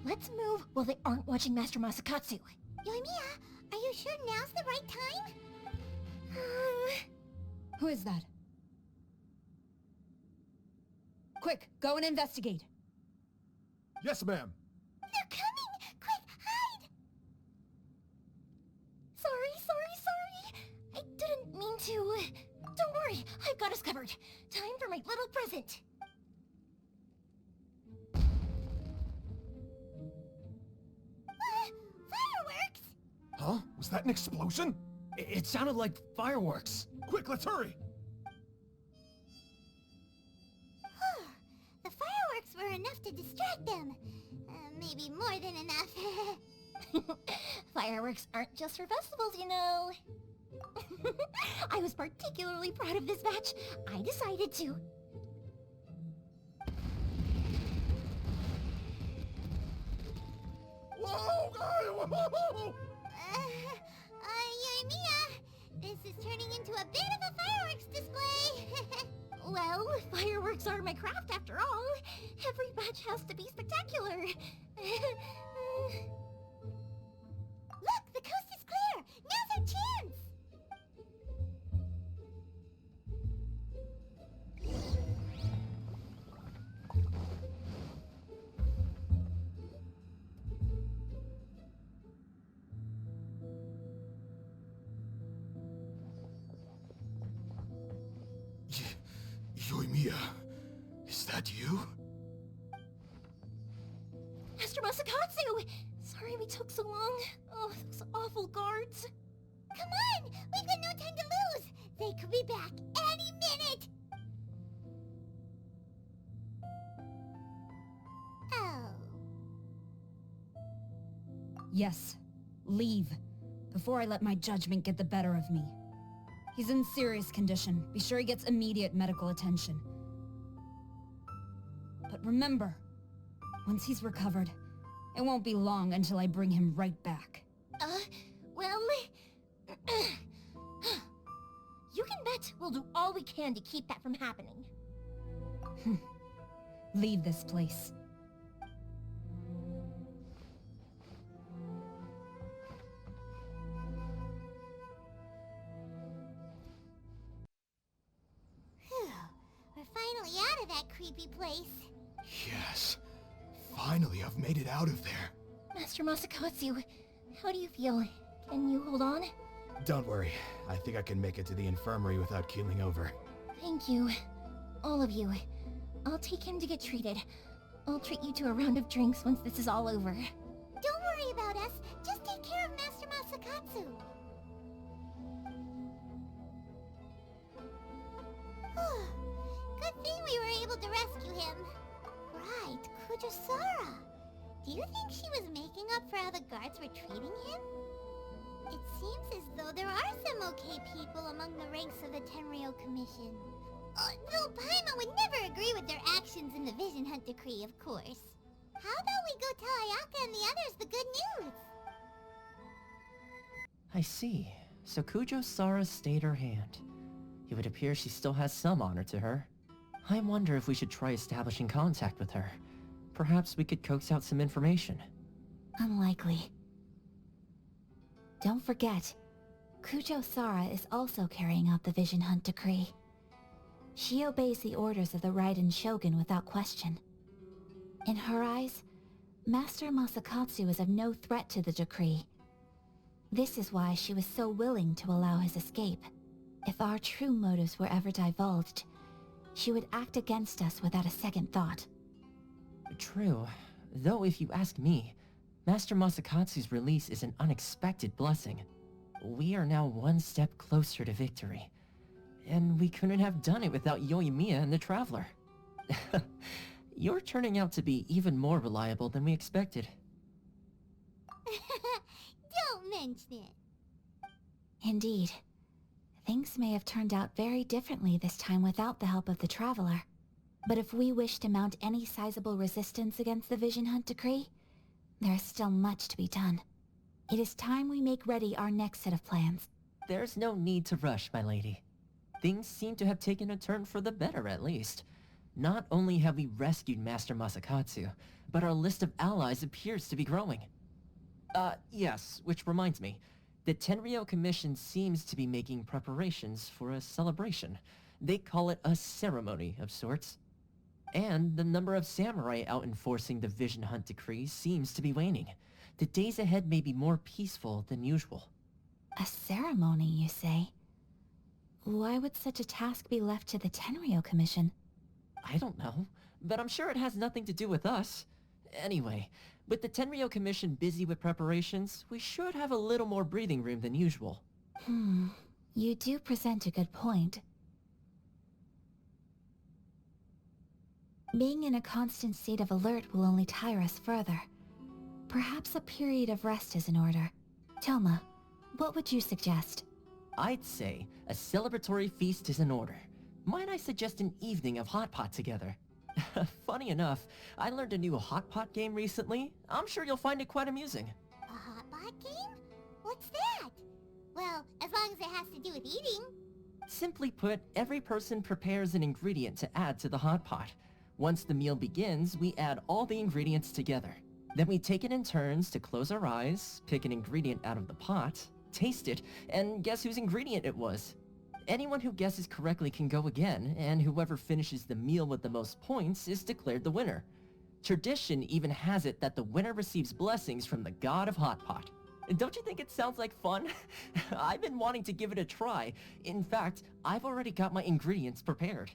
Let's move while they aren't watching Master Masakatsu. Yoimiya, are you sure now's the right time? Who is that? Quick, go and investigate. Yes, ma'am. They're coming! Quick, hide! Sorry. I didn't mean to. Don't worry, I've got us covered. Time for my little present. Fireworks? Huh? Was that an explosion? It sounded like fireworks. Quick, let's hurry! The fireworks were enough to distract them. Maybe more than enough. Fireworks aren't just for festivals, you know. I was particularly proud of this batch. I decided to. Whoa! Yoimiya, this is turning into a bit of a fireworks display. Well, fireworks are my craft after all. Every batch has to be spectacular. Look, the coast is clear. Now's our chance. Yoimiya, is that you? Master Masakatsu! Sorry we took so long. Oh, those awful guards. Come on! We've got no time to lose! They could be back any minute! Oh. Yes. Leave. Before I let my judgment get the better of me. He's in serious condition. Be sure he gets immediate medical attention. But remember, once he's recovered, it won't be long until I bring him right back. Well... you can bet we'll do all we can to keep that from happening. Leave this place. We're finally out of that creepy place. Yes. Finally, I've made it out of there. Master Masakatsu, how do you feel? Can you hold on? Don't worry. I think I can make it to the infirmary without keeling over. Thank you. All of you. I'll take him to get treated. I'll treat you to a round of drinks once this is all over. Don't worry about us. Just take care of Master Masakatsu. Good thing we were able to rescue him. Right, Kujosara. Do you think she was making up for how the guards were treating him? It seems as though there are some okay people among the ranks of the Tenryou Commission. Though Paimon would never agree with their actions in the Vision Hunt Decree, of course. How about we go tell Ayaka and the others the good news? I see. So Kujo-Sara stayed her hand. It would appear she still has some honor to her. I wonder if we should try establishing contact with her. Perhaps we could coax out some information. Unlikely. Don't forget, Kujo-Sara is also carrying out the Vision Hunt Decree. She obeys the orders of the Raiden Shogun without question. In her eyes, Master Masakatsu is of no threat to the decree. This is why she was so willing to allow his escape. If our true motives were ever divulged, she would act against us without a second thought. True. Though if you ask me, Master Masakatsu's release is an unexpected blessing. We are now one step closer to victory. And we couldn't have done it without Yoimiya and the Traveler. You're turning out to be even more reliable than we expected. Don't mention it. Indeed. Things may have turned out very differently this time without the help of the Traveler. But if we wish to mount any sizable resistance against the Vision Hunt Decree, there is still much to be done. It is time we make ready our next set of plans. There's no need to rush, my lady. Things seem to have taken a turn for the better, at least. Not only have we rescued Master Masakatsu, but our list of allies appears to be growing. Yes, which reminds me. The Tenryou Commission seems to be making preparations for a celebration. They call it a ceremony of sorts. And the number of samurai out enforcing the Vision Hunt decree seems to be waning. The days ahead may be more peaceful than usual. A ceremony, you say? Why would such a task be left to the Tenryou Commission? I don't know, but I'm sure it has nothing to do with us. Anyway, with the Tenryou Commission busy with preparations, we should have a little more breathing room than usual. You do present a good point. Being in a constant state of alert will only tire us further. Perhaps a period of rest is in order. Toma, what would you suggest? I'd say a celebratory feast is in order. Might I suggest an evening of hot pot together? Funny enough, I learned a new hot pot game recently. I'm sure you'll find it quite amusing. A hot pot game? What's that? Well, as long as it has to do with eating. Simply put, every person prepares an ingredient to add to the hot pot. Once the meal begins, we add all the ingredients together. Then we take it in turns to close our eyes, pick an ingredient out of the pot, taste it, and guess whose ingredient it was. Anyone who guesses correctly can go again, and whoever finishes the meal with the most points is declared the winner. Tradition even has it that the winner receives blessings from the god of hot pot. Don't you think it sounds like fun? I've been wanting to give it a try. In fact, I've already got my ingredients prepared.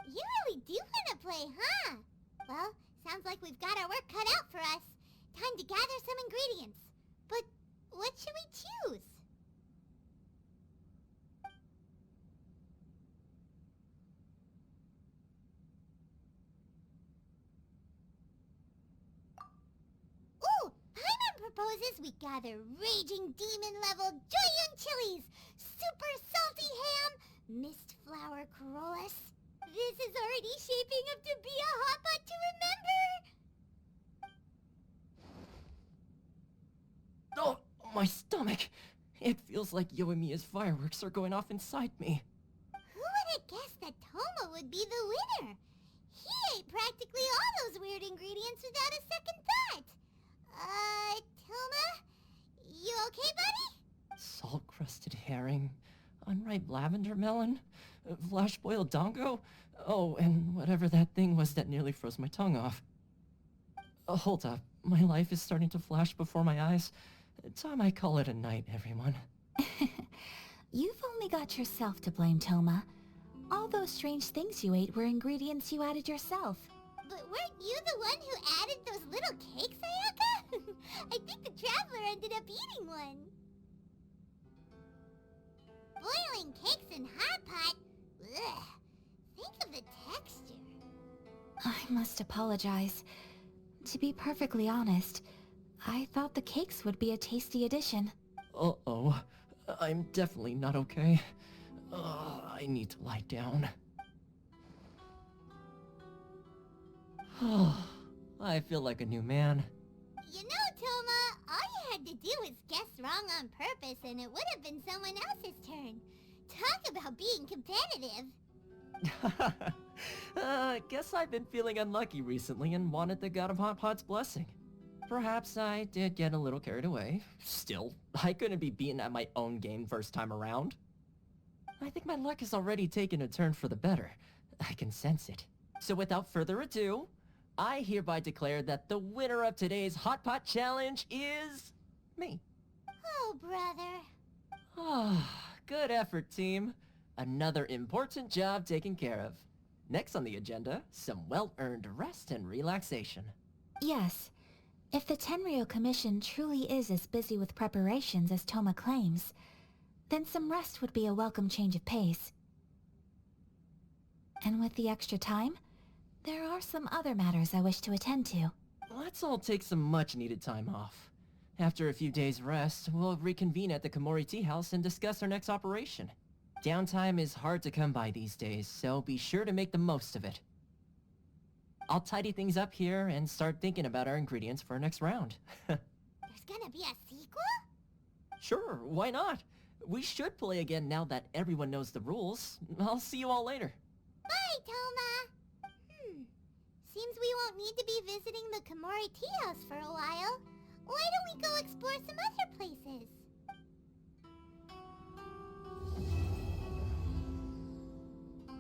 You really do want to play, huh? Well, sounds like we've got our work cut out for us. Time to gather some ingredients. But what should we choose? Ooh! Paimon proposes we gather raging demon-level Joyun chilies, super salty ham, mist flower corollas. This is already shaping up to be a hot pot to remember! Oh, my stomach! It feels like Euthymya's fireworks are going off inside me. Who would have guessed that Toma would be the winner? He ate practically all those weird ingredients without a second thought. Toma? You okay, buddy? Salt-crusted herring, unripe lavender melon, flash-boiled dongo, oh, and whatever that thing was that nearly froze my tongue off. Hold up, my life is starting to flash before my eyes. Time I call it a night, everyone. You've only got yourself to blame, Toma. All those strange things you ate were ingredients you added yourself. But weren't you the one who added those little cakes, Ayaka? I think the Traveler ended up eating one. Boiling cakes in hot pot? Ugh. Think of the texture. I must apologize. To be perfectly honest, I thought the cakes would be a tasty addition. Uh-oh. I'm definitely not okay. I need to lie down. I feel like a new man. You know, Toma, all you had to do was guess wrong on purpose and it would have been someone else's turn. Talk about being competitive. Guess I've been feeling unlucky recently and wanted the god of hot pot's blessing. Perhaps I did get a little carried away. Still, I couldn't be beaten at my own game first time around. I think my luck has already taken a turn for the better. I can sense it. So without further ado, I hereby declare that the winner of today's Hot Pot Challenge is... me. Oh, brother. Good effort, team. Another important job taken care of. Next on the agenda, some well-earned rest and relaxation. Yes. If the Tenryou Commission truly is as busy with preparations as Toma claims, then some rest would be a welcome change of pace. And with the extra time, there are some other matters I wish to attend to. Let's all take some much-needed time off. After a few days' rest, we'll reconvene at the Komori Tea House and discuss our next operation. Downtime is hard to come by these days, so be sure to make the most of it. I'll tidy things up here and start thinking about our ingredients for our next round. There's gonna be a sequel? Sure, why not? We should play again now that everyone knows the rules. I'll see you all later. Bye, Toma! seems we won't need to be visiting the Komori Tea House for a while. Why don't we go explore some other